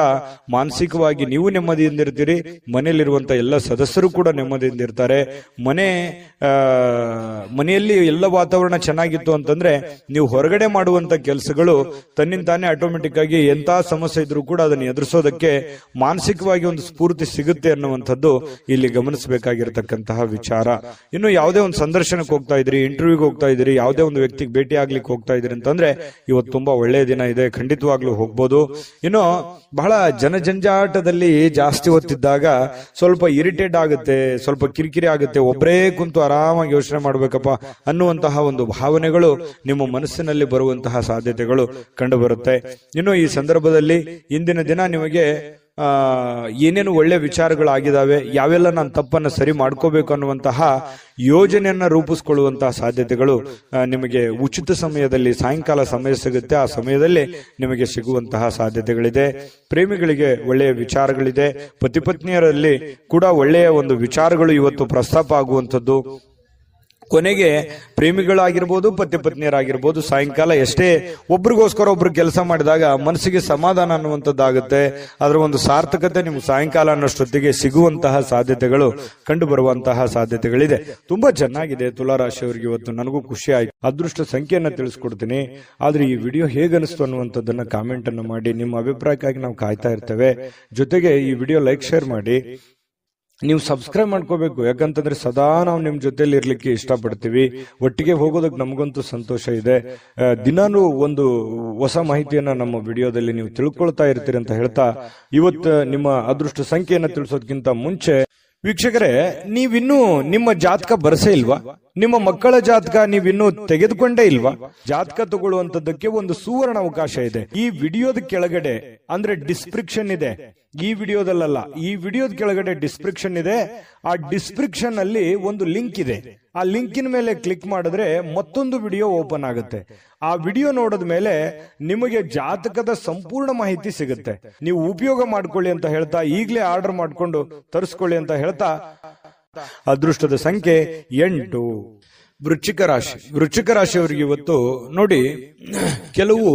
ಮಾನಸಿಕವಾಗಿ ನೀವು ನೆಮ್ಮದಿಯಿಂದ ಇರ್ತೀರಿ, ಮನೆಯಲ್ಲಿರುವಂತ ಎಲ್ಲ ಸದಸ್ಯರು ಕೂಡ ನೆಮ್ಮದಿಯಿಂದ ಇರ್ತಾರೆ. ಮನೆಯಲ್ಲಿ ಎಲ್ಲ ವಾತಾವರಣ ಚೆನ್ನಾಗಿತ್ತು ಅಂತಂದ್ರೆ ನೀವು ಹೊರಗಡೆ ಮಾಡುವಂತ ಕೆಲಸಗಳು ತನ್ನಿಂತಾನೇ ಆಟೋಮೆಟಿಕ್ ಆಗಿ ಎಂತ ಸಮಸ್ಯೆ ಇದ್ರೂ ಕೂಡ ಅದನ್ನು ಎದುರಿಸೋದಕ್ಕೆ ಮಾನಸಿಕವಾಗಿ ಒಂದು ಸ್ಫೂರ್ತಿ ಸಿಗುತ್ತೆ ಅನ್ನುವಂಥದ್ದು ಇಲ್ಲಿ ಗಮನಿಸಬೇಕಾಗಿರತಕ್ಕಂತಹ ವಿಚಾರ. ಇನ್ನು ಯಾವುದೇ ಒಂದು ಸಂದರ್ಶನಕ್ಕೆ ಹೋಗ್ತಾ ಇದ್ರಿ, ಇಂಟರ್ವ್ಯೂಗೆ ಹೋಗ್ತಾ ಇದ್ರಿ, ಯಾವುದೇ ಒಂದು ವ್ಯಕ್ತಿಗೆ ಭೇಟಿ ಆಗ್ಲಿಕ್ಕೆ ಹೋಗ್ತಾ ಇದ್ರಿ ಅಂತಂದ್ರೆ ಇವತ್ತು ತುಂಬಾ ಒಳ್ಳೆಯ ದಿನ ಇದೆ, ಖಂಡಿತವಾಗ್ಲೂ ಹೋಗ್ಬೋದು. ಇನ್ನು ಬಹಳ ಜನಜಂಜಾಟದಲ್ಲಿ ಜಾಸ್ತಿ ಹೊತ್ತಿದ್ದಾಗ ಸ್ವಲ್ಪ ಇರಿಟೇಟ್ ಆಗುತ್ತೆ, ಸ್ವಲ್ಪ ಕಿರಿಕಿರಿ ಆಗುತ್ತೆ, ಒಬ್ಬರೇ ಕುಂತು ಆರಾಮಾಗಿ ಯೋಚನೆ ಮಾಡ್ಬೇಕಪ್ಪ ಅನ್ನುವಂತಹ ಒಂದು ಭಾವನೆಗಳು ನಿಮ್ಮ ಮನಸ್ಸಿನಲ್ಲಿ ಬರುವಂತಹ ಸಾಧ್ಯತೆಗಳು ಕಂಡು ಬರುತ್ತೆ. ಇನ್ನು ಈ ಸಂದರ್ಭದಲ್ಲಿ ಇಂದಿನ ದಿನ ನಿಮಗೆ ಏನೇನು ಒಳ್ಳೆ ವಿಚಾರಗಳಾಗಿದ್ದಾವೆ, ಯಾವೆಲ್ಲ ನಾನು ತಪ್ಪನ್ನ ಸರಿ ಮಾಡ್ಕೋಬೇಕು ಅನ್ನುವಂತಹ ಯೋಜನೆಯನ್ನ ರೂಪಿಸ್ಕೊಳ್ಳುವಂತಹ ಸಾಧ್ಯತೆಗಳು ನಿಮಗೆ ಉಚಿತ ಸಮಯದಲ್ಲಿ ಸಾಯಂಕಾಲ ಸಮಯ ಸಿಗುತ್ತೆ, ಆ ಸಮಯದಲ್ಲಿ ನಿಮಗೆ ಸಿಗುವಂತಹ ಸಾಧ್ಯತೆಗಳಿದೆ. ಪ್ರೇಮಿಗಳಿಗೆ ಒಳ್ಳೆಯ ವಿಚಾರಗಳಿದೆ. ಪತಿ ಪತ್ನಿಯರಲ್ಲಿ ಕೂಡ ಒಳ್ಳೆಯ ಒಂದು ವಿಚಾರಗಳು ಇವತ್ತು ಪ್ರಸ್ತಾಪ ಆಗುವಂಥದ್ದು. ಕೊನೆಗೆ ಪ್ರೇಮಿಗಳಾಗಿರ್ಬೋದು, ಪತಿ ಪತ್ನಿಯರಾಗಿರ್ಬೋದು, ಸಾಯಂಕಾಲ ಎಷ್ಟೇ ಒಬ್ರಿಗೋಸ್ಕರ ಒಬ್ರು ಕೆಲಸ ಮಾಡಿದಾಗ ಮನಸ್ಸಿಗೆ ಸಮಾಧಾನ ಅನ್ನುವಂಥದ್ದಾಗುತ್ತೆ. ಅದರ ಒಂದು ಸಾರ್ಥಕತೆ ನಿಮ್ಗೆ ಸಾಯಂಕಾಲ ಅನ್ನೋಷ್ಟೊತ್ತಿಗೆ ಸಿಗುವಂತಹ ಸಾಧ್ಯತೆಗಳು ಕಂಡು ಬರುವಂತಹ ಸಾಧ್ಯತೆಗಳಿದೆ. ತುಂಬಾ ಚೆನ್ನಾಗಿದೆ ತುಲಾರಾಶಿಯವರಿಗೆ ಇವತ್ತು. ನನಗೂ ಖುಷಿ ಆಯ್ತು. ಅದೃಷ್ಟ ಸಂಖ್ಯೆಯನ್ನ ತಿಳಿಸ್ಕೊಡ್ತೀನಿ. ಆದ್ರೆ ಈ ವಿಡಿಯೋ ಹೇಗನಿಸ್ತು ಅನ್ನುವಂಥದ್ದನ್ನ ಕಾಮೆಂಟ್ ಅನ್ನು ಮಾಡಿ. ನಿಮ್ಮ ಅಭಿಪ್ರಾಯಕ್ಕಾಗಿ ನಾವು ಕಾಯ್ತಾ ಇರ್ತೇವೆ. ಜೊತೆಗೆ ಈ ವಿಡಿಯೋ ಲೈಕ್ ಶೇರ್ ಮಾಡಿ. ನೀವು ಸಬ್ಸ್ಕ್ರೈಬ್ ಮಾಡ್ಕೋಬೇಕು, ಯಾಕಂತಂದ್ರೆ ಸದಾ ನಾವು ನಿಮ್ ಜೊತೆಲಿ ಇರ್ಲಿಕ್ಕೆ ಇಷ್ಟಪಡ್ತೀವಿ. ಒಟ್ಟಿಗೆ ಹೋಗೋದಕ್ಕೆ ನಮಗಂತೂ ಸಂತೋಷ ಇದೆ. ದಿನಾನು ಒಂದು ಹೊಸ ಮಾಹಿತಿಯನ್ನ ನಮ್ಮ ವಿಡಿಯೋದಲ್ಲಿ ನೀವು ತಿಳ್ಕೊಳ್ತಾ ಇರ್ತೀರಿ ಅಂತ ಹೇಳ್ತಾ, ಇವತ್ತು ನಿಮ್ಮ ಅದೃಷ್ಟ ಸಂಖ್ಯೆಯನ್ನ ತಿಳಿಸೋದಕ್ಕಿಂತ ಮುಂಚೆ ವೀಕ್ಷಕರೇ, ನೀವಿನ್ನೂ ನಿಮ್ಮ ಜಾತಕ ಬರಸೇ ಇಲ್ವಾ? ನಿಮ್ಮ ಮಕ್ಕಳ ಜಾತಕ ನೀವಿನ್ನೂ ತೆಗೆದುಕೊಂಡೇ ಇಲ್ವಾ? ಜಾತಕ ತಗೊಳ್ಳುವಂತದ್ದಕ್ಕೆ ಒಂದು ಸುವರ್ಣ ಅವಕಾಶ ಇದೆ. ಈ ವಿಡಿಯೋದ ಕೆಳಗಡೆ ಅಂದ್ರೆ ಡಿಸ್ಕ್ರಿಪ್ಷನ್ ಇದೆ. ಈ ವಿಡಿಯೋದಲ್ಲ, ಈ ವಿಡಿಯೋದ ಕೆಳಗಡೆ ಡಿಸ್ಕ್ರಿಪ್ಷನ್ ಇದೆ. ಆ ಡಿಸ್ಕ್ರಿಪ್ಷನ್ ಅಲ್ಲಿ ಒಂದು ಲಿಂಕ್ ಇದೆ. ಆ ಲಿಂಕಿನ ಮೇಲೆ ಕ್ಲಿಕ್ ಮಾಡಿದ್ರೆ ಮತ್ತೊಂದು ವಿಡಿಯೋ ಓಪನ್ ಆಗುತ್ತೆ. ಆ ವಿಡಿಯೋ ನೋಡಿದ ಮೇಲೆ ನಿಮಗೆ ಜಾತಕದ ಸಂಪೂರ್ಣ ಮಾಹಿತಿ ಸಿಗುತ್ತೆ. ನೀವು ಉಪಯೋಗ ಮಾಡ್ಕೊಳ್ಳಿ ಅಂತ ಹೇಳ್ತಾ, ಈಗಲೇ ಆರ್ಡರ್ ಮಾಡ್ಕೊಂಡು ತರಿಸ್ಕೊಳ್ಳಿ ಅಂತ ಹೇಳ್ತಾ, ಅದೃಷ್ಟದ ಸಂಖ್ಯೆ 8. ವೃಶ್ಚಿಕ ರಾಶಿ. ವೃಶ್ಚಿಕ ರಾಶಿಯವರಿಗೆ ಇವತ್ತು ನೋಡಿ, ಕೆಲವು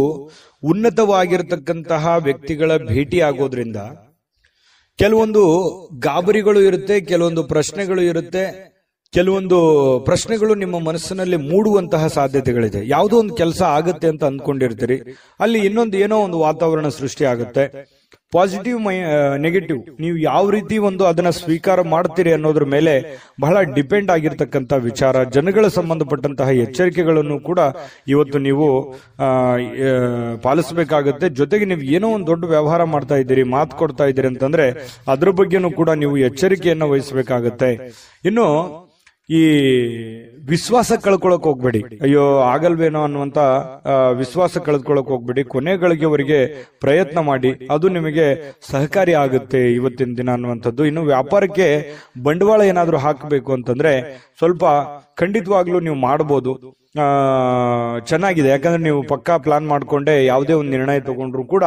ಉನ್ನತವಾಗಿರತಕ್ಕಂತಹ ವ್ಯಕ್ತಿಗಳ ಭೇಟಿ ಆಗೋದ್ರಿಂದ ಕೆಲವೊಂದು ಗಾಬರಿಗಳು ಇರುತ್ತೆ, ಕೆಲವೊಂದು ಪ್ರಶ್ನೆಗಳು ಇರುತ್ತೆ. ಕೆಲವೊಂದು ಪ್ರಶ್ನೆಗಳು ನಿಮ್ಮ ಮನಸ್ಸಿನಲ್ಲಿ ಮೂಡುವಂತಹ ಸಾಧ್ಯತೆಗಳಿದೆ. ಯಾವುದೋ ಒಂದು ಕೆಲಸ ಆಗುತ್ತೆ ಅಂತ ಅಂದ್ಕೊಂಡಿರ್ತೀರಿ, ಅಲ್ಲಿ ಇನ್ನೊಂದು ಏನೋ ಒಂದು ವಾತಾವರಣ ಸೃಷ್ಟಿ ಆಗುತ್ತೆ. ಪಾಸಿಟಿವ್ ನೆಗೆಟಿವ್ ನೀವು ಯಾವ ರೀತಿ ಒಂದು ಅದನ್ನ ಸ್ವೀಕಾರ ಮಾಡ್ತೀರಿ ಅನ್ನೋದ್ರ ಮೇಲೆ ಬಹಳ ಡಿಪೆಂಡ್ ಆಗಿರ್ತಕ್ಕಂಥ ವಿಚಾರ. ಜನಗಳ ಸಂಬಂಧಪಟ್ಟಂತಹ ಎಚ್ಚರಿಕೆಗಳನ್ನು ಕೂಡ ಇವತ್ತು ನೀವು ಪಾಲಿಸಬೇಕಾಗುತ್ತೆ. ಜೊತೆಗೆ ನೀವು ಏನೋ ಒಂದು ದೊಡ್ಡ ವ್ಯವಹಾರ ಮಾಡ್ತಾ ಇದ್ದೀರಿ, ಮಾತು ಕೊಡ್ತಾ ಇದ್ದೀರಿ ಅಂತಂದ್ರೆ ಅದ್ರ ಬಗ್ಗೆನೂ ಕೂಡ ನೀವು ಎಚ್ಚರಿಕೆಯನ್ನು ವಹಿಸಬೇಕಾಗತ್ತೆ. ಇನ್ನು ಈ ವಿಶ್ವಾಸ ಕಳ್ಕೊಳಕ್ ಹೋಗ್ಬೇಡಿ. ಅಯ್ಯೋ ಆಗಲ್ವೇನೋ ಅನ್ನುವಂತ ವಿಶ್ವಾಸ ಕಳೆದುಕೊಳ್ಳಕ್ ಹೋಗ್ಬೇಡಿ. ಕೊನೆಗಳಿಗೆವರೆಗೆ ಪ್ರಯತ್ನ ಮಾಡಿ, ಅದು ನಿಮಗೆ ಸಹಕಾರಿ ಆಗುತ್ತೆ ಇವತ್ತಿನ ದಿನ ಅನ್ನುವಂಥದ್ದು. ಇನ್ನು ವ್ಯಾಪಾರಕ್ಕೆ ಬಂಡವಾಳ ಏನಾದ್ರೂ ಹಾಕಬೇಕು ಅಂತಂದ್ರೆ ಸ್ವಲ್ಪ ಖಂಡಿತವಾಗ್ಲೂ ನೀವು ಮಾಡಬಹುದು. ಚೆನ್ನಾಗಿದೆ, ಯಾಕಂದ್ರೆ ನೀವು ಪಕ್ಕಾ ಪ್ಲಾನ್ ಮಾಡ್ಕೊಂಡೆ ಯಾವುದೇ ಒಂದು ನಿರ್ಣಯ ತಗೊಂಡ್ರು ಕೂಡ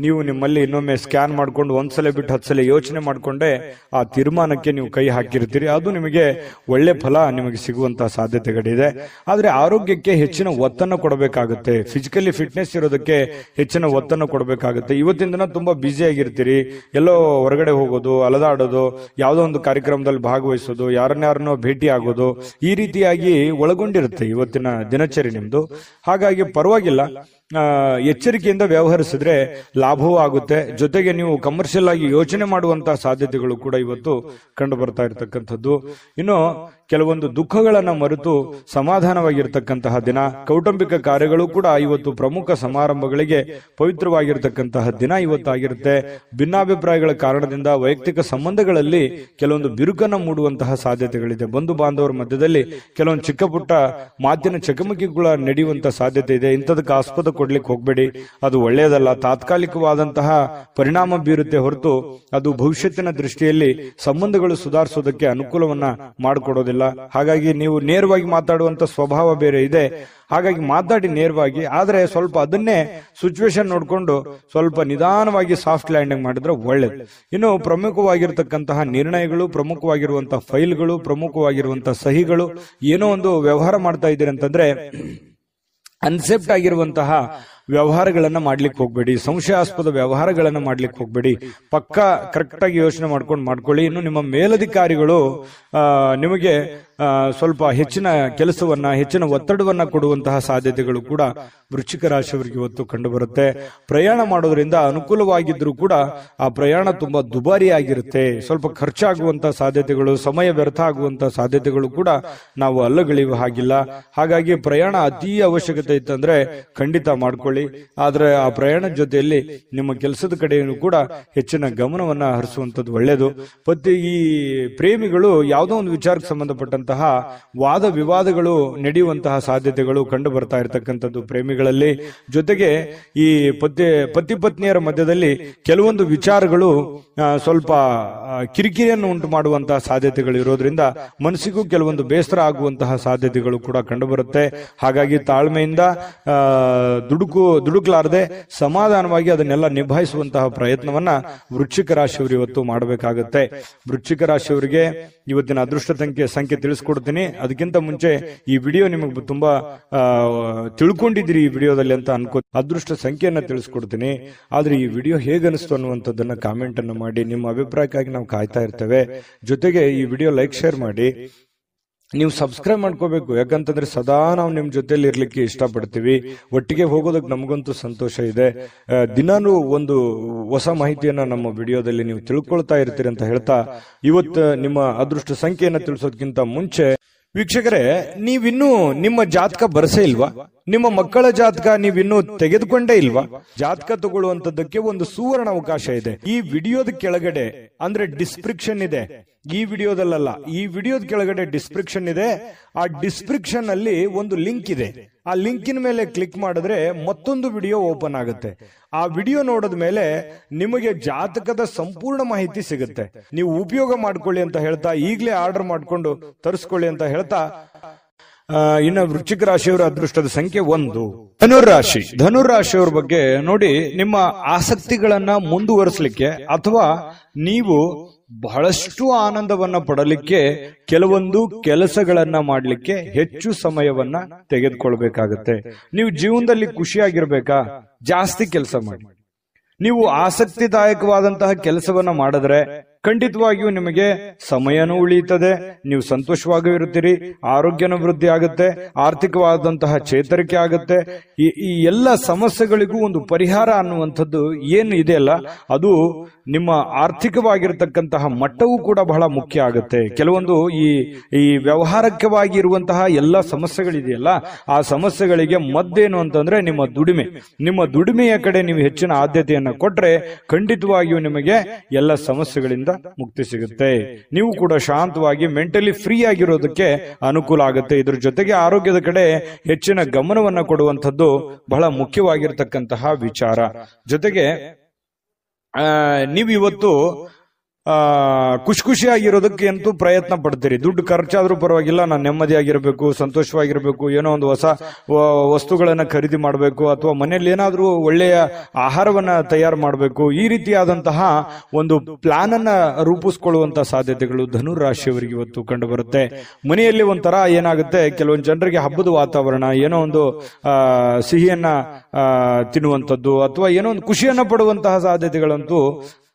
ನೀವು ನಿಮ್ಮಲ್ಲಿ ಇನ್ನೊಮ್ಮೆ ಸ್ಕ್ಯಾನ್ ಮಾಡ್ಕೊಂಡು ಒಂದ್ಸಲ ಬಿಟ್ಟು 10 ಸಲ ಯೋಚನೆ ಮಾಡ್ಕೊಂಡೆ ಆ ತೀರ್ಮಾನಕ್ಕೆ ನೀವು ಕೈ ಹಾಕಿರ್ತೀರಿ. ಅದು ನಿಮಗೆ ಒಳ್ಳೆ ಫಲ ನಿಮಗೆ ಸಿಗುವಂತಹ ಸಾಧ್ಯತೆಗಳಿದೆ. ಆದ್ರೆ ಆರೋಗ್ಯಕ್ಕೆ ಹೆಚ್ಚಿನ ಒತ್ತನ್ನು ಕೊಡಬೇಕಾಗುತ್ತೆ. ಫಿಸಿಕಲಿ ಫಿಟ್ನೆಸ್ ಇರೋದಕ್ಕೆ ಹೆಚ್ಚಿನ ಒತ್ತನ್ನು ಕೊಡಬೇಕಾಗುತ್ತೆ. ಇವತ್ತಿನ ದಿನ ತುಂಬಾ ಬ್ಯುಸಿ ಆಗಿರ್ತೀರಿ. ಎಲ್ಲೋ ಹೊರಗಡೆ ಹೋಗೋದು, ಅಲದಾಡೋದು, ಯಾವುದೋ ಒಂದು ಕಾರ್ಯಕ್ರಮದಲ್ಲಿ ಭಾಗವಹಿಸೋದು, ಯಾರನ್ನಾರನ್ನೋ ಭೇಟಿ ಆಗೋದು, ಈ ರೀತಿಯಾಗಿ ಒಳಗೊಂಡಿರುತ್ತೆ ಇವತ್ತಿನ ದಿನಚರಿ ನಿಮ್ದು. ಹಾಗಾಗಿ ಪರವಾಗಿಲ್ಲ, ಎಚ್ಚರಿಕೆಯಿಂದ ವ್ಯವಹರಿಸಿದ್ರೆ ಲಾಭವೂ ಆಗುತ್ತೆ. ಜೊತೆಗೆ ನೀವು ಕಮರ್ಷಿಯಲ್ ಆಗಿ ಯೋಚನೆ ಮಾಡುವಂತಹ ಸಾಧ್ಯತೆಗಳು ಕೂಡ ಇವತ್ತು ಕಂಡು ಬರ್ತಾ ಇರತಕ್ಕಂಥದ್ದು. ಇನ್ನು ಕೆಲವೊಂದು ದುಃಖಗಳನ್ನ ಮರೆತು ಸಮಾಧಾನವಾಗಿರ್ತಕ್ಕಂತಹ ದಿನ. ಕೌಟುಂಬಿಕ ಕಾರ್ಯಗಳು ಕೂಡ ಇವತ್ತು ಪ್ರಮುಖ ಸಮಾರಂಭಗಳಿಗೆ ಪವಿತ್ರವಾಗಿರ್ತಕ್ಕಂತಹ ದಿನ ಇವತ್ತಾಗಿರುತ್ತೆ. ಭಿನ್ನಾಭಿಪ್ರಾಯಗಳ ಕಾರಣದಿಂದ ವೈಯಕ್ತಿಕ ಸಂಬಂಧಗಳಲ್ಲಿ ಕೆಲವೊಂದು ಬಿರುಕನ್ನು ಮೂಡುವಂತಹ ಸಾಧ್ಯತೆಗಳಿದೆ. ಬಂಧು ಬಾಂಧವರ ಮಧ್ಯದಲ್ಲಿ ಕೆಲವೊಂದು ಚಿಕ್ಕ ಪುಟ್ಟ ಮಾತಿನ ಚಕಮಕಿಗಳ ನಡೆಯುವಂತಹ ಸಾಧ್ಯತೆ ಇದೆ. ಇಂಥದಕ್ಕೆ ಆಸ್ಪದ ಕೊಡ್ಲಿಕ್ಕೆ ಹೋಗ್ಬೇಡಿ, ಅದು ಒಳ್ಳೆಯದಲ್ಲ. ತಾತ್ಕಾಲಿಕವಾದಂತಹ ಪರಿಣಾಮ ಬೀರುತ್ತೆ ಹೊರತು ಅದು ಭವಿಷ್ಯತ್ತಿನ ದೃಷ್ಟಿಯಲ್ಲಿ ಸಂಬಂಧಗಳು ಸುಧಾರಿಸೋದಕ್ಕೆ ಅನುಕೂಲವನ್ನ ಮಾಡಿಕೊಡೋದಿಲ್ಲ. ಹಾಗಾಗಿ ನೀವು ನೇರವಾಗಿ ಮಾತಾಡುವಂತ ಸ್ವಭಾವ ಬೇರೆ ಇದೆ. ಹಾಗಾಗಿ ಮಾತಾಡಿ ನೇರವಾಗಿ, ಆದ್ರೆ ಸ್ವಲ್ಪ ಅದನ್ನೇ ಸಿಚುವೇಶನ್ ನೋಡ್ಕೊಂಡು ಸ್ವಲ್ಪ ನಿಧಾನವಾಗಿ ಸಾಫ್ಟ್ ಲ್ಯಾಂಡಿಂಗ್ ಮಾಡಿದ್ರೆ ಒಳ್ಳೇದು. ಇನ್ನು ಪ್ರಮುಖವಾಗಿರ್ತಕ್ಕಂತಹ ನಿರ್ಣಯಗಳು, ಪ್ರಮುಖವಾಗಿರುವಂತಹ ಫೈಲ್ಗಳು, ಪ್ರಮುಖವಾಗಿರುವಂತಹ ಸಹಿಗಳು, ಏನೋ ಒಂದು ವ್ಯವಹಾರ ಮಾಡ್ತಾ ಇದ್ದೀರಿ ಅಂತಂದ್ರೆ ಅನ್ಸೆಪ್ಟ್ ಆಗಿರುವಂತಹ ವ್ಯವಹಾರಗಳನ್ನ ಮಾಡ್ಲಿಕ್ಕೆ ಹೋಗ್ಬೇಡಿ. ಸಂಶಯಾಸ್ಪದ ವ್ಯವಹಾರಗಳನ್ನ ಮಾಡ್ಲಿಕ್ಕೆ ಹೋಗ್ಬೇಡಿ. ಪಕ್ಕ ಕರೆಕ್ಟ್ ಆಗಿ ಯೋಚನೆ ಮಾಡ್ಕೊಳ್ಳಿ. ಇನ್ನು ನಿಮ್ಮ ಮೇಲಧಿಕಾರಿಗಳು ನಿಮಗೆ ಸ್ವಲ್ಪ ಹೆಚ್ಚಿನ ಕೆಲಸವನ್ನ, ಹೆಚ್ಚಿನ ಒತ್ತಡವನ್ನ ಕೊಡುವಂತಹ ಸಾಧ್ಯತೆಗಳು ಕೂಡ ವೃಶ್ಚಿಕ ರಾಶಿಯವರಿಗೆ ಇವತ್ತು ಕಂಡು ಬರುತ್ತೆ. ಪ್ರಯಾಣ ಮಾಡೋದ್ರಿಂದ ಅನುಕೂಲವಾಗಿದ್ರೂ ಕೂಡ ಆ ಪ್ರಯಾಣ ತುಂಬಾ ದುಬಾರಿ ಆಗಿರುತ್ತೆ. ಸ್ವಲ್ಪ ಖರ್ಚಾಗುವಂತಹ ಸಾಧ್ಯತೆಗಳು, ಸಮಯ ವ್ಯರ್ಥ ಆಗುವಂತಹ ಸಾಧ್ಯತೆಗಳು ಕೂಡ ನಾವು ಅಲ್ಲಗಳೆಯುವ ಹಾಗಿಲ್ಲ. ಹಾಗಾಗಿ ಪ್ರಯಾಣ ಅತಿ ಅವಶ್ಯಕತೆ ಇತ್ತಂದ್ರೆ ಖಂಡಿತ ಮಾಡ್ಕೊಳ್ಳಿ. ಆದ್ರೆ ಆ ಪ್ರಯಾಣದ ಜೊತೆಯಲ್ಲಿ ನಿಮ್ಮ ಕೆಲಸದ ಕಡೆಯೂ ಕೂಡ ಹೆಚ್ಚಿನ ಗಮನವನ್ನ ಹರಿಸುವಂತದ್ದು ಒಳ್ಳೆಯದು. ಈ ಪ್ರೇಮಿಗಳು ಯಾವುದೋ ಒಂದು ವಿಚಾರಕ್ಕೆ ಸಂಬಂಧಪಟ್ಟಂತಹ ವಾದ ವಿವಾದಗಳು ನಡೆಯುವಂತಹ ಸಾಧ್ಯತೆಗಳು ಕಂಡು ಬರ್ತಾ ಇರತಕ್ಕಂಥದ್ದು ಪ್ರೇಮಿಗಳಲ್ಲಿ. ದಿನಗಳಲ್ಲಿ. ಜೊತೆಗೆ ಈ ಪತಿ ಪತ್ನಿಯರ ಮಧ್ಯದಲ್ಲಿ ಕೆಲವೊಂದು ವಿಚಾರಗಳು ಸ್ವಲ್ಪ ಕಿರಿಕಿರಿಯನ್ನು ಉಂಟು ಮಾಡುವಂತಹ ಸಾಧ್ಯತೆಗಳು ಇರೋದ್ರಿಂದ ಮನಸ್ಸಿಗೂ ಕೆಲವೊಂದು ಬೇಸರ ಆಗುವಂತಹ ಸಾಧ್ಯತೆಗಳು ಕೂಡ ಕಂಡುಬರುತ್ತೆ. ಹಾಗಾಗಿ ತಾಳ್ಮೆಯಿಂದ ದುಡುಕ್ಲಾರದೆ ಸಮಾಧಾನವಾಗಿ ಅದನ್ನೆಲ್ಲ ನಿಭಾಯಿಸುವಂತಹ ಪ್ರಯತ್ನವನ್ನ ವೃಶ್ಚಿಕ ರಾಶಿಯವರು ಇವತ್ತು ಮಾಡಬೇಕಾಗುತ್ತೆ. ವೃಶ್ಚಿಕ ರಾಶಿಯವರಿಗೆ ಇವತ್ತಿನ ಅದೃಷ್ಟ ಸಂಖ್ಯೆ ತಿಳಿಸ್ಕೊಡ್ತೀನಿ. ಅದಕ್ಕಿಂತ ಮುಂಚೆ ಈ ವಿಡಿಯೋ ನಿಮಗೆ ತುಂಬಾ ತಿಳ್ಕೊಂಡಿದ್ದೀರಿ ಈ ವಿಡಿಯೋದಲ್ಲಿ ಅಂತ ಅನ್ಕೋ. ಅದೃಷ್ಟ ಸಂಖ್ಯೆಯನ್ನ ತಿಳಿಸ್ಕೊಡ್ತೀನಿ. ಆದ್ರೆ ಈ ವಿಡಿಯೋ ಹೇಗನಿಸ್ತು ಅನ್ನುವಂಥದ್ದನ್ನ ಕಾಮೆಂಟ್ ಅನ್ನು ಮಾಡಿ. ನಿಮ್ಮ ಅಭಿಪ್ರಾಯಕ್ಕಾಗಿ ನಾವು ಕಾಯ್ತಾ ಇರ್ತೇವೆ. ಜೊತೆಗೆ ಈ ವಿಡಿಯೋ ಲೈಕ್ ಶೇರ್ ಮಾಡಿ. ನೀವು ಸಬ್ಸ್ಕ್ರೈಬ್ ಮಾಡ್ಕೋಬೇಕು, ಯಾಕಂತಂದ್ರೆ ಸದಾ ನಾವು ನಿಮ್ ಜೊತೆಲಿ ಇರ್ಲಿಕ್ಕೆ ಇಷ್ಟಪಡ್ತೀವಿ. ಒಟ್ಟಿಗೆ ಹೋಗೋದಕ್ಕೆ ನಮಗಂತೂ ಸಂತೋಷ ಇದೆ. ದಿನಾನು ಒಂದು ಹೊಸ ಮಾಹಿತಿಯನ್ನ ನಮ್ಮ ವಿಡಿಯೋದಲ್ಲಿ ನೀವು ತಿಳ್ಕೊಳ್ತಾ ಇರ್ತೀರಿ ಅಂತ ಹೇಳ್ತಾ, ಇವತ್ತು ನಿಮ್ಮ ಅದೃಷ್ಟ ಸಂಖ್ಯೆಯನ್ನ ತಿಳಿಸೋದಕ್ಕಿಂತ ಮುಂಚೆ ವೀಕ್ಷಕರೇ, ನೀವಿನ್ನೂ ನಿಮ್ಮ ಜಾತಕ ಬರಸೇ ಇಲ್ವಾ? ನಿಮ್ಮ ಮಕ್ಕಳ ಜಾತಕ ನೀವಿನ್ನೂ ತೆಗೆದುಕೊಂಡೇ ಇಲ್ವಾ? ಜಾತಕ ತಗೊಳ್ಳುವಂತದ್ದಕ್ಕೆ ಒಂದು ಸುವರ್ಣ ಅವಕಾಶ ಇದೆ. ಈ ವಿಡಿಯೋದ ಕೆಳಗಡೆ ಅಂದ್ರೆ ಡಿಸ್ಕ್ರಿಪ್ಷನ್ ಇದೆ. ಈ ವಿಡಿಯೋದಲ್ಲ, ಈ ವಿಡಿಯೋದ ಕೆಳಗಡೆ ಡಿಸ್ಕ್ರಿಪ್ಷನ್ ಇದೆ. ಆ ಡಿಸ್ಕ್ರಿಪ್ಷನ್ ಅಲ್ಲಿ ಒಂದು ಲಿಂಕ್ ಇದೆ. ಆ ಲಿಂಕಿನ ಮೇಲೆ ಕ್ಲಿಕ್ ಮಾಡಿದ್ರೆ ಮತ್ತೊಂದು ವಿಡಿಯೋ ಓಪನ್ ಆಗುತ್ತೆ. ಆ ವಿಡಿಯೋ ನೋಡಿದ ಮೇಲೆ ನಿಮಗೆ ಜಾತಕದ ಸಂಪೂರ್ಣ ಮಾಹಿತಿ ಸಿಗುತ್ತೆ. ನೀವು ಉಪಯೋಗ ಮಾಡ್ಕೊಳ್ಳಿ ಅಂತ ಹೇಳ್ತಾ, ಈಗಲೇ ಆರ್ಡರ್ ಮಾಡ್ಕೊಂಡು ತರಿಸ್ಕೊಳ್ಳಿ ಅಂತ ಹೇಳ್ತಾ, ಇನ್ನು ವೃಶ್ಚಿಕ ರಾಶಿಯವರ ಅದೃಷ್ಟದ ಸಂಖ್ಯೆ 1. ಧನುರಾಶಿ. ಧನುರಾಶಿಯವರ ಬಗ್ಗೆ ನೋಡಿ, ನಿಮ್ಮ ಆಸಕ್ತಿಗಳನ್ನ ಮುಂದುವರಿಸಲಿಕ್ಕೆ ಅಥವಾ ನೀವು ಬಹಳಷ್ಟು ಆನಂದವನ್ನ ಪಡಲಿಕ್ಕೆ ಕೆಲವೊಂದು ಕೆಲಸಗಳನ್ನ ಮಾಡಲಿಕ್ಕೆ ಹೆಚ್ಚು ಸಮಯವನ್ನ ತೆಗೆದುಕೊಳ್ಬೇಕಾಗತ್ತೆ. ನೀವು ಜೀವನದಲ್ಲಿ ಖುಷಿಯಾಗಿರ್ಬೇಕಾ? ಜಾಸ್ತಿ ಕೆಲಸ ಮಾಡಿ. ನೀವು ಆಸಕ್ತಿದಾಯಕವಾದಂತಹ ಕೆಲಸವನ್ನ ಮಾಡಿದ್ರೆ ಖಂಡಿತವಾಗಿಯೂ ನಿಮಗೆ ಸಮಯನೂ ಉಳಿಯುತ್ತದೆ, ನೀವು ಸಂತೋಷವಾಗಿಯೂ ಇರುತ್ತೀರಿ, ಆರೋಗ್ಯನ ವೃದ್ಧಿ ಆಗುತ್ತೆ, ಆರ್ಥಿಕವಾದಂತಹ ಚೇತರಿಕೆ ಆಗುತ್ತೆ. ಈ ಎಲ್ಲ ಸಮಸ್ಯೆಗಳಿಗೂ ಒಂದು ಪರಿಹಾರ ಅನ್ನುವಂಥದ್ದು ಏನು ಇದೆಯಲ್ಲ, ಅದು ನಿಮ್ಮ ಆರ್ಥಿಕವಾಗಿರತಕ್ಕಂತಹ ಮಟ್ಟವೂ ಕೂಡ ಬಹಳ ಮುಖ್ಯ ಆಗುತ್ತೆ. ಕೆಲವೊಂದು ಈ ವ್ಯವಹಾರಕವಾಗಿ ಇರುವಂತಹ ಎಲ್ಲ ಸಮಸ್ಯೆಗಳಿದೆಯಲ್ಲ, ಆ ಸಮಸ್ಯೆಗಳಿಗೆ ಮದ್ದೇನು ಅಂತಂದ್ರೆ ನಿಮ್ಮ ದುಡಿಮೆಯ ಕಡೆ ನೀವು ಹೆಚ್ಚಿನ ಆದ್ಯತೆಯನ್ನ ಕೊಟ್ರೆ ಖಂಡಿತವಾಗಿಯೂ ನಿಮಗೆ ಎಲ್ಲ ಸಮಸ್ಯೆಗಳಿಂದ ಮುಕ್ತಿ ಸಿಗುತ್ತೆ. ನೀವು ಕೂಡ ಶಾಂತವಾಗಿ ಮೆಂಟಲಿ ಫ್ರೀ ಆಗಿರೋದಕ್ಕೆ ಅನುಕೂಲ ಆಗುತ್ತೆ. ಇದ್ರ ಜೊತೆಗೆ ಆರೋಗ್ಯದ ಕಡೆ ಹೆಚ್ಚಿನ ಗಮನವನ್ನ ಕೊಡುವಂಥದ್ದು ಬಹಳ ಮುಖ್ಯವಾಗಿರ್ತಕ್ಕಂತಹ ವಿಚಾರ. ಜೊತೆಗೆ ನೀವು ಇವತ್ತು ಖುಷಿಯಾಗಿರೋದಕ್ಕೆ ಅಂತೂ ಪ್ರಯತ್ನ ಪಡ್ತೀರಿ. ದುಡ್ಡು ಖರ್ಚಾದ್ರೂ ಪರವಾಗಿಲ್ಲ, ನಾನು ನೆಮ್ಮದಿಯಾಗಿರ್ಬೇಕು, ಸಂತೋಷವಾಗಿರ್ಬೇಕು, ಏನೋ ಒಂದು ಹೊಸ ವಸ್ತುಗಳನ್ನ ಖರೀದಿ ಮಾಡಬೇಕು, ಅಥವಾ ಮನೆಯಲ್ಲಿ ಏನಾದ್ರೂ ಒಳ್ಳೆಯ ಆಹಾರವನ್ನ ತಯಾರು ಮಾಡಬೇಕು. ಈ ರೀತಿಯಾದಂತಹ ಒಂದು ಪ್ಲಾನ್ ಅನ್ನ ರೂಪಿಸ್ಕೊಳ್ಳುವಂತಹ ಸಾಧ್ಯತೆಗಳು ಧನುರಾಶಿಯವರಿಗೆ ಇವತ್ತು ಕಂಡು ಬರುತ್ತೆ. ಮನೆಯಲ್ಲಿ ಒಂಥರ ಏನಾಗುತ್ತೆ, ಕೆಲವೊಂದು ಜನರಿಗೆ ಹಬ್ಬದ ವಾತಾವರಣ, ಏನೋ ಒಂದು ಸಿಹಿಯನ್ನ ತಿನ್ನುವಂಥದ್ದು ಅಥವಾ ಏನೋ ಒಂದು ಖುಷಿಯನ್ನ ಪಡುವಂತಹ ಸಾಧ್ಯತೆಗಳಂತೂ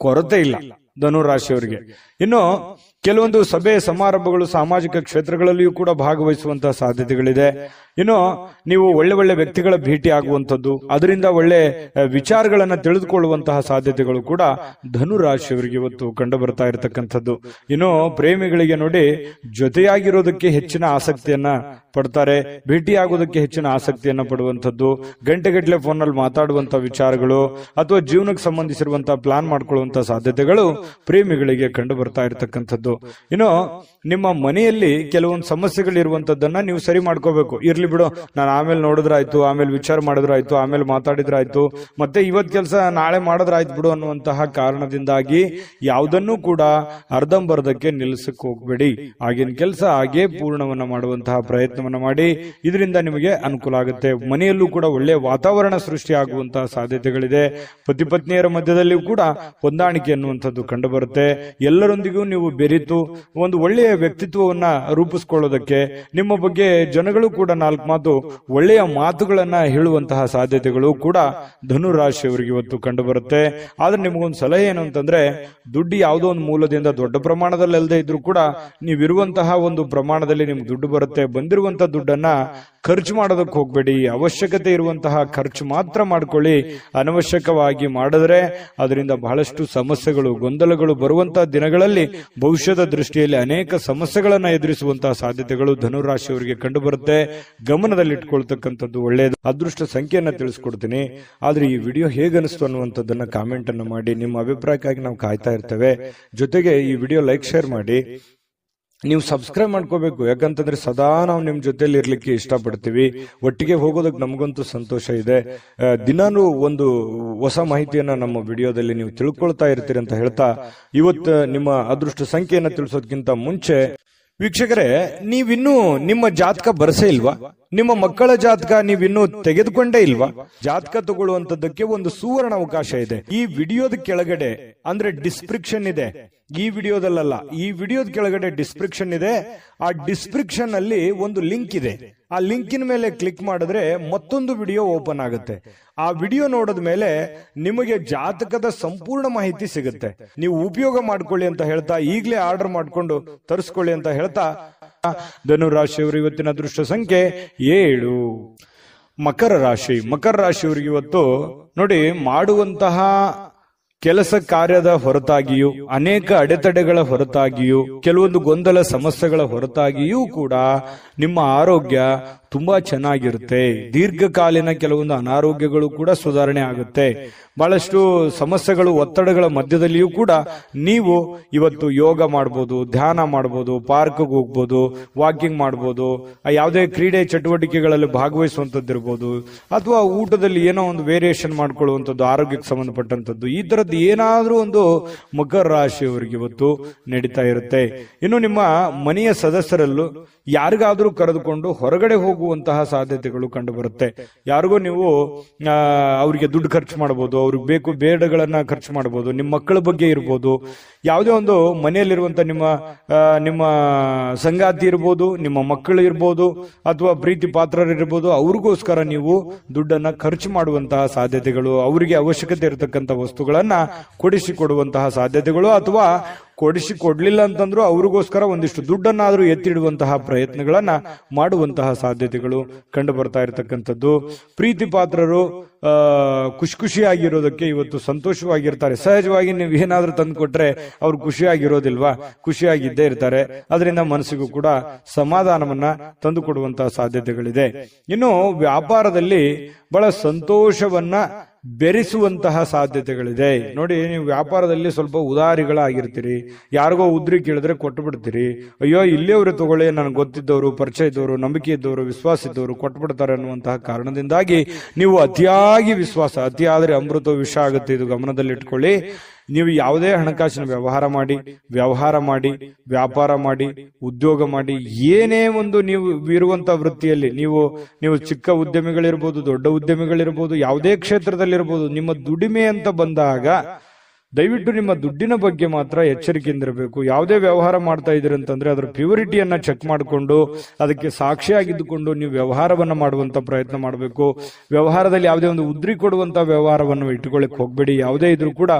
ಕೊರತೆ ಇಲ್ಲ ಧನುರಾಶಿಯವರಿಗೆ. ಇನ್ನು ಕೆಲವೊಂದು ಸಭೆ ಸಮಾರಂಭಗಳು ಸಾಮಾಜಿಕ ಕ್ಷೇತ್ರಗಳಲ್ಲಿಯೂ ಕೂಡ ಭಾಗವಹಿಸುವಂತಹ ಸಾಧ್ಯತೆಗಳಿದೆ. ಇನ್ನು ನೀವು ಒಳ್ಳೆ ವ್ಯಕ್ತಿಗಳ ಭೇಟಿ ಆಗುವಂಥದ್ದು, ಅದರಿಂದ ಒಳ್ಳೆ ವಿಚಾರಗಳನ್ನ ತಿಳಿದುಕೊಳ್ಳುವಂತಹ ಸಾಧ್ಯತೆಗಳು ಕೂಡ ಧನುರಾಶಿಯವರಿಗೆ ಇವತ್ತು ಕಂಡು ಬರ್ತಾ ಇರತಕ್ಕಂಥದ್ದು. ಇನ್ನು ಪ್ರೇಮಿಗಳಿಗೆ ನೋಡಿ, ಜೊತೆಯಾಗಿರೋದಕ್ಕೆ ಹೆಚ್ಚಿನ ಆಸಕ್ತಿಯನ್ನ ಪಡ್ತಾರೆ, ಭೇಟಿಯಾಗೋದಕ್ಕೆ ಹೆಚ್ಚಿನ ಆಸಕ್ತಿಯನ್ನ ಪಡುವಂಥದ್ದು, ಗಂಟೆಗಟ್ಟಲೆ ಫೋನಲ್ಲಿ ಮಾತಾಡುವಂತಹ ವಿಚಾರಗಳು ಅಥವಾ ಜೀವನಕ್ಕೆ ಸಂಬಂಧಿಸಿರುವಂತಹ ಪ್ಲಾನ್ ಮಾಡ್ಕೊಳ್ಳುವಂತಹ ಸಾಧ್ಯತೆಗಳು ಪ್ರೇಮಿಗಳಿಗೆ ಕಂಡು ಬರ್ತಾ ಇರತಕ್ಕಂಥದ್ದು. ಇನ್ನು ನಿಮ್ಮ ಮನೆಯಲ್ಲಿ ಕೆಲವೊಂದು ಸಮಸ್ಯೆಗಳಿರುವಂತದ್ದನ್ನ ನೀವು ಸರಿ ಮಾಡ್ಕೋಬೇಕು. ಇರ್ಲಿ ಬಿಡು, ನಾನು ಆಮೇಲೆ ನೋಡಿದ್ರಾಯ್ತು, ಆಮೇಲೆ ವಿಚಾರ ಮಾಡಿದ್ರಾಯ್ತು, ಆಮೇಲೆ ಮಾತಾಡಿದ್ರಾಯ್ತು, ಮತ್ತೆ ಇವತ್ ಕೆಲಸ ನಾಳೆ ಮಾಡಿದ್ರಾಯ್ತು ಬಿಡು ಅನ್ನುವಂತಹ ಕಾರಣದಿಂದಾಗಿ ಯಾವುದನ್ನು ಕೂಡ ಅರ್ಧಂಬರ್ಧಕ್ಕೆ ನಿಲ್ಲಿಸಕ್ಕೆ ಹೋಗ್ಬೇಡಿ. ಆಗಿನ ಕೆಲಸ ಹಾಗೆ ಪೂರ್ಣವನ್ನ ಮಾಡುವಂತಹ ಪ್ರಯತ್ನವನ್ನ ಮಾಡಿ. ಇದರಿಂದ ನಿಮಗೆ ಅನುಕೂಲ ಆಗುತ್ತೆ. ಮನೆಯಲ್ಲೂ ಕೂಡ ಒಳ್ಳೆಯ ವಾತಾವರಣ ಸೃಷ್ಟಿ ಆಗುವಂತಹ ಸಾಧ್ಯತೆಗಳಿದೆ. ಪತಿ ಪತ್ನಿಯರ ಮಧ್ಯದಲ್ಲಿಯೂ ಕೂಡ ಹೊಂದಾಣಿಕೆ ಅನ್ನುವಂಥದ್ದು ಕಂಡು ಬರುತ್ತೆ. ಎಲ್ಲರೊಂದಿಗೂ ನೀವು ಬೆರೆತು ಒಂದು ಒಳ್ಳೆಯ ವ್ಯಕ್ತಿತ್ವವನ್ನ ರೂಪಿಸ್ಕೊಳ್ಳೋದಕ್ಕೆ, ನಿಮ್ಮ ಬಗ್ಗೆ ಜನಗಳು ಕೂಡ 4 ಮಾತು ಒಳ್ಳೆಯ ಮಾತುಗಳನ್ನ ಹೇಳುವಂತಹ ಸಾಧ್ಯತೆಗಳು ಕೂಡ ಧನುರಾಶಿಯವರಿಗೆ ಇವತ್ತು ಕಂಡು ಬರುತ್ತೆ. ಆದ್ರೆ ನಿಮಗೊಂದು ಸಲಹೆ ಏನು ಅಂತಂದ್ರೆ, ದುಡ್ಡು ಯಾವುದೋ ಒಂದು ಮೂಲದಿಂದ ದೊಡ್ಡ ಪ್ರಮಾಣದಲ್ಲಿ ಅಲ್ಲದೆ ಇದ್ರೂ ಕೂಡ ನೀವಿರುವಂತಹ ಒಂದು ಪ್ರಮಾಣದಲ್ಲಿ ನಿಮ್ಗೆ ದುಡ್ಡು ಬರುತ್ತೆ. ಬಂದಿರುವಂತಹ ದುಡ್ಡನ್ನ ಖರ್ಚು ಮಾಡೋದಕ್ಕೆ ಹೋಗ್ಬೇಡಿ. ಅವಶ್ಯಕತೆ ಇರುವಂತಹ ಖರ್ಚು ಮಾತ್ರ ಮಾಡ್ಕೊಳ್ಳಿ. ಅನವಶ್ಯಕವಾಗಿ ಮಾಡಿದ್ರೆ ಅದರಿಂದ ಬಹಳಷ್ಟು ಸಮಸ್ಯೆಗಳು, ಗೊಂದಲಗಳು ಬರುವಂತಹ ದಿನಗಳಲ್ಲಿ ಭವಿಷ್ಯದ ದೃಷ್ಟಿಯಲ್ಲಿ ಅನೇಕ ಸಮಸ್ಯೆಗಳನ್ನ ಎದುರಿಸುವಂತಹ ಸಾಧ್ಯತೆಗಳು ಧನುರಾಶಿಯವರಿಗೆ ಕಂಡು ಬರುತ್ತೆ. ಗಮನದಲ್ಲಿಟ್ಕೊಳ್ತಕ್ಕಂಥದ್ದು ಒಳ್ಳೆಯದು. ಅದೃಷ್ಟ ಸಂಖ್ಯೆಯನ್ನ ತಿಳಿಸ್ಕೊಡ್ತೀನಿ. ಆದ್ರೆ ಈ ವಿಡಿಯೋ ಹೇಗನಿಸ್ತು ಅನ್ನುವಂಥದ್ದನ್ನ ಕಾಮೆಂಟ್ ಅನ್ನು ಮಾಡಿ. ನಿಮ್ಮ ಅಭಿಪ್ರಾಯಕ್ಕಾಗಿ ನಾವು ಕಾಯ್ತಾ ಇರ್ತೇವೆ. ಜೊತೆಗೆ ಈ ವಿಡಿಯೋ ಲೈಕ್ ಶೇರ್ ಮಾಡಿ. ನೀವು ಸಬ್ಸ್ಕ್ರೈಬ್ ಮಾಡ್ಕೋಬೇಕು. ಯಾಕಂತಂದ್ರೆ ಸದಾ ನಾವು ನಿಮ್ ಜೊತೆಲಿ ಇರ್ಲಿಕ್ಕೆ ಇಷ್ಟಪಡ್ತೀವಿ. ಒಟ್ಟಿಗೆ ಹೋಗೋದಕ್ಕೆ ನಮಗಂತೂ ಸಂತೋಷ ಇದೆ. ದಿನಾನು ಒಂದು ಹೊಸ ಮಾಹಿತಿಯನ್ನ ನಮ್ಮ ವಿಡಿಯೋದಲ್ಲಿ ನೀವು ತಿಳ್ಕೊಳ್ತಾ ಇರ್ತೀರಿ ಅಂತ ಹೇಳ್ತಾ, ಇವತ್ತು ನಿಮ್ಮ ಅದೃಷ್ಟ ಸಂಖ್ಯೆಯನ್ನ ತಿಳಿಸೋದಕ್ಕಿಂತ ಮುಂಚೆ ವೀಕ್ಷಕರೇ, ನೀವಿನ್ನೂ ನಿಮ್ಮ ಜಾತಕ ಬರಸೇ ಇಲ್ವಾ? ನಿಮ್ಮ ಮಕ್ಕಳ ಜಾತಕ ನೀವಿನ್ನೂ ತೆಗೆದುಕೊಂಡೇ ಇಲ್ವಾ? ಜಾತಕ ತಗೊಳ್ಳುವಂತದ್ದಕ್ಕೆ ಒಂದು ಸುವರ್ಣ ಅವಕಾಶ ಇದೆ. ಈ ವಿಡಿಯೋದ ಕೆಳಗಡೆ ಅಂದ್ರೆ ಡಿಸ್ಕ್ರಿಪ್ಷನ್ ಇದೆ. ಈ ವಿಡಿಯೋದಲ್ಲ, ಈ ವಿಡಿಯೋದ ಕೆಳಗಡೆ ಡಿಸ್ಕ್ರಿಪ್ಷನ್ ಇದೆ. ಆ ಡಿಸ್ಕ್ರಿಪ್ಷನ್ ಅಲ್ಲಿ ಒಂದು ಲಿಂಕ್ ಇದೆ. ಆ ಲಿಂಕಿನ ಮೇಲೆ ಕ್ಲಿಕ್ ಮಾಡಿದ್ರೆ ಮತ್ತೊಂದು ವಿಡಿಯೋ ಓಪನ್ ಆಗುತ್ತೆ. ಆ ವಿಡಿಯೋ ನೋಡಿದ ಮೇಲೆ ನಿಮಗೆ ಜಾತಕದ ಸಂಪೂರ್ಣ ಮಾಹಿತಿ ಸಿಗುತ್ತೆ. ನೀವು ಉಪಯೋಗ ಮಾಡ್ಕೊಳ್ಳಿ ಅಂತ ಹೇಳ್ತಾ, ಈಗಲೇ ಆರ್ಡರ್ ಮಾಡ್ಕೊಂಡು ತರಿಸ್ಕೊಳ್ಳಿ ಅಂತ ಹೇಳ್ತಾ, ಧನುರಾಶಿಯವರು ಇವತ್ತಿನ ಅದೃಷ್ಟ ಸಂಖ್ಯೆ 7. ಮಕರ ರಾಶಿ. ಮಕರ ರಾಶಿಯವರಿಗೆ ಇವತ್ತು ನೋಡಿ, ಮಾಡುವಂತಹ ಕೆಲಸ ಕಾರ್ಯದ ಹೊರತಾಗಿಯೂ, ಅನೇಕ ಅಡೆತಡೆಗಳ ಹೊರತಾಗಿಯೂ, ಕೆಲವೊಂದು ಗೊಂದಲ ಸಮಸ್ಯೆಗಳ ಹೊರತಾಗಿಯೂ ಕೂಡ ನಿಮ್ಮ ಆರೋಗ್ಯ ತುಂಬಾ ಚೆನ್ನಾಗಿರುತ್ತೆ. ದೀರ್ಘಕಾಲೀನ ಕೆಲವೊಂದು ಅನಾರೋಗ್ಯಗಳು ಕೂಡ ಸುಧಾರಣೆ ಆಗುತ್ತೆ. ಬಹಳಷ್ಟು ಸಮಸ್ಯೆಗಳು, ಒತ್ತಡಗಳ ಮಧ್ಯದಲ್ಲಿಯೂ ಕೂಡ ನೀವು ಇವತ್ತು ಯೋಗ ಮಾಡಬಹುದು, ಧ್ಯಾನ ಮಾಡಬಹುದು, ಪಾರ್ಕ್ಗೆ ಹೋಗ್ಬೋದು, ವಾಕಿಂಗ್ ಮಾಡಬಹುದು, ಯಾವುದೇ ಕ್ರೀಡೆ ಚಟುವಟಿಕೆಗಳಲ್ಲಿ ಭಾಗವಹಿಸುವಂತದ್ದಿರ್ಬೋದು, ಅಥವಾ ಊಟದಲ್ಲಿ ಏನೋ ಒಂದು ವೇರಿಯೇಷನ್ ಮಾಡ್ಕೊಳ್ಳುವಂಥದ್ದು, ಆರೋಗ್ಯಕ್ಕೆ ಸಂಬಂಧಪಟ್ಟಂತದ್ದು, ಈ ತರದ್ದು ಏನಾದ್ರೂ ಒಂದು ಮಕರ ರಾಶಿಯವರಿಗೆ ಇವತ್ತು ನಡೀತಾ ಇರುತ್ತೆ. ಇನ್ನು ನಿಮ್ಮ ಮನೆಯ ಸದಸ್ಯರಲ್ಲೂ ಯಾರಿಗಾದ್ರೂ ಕರೆದುಕೊಂಡು ಹೊರಗಡೆ ಹೋಗುವಂತಹ ಸಾಧ್ಯತೆಗಳು ಕಂಡು ಬರುತ್ತೆ. ಯಾರಿಗೋ ನೀವು ಅವರಿಗೆ ದುಡ್ಡು ಖರ್ಚು ಮಾಡಬಹುದು, ಅವ್ರಿಗೆ ಬೇಕು ಬೇಡಗಳನ್ನ ಖರ್ಚು ಮಾಡಬಹುದು, ನಿಮ್ಮ ಮಕ್ಕಳ ಬಗ್ಗೆ ಇರ್ಬೋದು, ಯಾವುದೇ ಒಂದು ಮನೆಯಲ್ಲಿರುವಂತ ನಿಮ್ಮ ಸಂಗಾತಿ ಇರ್ಬೋದು, ನಿಮ್ಮ ಮಕ್ಕಳು ಇರ್ಬೋದು, ಅಥವಾ ಪ್ರೀತಿ ಪಾತ್ರರಿರ್ಬೋದು, ಅವ್ರಿಗೋಸ್ಕರ ನೀವು ದುಡ್ಡನ್ನ ಖರ್ಚು ಮಾಡುವಂತಹ ಸಾಧ್ಯತೆಗಳು, ಅವರಿಗೆ ಅವಶ್ಯಕತೆ ಇರತಕ್ಕಂಥ ವಸ್ತುಗಳನ್ನ ಕೊಡಿಸಿಕೊಡುವಂತಹ ಸಾಧ್ಯತೆಗಳು, ಅಥವಾ ಕೊಡಿಸಿಕೊಡ್ಲಿಲ್ಲ ಅಂತಂದ್ರೂ ಅವ್ರಿಗೋಸ್ಕರ ಒಂದಿಷ್ಟು ದುಡ್ಡನ್ನಾದ್ರೂ ಎತ್ತಿಡುವಂತಹ ಪ್ರಯತ್ನಗಳನ್ನ ಮಾಡುವಂತಹ ಸಾಧ್ಯತೆಗಳು ಕಂಡು ಬರ್ತಾ ಇರತಕ್ಕಂಥದ್ದು. ಪ್ರೀತಿ ಪಾತ್ರರು ಖುಷಿಯಾಗಿರೋದಕ್ಕೆ ಇವತ್ತು ಸಂತೋಷವಾಗಿರ್ತಾರೆ. ಸಹಜವಾಗಿ ನೀವು ಏನಾದ್ರೂ ತಂದು ಕೊಟ್ರೆ ಅವ್ರು ಖುಷಿಯಾಗಿರೋದಿಲ್ವಾ? ಖುಷಿಯಾಗಿದ್ದೇ ಇರ್ತಾರೆ. ಅದರಿಂದ ಮನಸ್ಸಿಗೂ ಕೂಡ ಸಮಾಧಾನವನ್ನ ತಂದು ಕೊಡುವಂತಹ ಸಾಧ್ಯತೆಗಳಿದೆ. ಇನ್ನು ವ್ಯಾಪಾರದಲ್ಲಿ ಬಹಳ ಸಂತೋಷವನ್ನ ಬೆರೆಸುವಂತಹ ಸಾಧ್ಯತೆಗಳಿದೆ. ನೋಡಿ, ನೀವು ವ್ಯಾಪಾರದಲ್ಲಿ ಸ್ವಲ್ಪ ಉದಾರಿಗಳಾಗಿರ್ತೀರಿ. ಯಾರಿಗೋ ಉದ್ರಿ ಕೇಳಿದ್ರೆ ಕೊಟ್ಟು ಬಿಡ್ತೀರಿ. ಅಯ್ಯೋ, ಇಲ್ಲಿಯವರು ತಗೊಳ್ಳಿ, ನನಗೆ ಗೊತ್ತಿದ್ದವರು, ಪರಿಚಯ ಇದ್ದವರು, ನಂಬಿಕೆ ಇದ್ದವರು, ವಿಶ್ವಾಸ ಇದ್ದವರು ಕೊಟ್ಟು ಬಿಡ್ತಾರೆ ಅನ್ನುವಂತಹ ಕಾರಣದಿಂದಾಗಿ ನೀವು ಅತಿಯಾಗಿ ವಿಶ್ವಾಸ, ಅತಿಯಾದ್ರೆ ಅಮೃತ ವಿಷ ಆಗುತ್ತೆ. ಇದು ಗಮನದಲ್ಲಿಟ್ಕೊಳ್ಳಿ. ನೀವು ಯಾವುದೇ ಹಣಕಾಸಿನ ವ್ಯವಹಾರ ಮಾಡಿ, ವ್ಯಾಪಾರ ಮಾಡಿ, ಉದ್ಯೋಗ ಮಾಡಿ, ಏನೇ ಒಂದು ನೀವು ಇರುವಂತಹ ವೃತ್ತಿಯಲ್ಲಿ ನೀವು ಚಿಕ್ಕ ಉದ್ಯಮಿಗಳಿರ್ಬೋದು, ದೊಡ್ಡ ಉದ್ಯಮಿಗಳಿರ್ಬೋದು, ಯಾವುದೇ ಕ್ಷೇತ್ರದಲ್ಲಿರ್ಬೋದು, ನಿಮ್ಮ ದುಡಿಮೆ ಅಂತ ಬಂದಾಗ ದಯವಿಟ್ಟು ನಿಮ್ಮ ದುಡ್ಡಿನ ಬಗ್ಗೆ ಮಾತ್ರ ಎಚ್ಚರಿಕೆಯಿಂದಿರಬೇಕು. ಯಾವುದೇ ವ್ಯವಹಾರ ಮಾಡ್ತಾ ಇದ್ದೀರಿ ಅಂತಂದ್ರೆ ಅದರ ಪ್ಯೂರಿಟಿಯನ್ನ ಚೆಕ್ ಮಾಡಿಕೊಂಡು ಅದಕ್ಕೆ ಸಾಕ್ಷಿಯಾಗಿದ್ದುಕೊಂಡು ನೀವು ವ್ಯವಹಾರವನ್ನ ಮಾಡುವಂತ ಪ್ರಯತ್ನ ಮಾಡಬೇಕು. ವ್ಯವಹಾರದಲ್ಲಿ ಯಾವುದೇ ಒಂದು ಉದ್ರಿ ಕೊಡುವಂತ ವ್ಯವಹಾರವನ್ನು ಇಟ್ಟುಕೊಳ್ಳಿಕ್ ಹೋಗ್ಬೇಡಿ. ಯಾವುದೇ ಇದ್ರೂ ಕೂಡ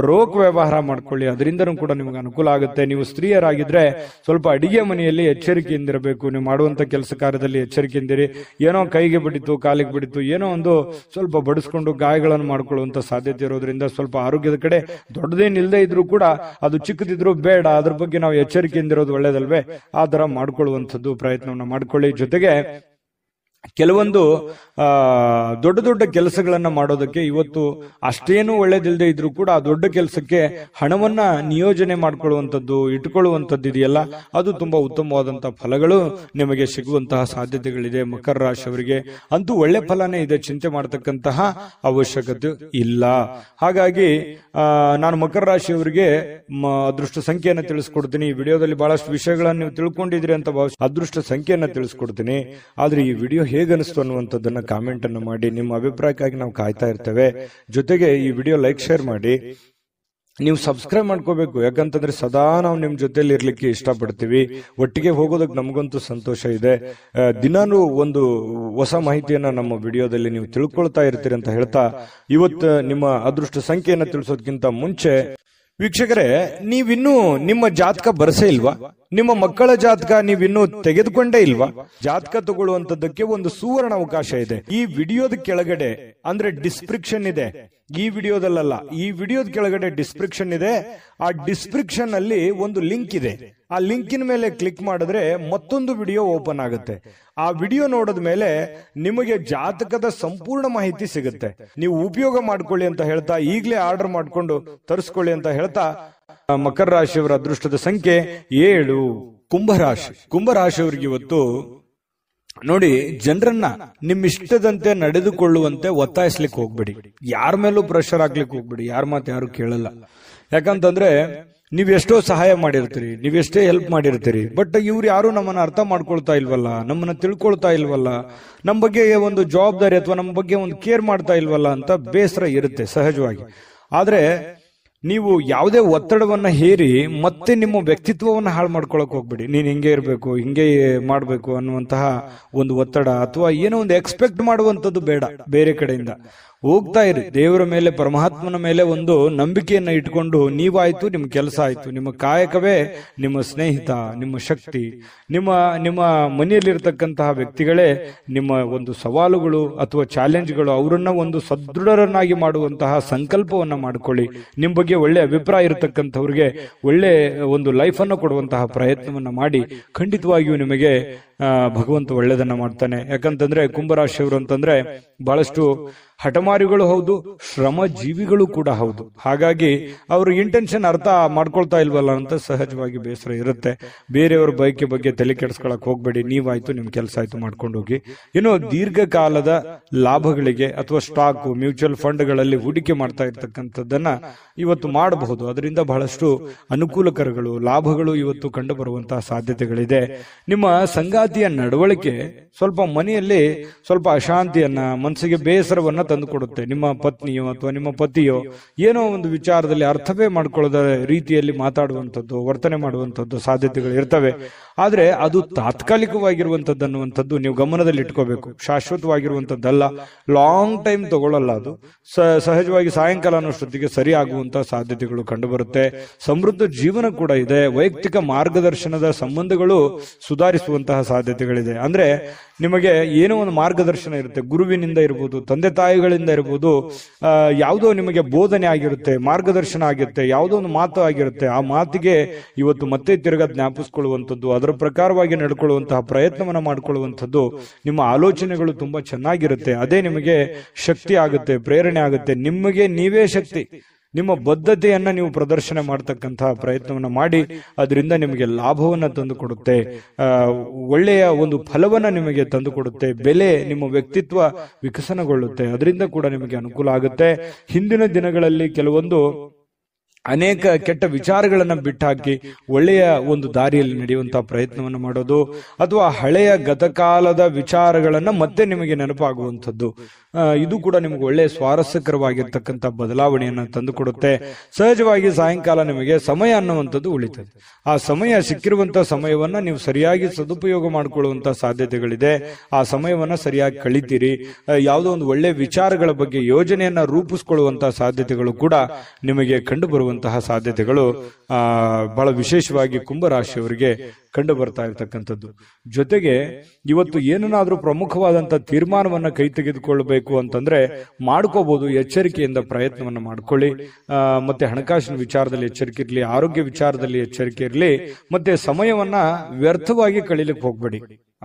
ರೋಕ್ ವ್ಯವಹಾರ ಮಾಡ್ಕೊಳ್ಳಿ, ಅದರಿಂದನೂ ಕೂಡ ನಿಮ್ಗೆ ಅನುಕೂಲ ಆಗುತ್ತೆ. ನೀವು ಸ್ತ್ರೀಯರಾಗಿದ್ರೆ ಸ್ವಲ್ಪ ಅಡಿಗೆ ಮನೆಯಲ್ಲಿ ಎಚ್ಚರಿಕೆಯಿಂದಿರಬೇಕು. ನೀವು ಮಾಡುವಂತ ಕೆಲಸ ಕಾರ್ಯದಲ್ಲಿ ಎಚ್ಚರಿಕೆಯಿಂದಿರಿ. ಏನೋ ಕೈಗೆ ಬಿಡಿತು, ಕಾಲಿಗೆ ಬಿಡಿತು, ಏನೋ ಒಂದು ಸ್ವಲ್ಪ ಬಡಿಸ್ಕೊಂಡು ಗಾಯಗಳನ್ನು ಮಾಡ್ಕೊಳ್ಳುವಂತ ಸಾಧ್ಯತೆ ಇರೋದ್ರಿಂದ ಸ್ವಲ್ಪ ಆರೋಗ್ಯದ ಕಡೆ ದೊಡ್ಡದೇನಿಲ್ಲದೆ ಇದ್ರೂ ಕೂಡ, ಅದು ಚಿಕ್ಕದಿದ್ರು ಬೇಡ, ಅದ್ರ ಬಗ್ಗೆ ನಾವು ಎಚ್ಚರಿಕೆಯಿಂದಿರೋದು ಒಳ್ಳೇದಲ್ವೇ? ಆ ತರ ಮಾಡ್ಕೊಳ್ಳುವಂಥದ್ದು ಪ್ರಯತ್ನವನ್ನ ಮಾಡ್ಕೊಳ್ಳಿ. ಜೊತೆಗೆ ಕೆಲವೊಂದು ದೊಡ್ಡ ದೊಡ್ಡ ಕೆಲಸಗಳನ್ನ ಮಾಡೋದಕ್ಕೆ ಇವತ್ತು ಅಷ್ಟೇನು ಒಳ್ಳೇದಿಲ್ಲದೆ ಇದ್ರೂ ಕೂಡ ಆ ದೊಡ್ಡ ಕೆಲಸಕ್ಕೆ ಹಣವನ್ನ ನಿಯೋಜನೆ ಮಾಡ್ಕೊಳ್ಳುವಂಥದ್ದು, ಇಟ್ಕೊಳ್ಳುವಂಥದ್ದು ಇದೆಯಲ್ಲ, ಅದು ತುಂಬಾ ಉತ್ತಮವಾದಂತಹ ಫಲಗಳು ನಿಮಗೆ ಸಿಗುವಂತಹ ಸಾಧ್ಯತೆಗಳಿದೆ. ಮಕರ ರಾಶಿಯವರಿಗೆ ಅಂತೂ ಒಳ್ಳೆ ಫಲನೇ ಇದೆ, ಚಿಂತೆ ಮಾಡತಕ್ಕಂತಹ ಅವಶ್ಯಕತೆ ಇಲ್ಲ. ಹಾಗಾಗಿ ನಾನು ಮಕರ ರಾಶಿಯವರಿಗೆ ಅದೃಷ್ಟ ಸಂಖ್ಯೆಯನ್ನು ತಿಳಿಸ್ಕೊಡ್ತೀನಿ. ಈ ವಿಡಿಯೋದಲ್ಲಿ ಬಹಳಷ್ಟು ವಿಷಯಗಳನ್ನು ನೀವು ತಿಳ್ಕೊಂಡಿದ್ರಿ ಅಂತ ಅದೃಷ್ಟ ಸಂಖ್ಯೆಯನ್ನು ತಿಳಿಸ್ಕೊಡ್ತೀನಿ. ಆದ್ರೆ ಈ ವಿಡಿಯೋ ಹೇಗನಿಸ್ತು ಅನ್ನುವಂಥದ್ದನ್ನ ಕಾಮೆಂಟ್ ಅನ್ನು ಮಾಡಿ. ನಿಮ್ಮ ಅಭಿಪ್ರಾಯಕ್ಕಾಗಿ ನಾವು ಕಾಯ್ತಾ ಇರ್ತೇವೆ. ಜೊತೆಗೆ ಈ ವಿಡಿಯೋ ಲೈಕ್, ಶೇರ್ ಮಾಡಿ. ನೀವು ಸಬ್ಸ್ಕ್ರೈಬ್ ಮಾಡ್ಕೋಬೇಕು. ಯಾಕಂತಂದ್ರೆ ಸದಾ ನಾವು ನಿಮ್ ಜೊತೆಲಿ ಇರ್ಲಿಕ್ಕೆ ಇಷ್ಟಪಡ್ತೀವಿ. ಒಟ್ಟಿಗೆ ಹೋಗೋದಕ್ಕೆ ನಮಗಂತೂ ಸಂತೋಷ ಇದೆ. ದಿನಾನು ಒಂದು ಹೊಸ ಮಾಹಿತಿಯನ್ನ ನಮ್ಮ ವಿಡಿಯೋದಲ್ಲಿ ನೀವು ತಿಳ್ಕೊಳ್ತಾ ಇರ್ತೀರಿ ಅಂತ ಹೇಳ್ತಾ, ಇವತ್ತು ನಿಮ್ಮ ಅದೃಷ್ಟ ಸಂಖ್ಯೆಯನ್ನ ತಿಳಿಸೋದಕ್ಕಿಂತ ಮುಂಚೆ ವೀಕ್ಷಕರೇ, ನೀವಿನ್ನೂ ನಿಮ್ಮ ಜಾತಕ ಬರಸೇ ಇಲ್ವಾ? ನಿಮ್ಮ ಮಕ್ಕಳ ಜಾತಕ ನೀವಿನ್ನೂ ತೆಗೆದುಕೊಂಡೇ ಇಲ್ವಾ? ಜಾತಕ ತಗೊಳ್ಳುವಂತದ್ದಕ್ಕೆ ಒಂದು ಸುವರ್ಣ ಅವಕಾಶ ಇದೆ. ಈ ವಿಡಿಯೋದ ಕೆಳಗಡೆ ಅಂದ್ರೆ ಡಿಸ್ಕ್ರಿಪ್ಷನ್ ಇದೆ. ಈ ವಿಡಿಯೋದಲ್ಲ, ಈ ವಿಡಿಯೋದ ಕೆಳಗಡೆ ಡಿಸ್ಕ್ರಿಪ್ಷನ್ ಇದೆ. ಆ ಡಿಸ್ಕ್ರಿಪ್ಷನ್ ಅಲ್ಲಿ ಒಂದು ಲಿಂಕ್ ಇದೆ. ಆ ಲಿಂಕಿನ ಮೇಲೆ ಕ್ಲಿಕ್ ಮಾಡಿದ್ರೆ ಮತ್ತೊಂದು ವಿಡಿಯೋ ಓಪನ್ ಆಗುತ್ತೆ. ಆ ವಿಡಿಯೋ ನೋಡಿದ ಮೇಲೆ ನಿಮಗೆ ಜಾತಕದ ಸಂಪೂರ್ಣ ಮಾಹಿತಿ ಸಿಗುತ್ತೆ. ನೀವು ಉಪಯೋಗ ಮಾಡ್ಕೊಳ್ಳಿ ಅಂತ ಹೇಳ್ತಾ, ಈಗಲೇ ಆರ್ಡರ್ ಮಾಡ್ಕೊಂಡು ತರಿಸ್ಕೊಳ್ಳಿ ಅಂತ ಹೇಳ್ತಾ, ಮಕರ ರಾಶಿಯವರ ಅದೃಷ್ಟದ ಸಂಖ್ಯೆ 7. ಕುಂಭರಾಶಿಯವರಿಗೆ ಇವತ್ತು ನೋಡಿ, ಜನರನ್ನ ನಿಮ್ಮಿಷ್ಟದಂತೆ ನಡೆದುಕೊಳ್ಳುವಂತೆ ಒತ್ತಾಯಿಸ್ಲಿಕ್ಕೆ ಹೋಗ್ಬೇಡಿ. ಯಾರ ಮೇಲೂ ಪ್ರೆಷರ್ ಹಾಕ್ಲಿಕ್ಕೆ ಹೋಗ್ಬೇಡಿ. ಯಾರ ಮಾತು ಯಾರು ಕೇಳಲ್ಲ. ಯಾಕಂತಂದ್ರೆ ನೀವೆಷ್ಟೋ ಸಹಾಯ ಮಾಡಿರ್ತೀರಿ, ನೀವೆಷ್ಟೇ ಹೆಲ್ಪ್ ಮಾಡಿರ್ತೀರಿ, ಬಟ್ ಇವ್ರು ಯಾರು ನಮ್ಮನ್ನ ಅರ್ಥ ಮಾಡ್ಕೊಳ್ತಾ ಇಲ್ವಲ್ಲ, ನಮ್ಮನ್ನ ತಿಳ್ಕೊಳ್ತಾ ಇಲ್ವಲ್ಲ, ನಮ್ಮ ಬಗ್ಗೆ ಒಂದು ಜವಾಬ್ದಾರಿ ಅಥವಾ ನಮ್ಮ ಬಗ್ಗೆ ಒಂದು ಕೇರ್ ಮಾಡ್ತಾ ಇಲ್ವಲ್ಲ ಅಂತ ಬೇಸರ ಇರುತ್ತೆ ಸಹಜವಾಗಿ. ಆದ್ರೆ ನೀವು ಯಾವುದೇ ಒತ್ತಡವನ್ನ ಹೇರಿ ಮತ್ತೆ ನಿಮ್ಮ ವ್ಯಕ್ತಿತ್ವವನ್ನ ಹಾಳು ಮಾಡ್ಕೊಳಕ್ ಹೋಗ್ಬೇಡಿ. ನೀನ್ ಹಿಂಗೆ ಇರಬೇಕು, ಹಿಂಗೆ ಮಾಡ್ಬೇಕು ಅನ್ನುವಂತಹ ಒಂದು ಒತ್ತಡ ಅಥವಾ ಏನೋ ಒಂದು ಎಕ್ಸ್ಪೆಕ್ಟ್ ಮಾಡುವಂಥದ್ದು ಬೇಡ. ಬೇರೆ ಕಡೆಯಿಂದ ಹೋಗ್ತಾ ಇರಿ. ದೇವರ ಮೇಲೆ, ಪರಮಾತ್ಮನ ಮೇಲೆ ಒಂದು ನಂಬಿಕೆಯನ್ನ ಇಟ್ಕೊಂಡು ನೀವಾಯ್ತು, ನಿಮ್ಮ ಕೆಲಸ ಆಯ್ತು, ನಿಮ್ಮ ಕಾಯಕವೇ ನಿಮ್ಮ ಸ್ನೇಹಿತ, ನಿಮ್ಮ ಶಕ್ತಿ, ನಿಮ್ಮ ಮನೆಯಲ್ಲಿರ್ತಕ್ಕಂತಹ ವ್ಯಕ್ತಿಗಳೇ ನಿಮ್ಮ ಒಂದು ಸವಾಲುಗಳು ಅಥವಾ ಚಾಲೆಂಜ್ಗಳು. ಅವರನ್ನ ಒಂದು ಸದೃಢರನ್ನಾಗಿ ಮಾಡುವಂತಹ ಸಂಕಲ್ಪವನ್ನ ಮಾಡ್ಕೊಳ್ಳಿ. ನಿಮ್ಮ ಬಗ್ಗೆ ಒಳ್ಳೆ ಅಭಿಪ್ರಾಯ ಇರತಕ್ಕಂಥವ್ರಿಗೆ ಒಳ್ಳೆ ಒಂದು ಲೈಫ್ ಅನ್ನು ಕೊಡುವಂತಹ ಪ್ರಯತ್ನವನ್ನ ಮಾಡಿ. ಖಂಡಿತವಾಗಿಯೂ ನಿಮಗೆ ಭಗವಂತ ಒಳ್ಳೆದನ್ನ ಮಾಡ್ತಾನೆ. ಯಾಕಂತಂದ್ರೆ ಕುಂಭರಾಶಿಯವರು ಅಂತಂದ್ರೆ ಬಹಳಷ್ಟು ಹಠಮಾರಿಗಳು ಹೌದು, ಶ್ರಮ ಜೀವಿಗಳು ಕೂಡ ಹೌದು. ಹಾಗಾಗಿ ಅವ್ರ ಇಂಟೆನ್ಷನ್ ಅರ್ಥ ಮಾಡ್ಕೊಳ್ತಾ ಇಲ್ವಲ್ಲ ಅಂತ ಸಹಜವಾಗಿ ಬೇಸರ ಇರುತ್ತೆ. ಬೇರೆಯವ್ರ ಬಯಕೆ ಬಗ್ಗೆ ತಲೆ ಕೆಡಿಸ್ಕೊಳಕ್ ಹೋಗ್ಬೇಡಿ. ನೀವಾಯ್ತು, ನಿಮ್ ಕೆಲಸ ಆಯ್ತು, ಮಾಡ್ಕೊಂಡು ಹೋಗಿ. ಇನ್ನು ದೀರ್ಘಕಾಲದ ಲಾಭಗಳಿಗೆ ಅಥವಾ ಸ್ಟಾಕ್, ಮ್ಯೂಚುವಲ್ ಫಂಡ್ಗಳಲ್ಲಿ ಹೂಡಿಕೆ ಮಾಡ್ತಾ ಇರ್ತಕ್ಕಂಥದ್ದನ್ನ ಇವತ್ತು ಮಾಡಬಹುದು. ಅದರಿಂದ ಬಹಳಷ್ಟು ಅನುಕೂಲಕರಗಳು, ಲಾಭಗಳು ಇವತ್ತು ಕಂಡು ಬರುವಂತಹ ಸಾಧ್ಯತೆಗಳಿದೆ. ನಿಮ್ಮ ಸಂಗಾತಿಯ ನಡವಳಿಕೆ ಸ್ವಲ್ಪ ಮನೆಯಲ್ಲಿ ಸ್ವಲ್ಪ ಅಶಾಂತಿಯನ್ನ, ಮನಸ್ಸಿಗೆ ಬೇಸರವನ್ನ ತಂದುಕೊಡುತ್ತೆ. ನಿಮ್ಮ ಪತ್ನಿಯೋ ಅಥವಾ ನಿಮ್ಮ ಪತಿಯೋ ಏನೋ ಒಂದು ವಿಚಾರದಲ್ಲಿ ಅರ್ಥವೇ ಮಾಡ್ಕೊಳ್ಳದ ರೀತಿಯಲ್ಲಿ ಮಾತಾಡುವಂಥದ್ದು, ವರ್ತನೆ ಮಾಡುವಂಥದ್ದು ಸಾಧ್ಯತೆಗಳು ಇರ್ತವೆ. ಆದ್ರೆ ಅದು ತಾತ್ಕಾಲಿಕವಾಗಿರುವಂಥದ್ದು ಅನ್ನುವಂಥದ್ದು ನೀವು ಗಮನದಲ್ಲಿ ಇಟ್ಕೋಬೇಕು. ಶಾಶ್ವತವಾಗಿರುವಂಥದ್ದಲ್ಲ, ಲಾಂಗ್ ಟೈಮ್ ತಗೊಳ್ಳಲ್ಲ. ಅದು ಸಹಜವಾಗಿ ಸಾಯಂಕಾಲ ಅನ್ನೋಷ್ಟೊತ್ತಿಗೆ ಸರಿ ಆಗುವಂತಹ ಸಾಧ್ಯತೆಗಳು ಕಂಡುಬರುತ್ತೆ. ಸಮೃದ್ಧ ಜೀವನ ಕೂಡ ಇದೆ. ವೈಯಕ್ತಿಕ ಮಾರ್ಗದರ್ಶನದ ಸಂಬಂಧಗಳು ಸುಧಾರಿಸುವಂತಹ ಸಾಧ್ಯತೆಗಳಿದೆ. ಅಂದ್ರೆ ನಿಮಗೆ ಏನೋ ಒಂದು ಮಾರ್ಗದರ್ಶನ ಇರುತ್ತೆ, ಗುರುವಿನಿಂದ ಇರ್ಬೋದು, ತಂದೆ ತಾಯಿಗಳಿಂದ ಇರ್ಬೋದು, ಯಾವುದೋ ನಿಮಗೆ ಬೋಧನೆ ಆಗಿರುತ್ತೆ, ಮಾರ್ಗದರ್ಶನ ಆಗಿರುತ್ತೆ, ಯಾವುದೋ ಒಂದು ಮಾತು ಆಗಿರುತ್ತೆ. ಆ ಮಾತಿಗೆ ಇವತ್ತು ಮತ್ತೆ ತಿರುಗಾ ಜ್ಞಾಪಿಸ್ಕೊಳ್ಳುವಂಥದ್ದು, ಅದರ ಪ್ರಕಾರವಾಗಿ ನಡ್ಕೊಳ್ಳುವಂತಹ ಪ್ರಯತ್ನವನ್ನ ಮಾಡಿಕೊಳ್ಳುವಂಥದ್ದು, ನಿಮ್ಮ ಆಲೋಚನೆಗಳು ತುಂಬಾ ಚೆನ್ನಾಗಿರುತ್ತೆ. ಅದೇ ನಿಮಗೆ ಶಕ್ತಿ ಆಗುತ್ತೆ, ಪ್ರೇರಣೆ ಆಗುತ್ತೆ. ನಿಮಗೆ ನೀವೇ ಶಕ್ತಿ. ನಿಮ್ಮ ಬದ್ಧತೆಯನ್ನ ನೀವು ಪ್ರದರ್ಶನ ಮಾಡತಕ್ಕಂತಹ ಪ್ರಯತ್ನವನ್ನ ಮಾಡಿ. ಅದರಿಂದ ನಿಮಗೆ ಲಾಭವನ್ನ ತಂದು ಕೊಡುತ್ತೆ, ಒಳ್ಳೆಯ ಒಂದು ಫಲವನ್ನ ನಿಮಗೆ ತಂದು ಕೊಡುತ್ತೆ. ಬೆಲೆ, ನಿಮ್ಮ ವ್ಯಕ್ತಿತ್ವ ವಿಕಸನಗೊಳ್ಳುತ್ತೆ. ಅದರಿಂದ ಕೂಡ ನಿಮಗೆ ಅನುಕೂಲ ಆಗುತ್ತೆ. ಹಿಂದಿನ ದಿನಗಳಲ್ಲಿ ಕೆಲವೊಂದು ಅನೇಕ ಕೆಟ್ಟ ವಿಚಾರಗಳನ್ನ ಬಿಟ್ಟಾಕಿ ಒಳ್ಳೆಯ ಒಂದು ದಾರಿಯಲ್ಲಿ ನಡೆಯುವಂತಹ ಪ್ರಯತ್ನವನ್ನು ಮಾಡೋದು, ಅಥವಾ ಹಳೆಯ ಗತಕಾಲದ ವಿಚಾರಗಳನ್ನ ಮತ್ತೆ ನಿಮಗೆ ನೆನಪಾಗುವಂಥದ್ದು, ಇದು ಕೂಡ ನಿಮಗೆ ಒಳ್ಳೆಯ ಸ್ವಾರಸ್ಯಕರವಾಗಿರ್ತಕ್ಕಂಥ ಬದಲಾವಣೆಯನ್ನ ತಂದುಕೊಡುತ್ತೆ. ಸಹಜವಾಗಿ ಸಾಯಂಕಾಲ ನಿಮಗೆ ಸಮಯ ಅನ್ನುವಂಥದ್ದು ಉಳಿತದೆ. ಆ ಸಮಯ, ಸಿಕ್ಕಿರುವಂತಹ ಸಮಯವನ್ನ ನೀವು ಸರಿಯಾಗಿ ಸದುಪಯೋಗ ಮಾಡಿಕೊಳ್ಳುವಂತಹ ಸಾಧ್ಯತೆಗಳಿದೆ. ಆ ಸಮಯವನ್ನ ಸರಿಯಾಗಿ ಕಳಿತೀರಿ. ಯಾವುದೋ ಒಂದು ಒಳ್ಳೆ ವಿಚಾರಗಳ ಬಗ್ಗೆ ಯೋಜನೆಯನ್ನ ರೂಪಿಸಿಕೊಳ್ಳುವಂತಹ ಸಾಧ್ಯತೆಗಳು ಕೂಡ ನಿಮಗೆ ಕಂಡು ಬರುವಂತಹ ಸಾಧ್ಯತೆಗಳು ಬಹಳ ವಿಶೇಷವಾಗಿ ಕುಂಭರಾಶಿಯವರಿಗೆ ಕಂಡು ಬರ್ತಾ ಇರತಕ್ಕಂಥದ್ದು. ಜೊತೆಗೆ ಇವತ್ತು ಏನನ್ನಾದ್ರೂ ಪ್ರಮುಖವಾದಂತಹ ತೀರ್ಮಾನವನ್ನ ಕೈ ತೆಗೆದುಕೊಳ್ಳಬೇಕು ಅಂತಂದ್ರೆ ಮಾಡ್ಕೋಬಹುದು. ಎಚ್ಚರಿಕೆಯಿಂದ ಪ್ರಯತ್ನವನ್ನ ಮಾಡ್ಕೊಳ್ಳಿ. ಮತ್ತೆ ಹಣಕಾಸಿನ ವಿಚಾರದಲ್ಲಿ ಎಚ್ಚರಿಕೆ ಇರಲಿ, ಆರೋಗ್ಯ ವಿಚಾರದಲ್ಲಿ ಎಚ್ಚರಿಕೆ ಇರಲಿ. ಮತ್ತೆ ಸಮಯವನ್ನ ವ್ಯರ್ಥವಾಗಿ ಕಳೀಲಿಕ್ಕೆ ಹೋಗ್ಬೇಡಿ.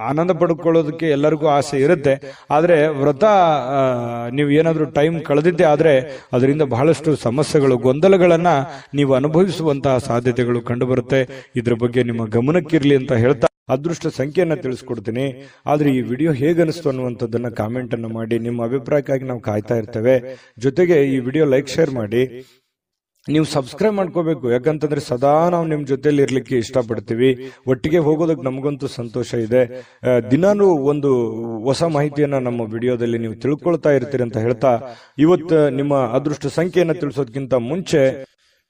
ಆನಂದ ಪಡ್ಕೊಳ್ಳೋದಕ್ಕೆ ಎಲ್ಲರಿಗೂ ಆಸೆ ಇರುತ್ತೆ. ಆದ್ರೆ ವ್ರತ ನೀವು ಏನಾದ್ರೂ ಟೈಮ್ ಕಳೆದಿದ್ದೆ ಆದ್ರೆ ಅದರಿಂದ ಬಹಳಷ್ಟು ಸಮಸ್ಯೆಗಳು, ಗೊಂದಲಗಳನ್ನ ನೀವು ಅನುಭವಿಸುವಂತಹ ಸಾಧ್ಯತೆಗಳು ಕಂಡುಬರುತ್ತೆ. ಇದ್ರ ಬಗ್ಗೆ ನಿಮ್ಮ ಗಮನಕ್ಕಿರ್ಲಿ ಅಂತ ಹೇಳ್ತಾ ಅದೃಷ್ಟ ಸಂಖ್ಯೆಯನ್ನ ತಿಳಿಸ್ಕೊಡ್ತೀನಿ. ಆದ್ರೆ ಈ ವಿಡಿಯೋ ಹೇಗನಿಸ್ತು ಅನ್ನುವಂಥದ್ದನ್ನ ಕಾಮೆಂಟ್ ಅನ್ನು ಮಾಡಿ. ನಿಮ್ಮ ಅಭಿಪ್ರಾಯಕ್ಕಾಗಿ ನಾವು ಕಾಯ್ತಾ ಇರ್ತೇವೆ. ಜೊತೆಗೆ ಈ ವಿಡಿಯೋ ಲೈಕ್, ಶೇರ್ ಮಾಡಿ. ನೀವು ಸಬ್ಸ್ಕ್ರೈಬ್ ಮಾಡ್ಕೋಬೇಕು. ಯಾಕಂತಂದ್ರೆ ಸದಾ ನಾವು ನಿಮ್ ಜೊತೆಲಿ ಇರ್ಲಿಕ್ಕೆ ಇಷ್ಟಪಡ್ತೀವಿ. ಒಟ್ಟಿಗೆ ಹೋಗೋದಕ್ಕೆ ನಮಗಂತೂ ಸಂತೋಷ ಇದೆ. ದಿನಾನು ಒಂದು ಹೊಸ ಮಾಹಿತಿಯನ್ನ ನಮ್ಮ ವಿಡಿಯೋದಲ್ಲಿ ನೀವು ತಿಳ್ಕೊಳ್ತಾ ಇರ್ತೀರಿ ಅಂತ ಹೇಳ್ತಾ, ಇವತ್ತು ನಿಮ್ಮ ಅದೃಷ್ಟ ಸಂಖ್ಯೆಯನ್ನ ತಿಳಿಸೋದಕ್ಕಿಂತ ಮುಂಚೆ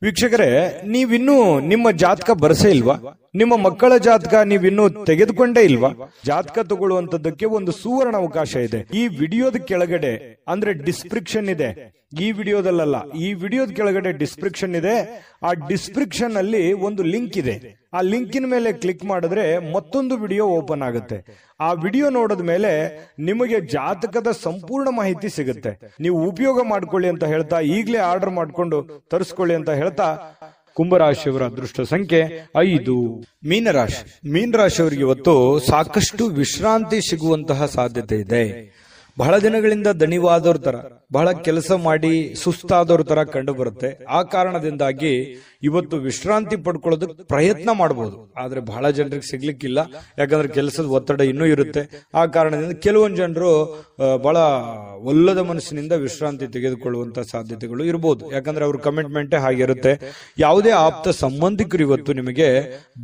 ವೀಕ್ಷಕರೇ, ನೀವಿನ್ನೂ ನಿಮ್ಮ ಜಾತಕ ಬರಸೇ ಇಲ್ವಾ? ನಿಮ್ಮ ಮಕ್ಕಳ ಜಾತಕ ನೀವಿನ್ನೂ ತೆಗೆದುಕೊಂಡೇ ಇಲ್ವಾ? ಜಾತಕ ತಗೊಳ್ಳುವಂತದ್ದಕ್ಕೆ ಒಂದು ಸುವರ್ಣ ಅವಕಾಶ ಇದೆ. ಈ ವಿಡಿಯೋದ ಕೆಳಗಡೆ ಅಂದ್ರೆ ಡಿಸ್ಕ್ರಿಪ್ಷನ್ ಇದೆ. ಈ ವಿಡಿಯೋದಲ್ಲ, ಈ ವಿಡಿಯೋದ ಕೆಳಗಡೆ ಡಿಸ್ಕ್ರಿಪ್ಷನ್ ಇದೆ. ಆ ಡಿಸ್ಕ್ರಿಪ್ಷನ್ ಅಲ್ಲಿ ಒಂದು ಲಿಂಕ್ ಇದೆ. ಆ ಲಿಂಕಿನ ಮೇಲೆ ಕ್ಲಿಕ್ ಮಾಡಿದ್ರೆ ಮತ್ತೊಂದು ವಿಡಿಯೋ ಓಪನ್ ಆಗುತ್ತೆ. ಆ ವಿಡಿಯೋ ನೋಡಿದ ಮೇಲೆ ನಿಮಗೆ ಜಾತಕದ ಸಂಪೂರ್ಣ ಮಾಹಿತಿ ಸಿಗುತ್ತೆ. ನೀವು ಉಪಯೋಗ ಮಾಡ್ಕೊಳ್ಳಿ ಅಂತ ಹೇಳ್ತಾ, ಈಗಲೇ ಆರ್ಡರ್ ಮಾಡ್ಕೊಂಡು ತರಿಸ್ಕೊಳ್ಳಿ ಅಂತ ಹೇಳ್ತಾ, ಕುಂಭರಾಶಿಯವರ ಅದೃಷ್ಟ ಸಂಖ್ಯೆ 5. ಮೀನರಾಶಿಯವರಿಗೆ ಇವತ್ತು ಸಾಕಷ್ಟು ವಿಶ್ರಾಂತಿ ಸಿಗುವಂತಹ ಸಾಧ್ಯತೆ ಇದೆ. ಬಹಳ ದಿನಗಳಿಂದ ದಣಿವಾದವ್ರ ತರ ಬಹಳ ಕೆಲಸ ಮಾಡಿ ಸುಸ್ತಾದವ್ರ ತರ ಕಂಡು ಬರುತ್ತೆ. ಆ ಕಾರಣದಿಂದಾಗಿ ಇವತ್ತು ವಿಶ್ರಾಂತಿ ಪಡ್ಕೊಳ್ಳೋದಕ್ಕೆ ಪ್ರಯತ್ನ ಮಾಡಬಹುದು, ಆದ್ರೆ ಬಹಳ ಜನರಿಗೆ ಸಿಗ್ಲಿಕ್ಕಿಲ್ಲ. ಯಾಕಂದ್ರೆ ಕೆಲಸದ ಒತ್ತಡ ಇನ್ನೂ ಇರುತ್ತೆ. ಆ ಕಾರಣದಿಂದ ಕೆಲವೊಂದು ಜನರು ಬಹಳ ಒಲ್ಲದ ಮನಸ್ಸಿನಿಂದ ವಿಶ್ರಾಂತಿ ತೆಗೆದುಕೊಳ್ಳುವಂತ ಸಾಧ್ಯತೆಗಳು ಇರಬಹುದು. ಯಾಕಂದ್ರೆ ಅವ್ರ ಕಮಿಟ್ಮೆಂಟೇ ಹಾಗಿರುತ್ತೆ. ಯಾವುದೇ ಆಪ್ತ ಸಂಬಂಧಿಕರು ಇವತ್ತು ನಿಮಗೆ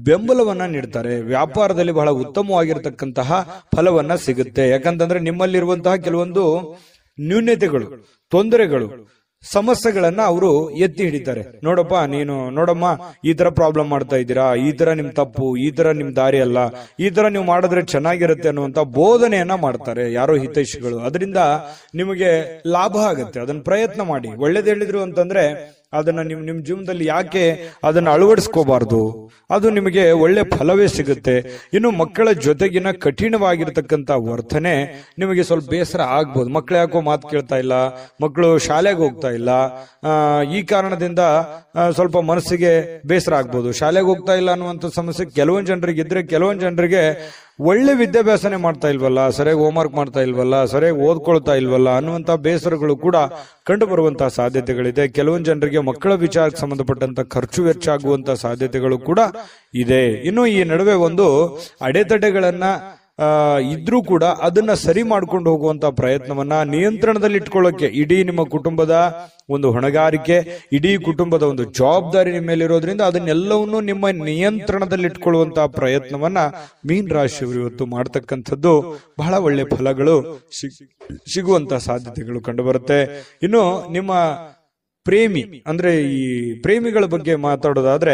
ಬೆಂಬಲವನ್ನ ನೀಡ್ತಾರೆ. ವ್ಯಾಪಾರದಲ್ಲಿ ಬಹಳ ಉತ್ತಮವಾಗಿರತಕ್ಕಂತಹ ಫಲವನ್ನ ಸಿಗುತ್ತೆ. ಯಾಕಂತಂದ್ರೆ ನಿಮ್ಮಲ್ಲಿರುವಂತಹ ಕೆಲವೊಂದು ನ್ಯೂನ್ಯತೆಗಳು, ತೊಂದರೆಗಳು, ಸಮಸ್ಯೆಗಳನ್ನ ಅವರು ಎತ್ತಿ ಹಿಡಿತಾರೆ. ನೋಡಮ್ಮ ಈ ತರ ಪ್ರಾಬ್ಲಮ್ ಮಾಡ್ತಾ ಇದ್ದೀರಾ, ಈ ತರ ನಿಮ್ ತಪ್ಪು, ಈ ತರ ನಿಮ್ ದಾರಿ ಅಲ್ಲ, ಈ ತರ ನೀವು ಮಾಡಿದ್ರೆ ಚೆನ್ನಾಗಿರುತ್ತೆ ಅನ್ನುವಂತ ಬೋಧನೆಯನ್ನ ಮಾಡ್ತಾರೆ ಯಾರೋ ಹಿತೈಷಿಗಳು. ಅದರಿಂದ ನಿಮಗೆ ಲಾಭ ಆಗುತ್ತೆ. ಅದನ್ನ ಪ್ರಯತ್ನ ಮಾಡಿ. ಒಳ್ಳೇದು ಹೇಳಿದ್ರು ಅಂತಂದ್ರೆ ಅದನ್ನ ನಿಮ್ ಜೀವನದಲ್ಲಿ ಯಾಕೆ ಅದನ್ನ ಅಳವಡಿಸ್ಕೋಬಾರ್ದು? ಅದು ನಿಮಗೆ ಒಳ್ಳೆ ಫಲವೇ ಸಿಗುತ್ತೆ. ಇನ್ನು ಮಕ್ಕಳ ಜೊತೆಗಿನ ಕಠಿಣವಾಗಿರ್ತಕ್ಕಂಥ ವರ್ತನೆ ನಿಮಗೆ ಸ್ವಲ್ಪ ಬೇಸರ ಆಗ್ಬೋದು. ಮಕ್ಕಳು ಯಾಕೋ ಮಾತು ಕೇಳ್ತಾ ಇಲ್ಲ, ಮಕ್ಕಳು ಶಾಲೆಗೆ ಹೋಗ್ತಾ ಇಲ್ಲ, ಈ ಕಾರಣದಿಂದ ಸ್ವಲ್ಪ ಮನಸ್ಸಿಗೆ ಬೇಸರ ಆಗ್ಬೋದು. ಶಾಲೆಗೆ ಹೋಗ್ತಾ ಇಲ್ಲ ಅನ್ನುವಂಥ ಸಮಸ್ಯೆ ಕೆಲವೊಂದು ಜನರಿಗೆ ಇದ್ರೆ, ಕೆಲವೊಂದು ಜನರಿಗೆ ಒಳ್ಳೆ ವಿದ್ಯಾಭ್ಯಾಸನೆ ಮಾಡ್ತಾ ಇಲ್ವಲ್ಲ, ಸರಿಯಾಗಿ ಹೋಮ್ವರ್ಕ್ ಮಾಡ್ತಾ ಇಲ್ವಲ್ಲ, ಸರಿಯಾಗಿ ಓದ್ಕೊಳ್ತಾ ಇಲ್ವಲ್ಲ ಅನ್ನುವಂತ ಬೇಸರಗಳು ಕೂಡ ಕಂಡು ಬರುವಂತಹ ಸಾಧ್ಯತೆಗಳಿದೆ. ಕೆಲವೊಂದು ಜನರಿಗೆ ಮಕ್ಕಳ ವಿಚಾರಕ್ಕೆ ಸಂಬಂಧಪಟ್ಟಂತ ಖರ್ಚು ವೆಚ್ಚ ಆಗುವಂತ ಸಾಧ್ಯತೆಗಳು ಕೂಡ ಇದೆ. ಇನ್ನು ಈ ನಡುವೆ ಒಂದು ಅಡೆತಡೆಗಳನ್ನ ಇದ್ರೂ ಕೂಡ ಅದನ್ನ ಸರಿ ಮಾಡ್ಕೊಂಡು ಹೋಗುವಂತ ಪ್ರಯತ್ನವನ್ನ ನಿಯಂತ್ರಣದಲ್ಲಿ ಇಟ್ಕೊಳ್ಳೋಕೆ ಇಡೀ ನಿಮ್ಮ ಕುಟುಂಬದ ಒಂದು ಹೊಣೆಗಾರಿಕೆ, ಇಡೀ ಕುಟುಂಬದ ಒಂದು ಜವಾಬ್ದಾರಿ ನಿಮ್ಮ ಮೇಲಿರೋದ್ರಿಂದ ಅದನ್ನೆಲ್ಲವನ್ನೂ ನಿಮ್ಮ ನಿಯಂತ್ರಣದಲ್ಲಿ ಇಟ್ಕೊಳ್ಳುವಂತಹ ಪ್ರಯತ್ನವನ್ನ ಮೀನ ರಾಶಿಯವರು ಇವತ್ತು ಮಾಡ್ತಕ್ಕಂಥದ್ದು ಬಹಳ ಒಳ್ಳೆ ಫಲಗಳು ಸಿಗುವಂತ ಸಾಧ್ಯತೆಗಳು ಕಂಡು ಬರುತ್ತೆ. ಇನ್ನು ನಿಮ್ಮ ಪ್ರೇಮಿ ಅಂದ್ರೆ ಈ ಪ್ರೇಮಿಗಳ ಬಗ್ಗೆ ಮಾತಾಡೋದಾದ್ರೆ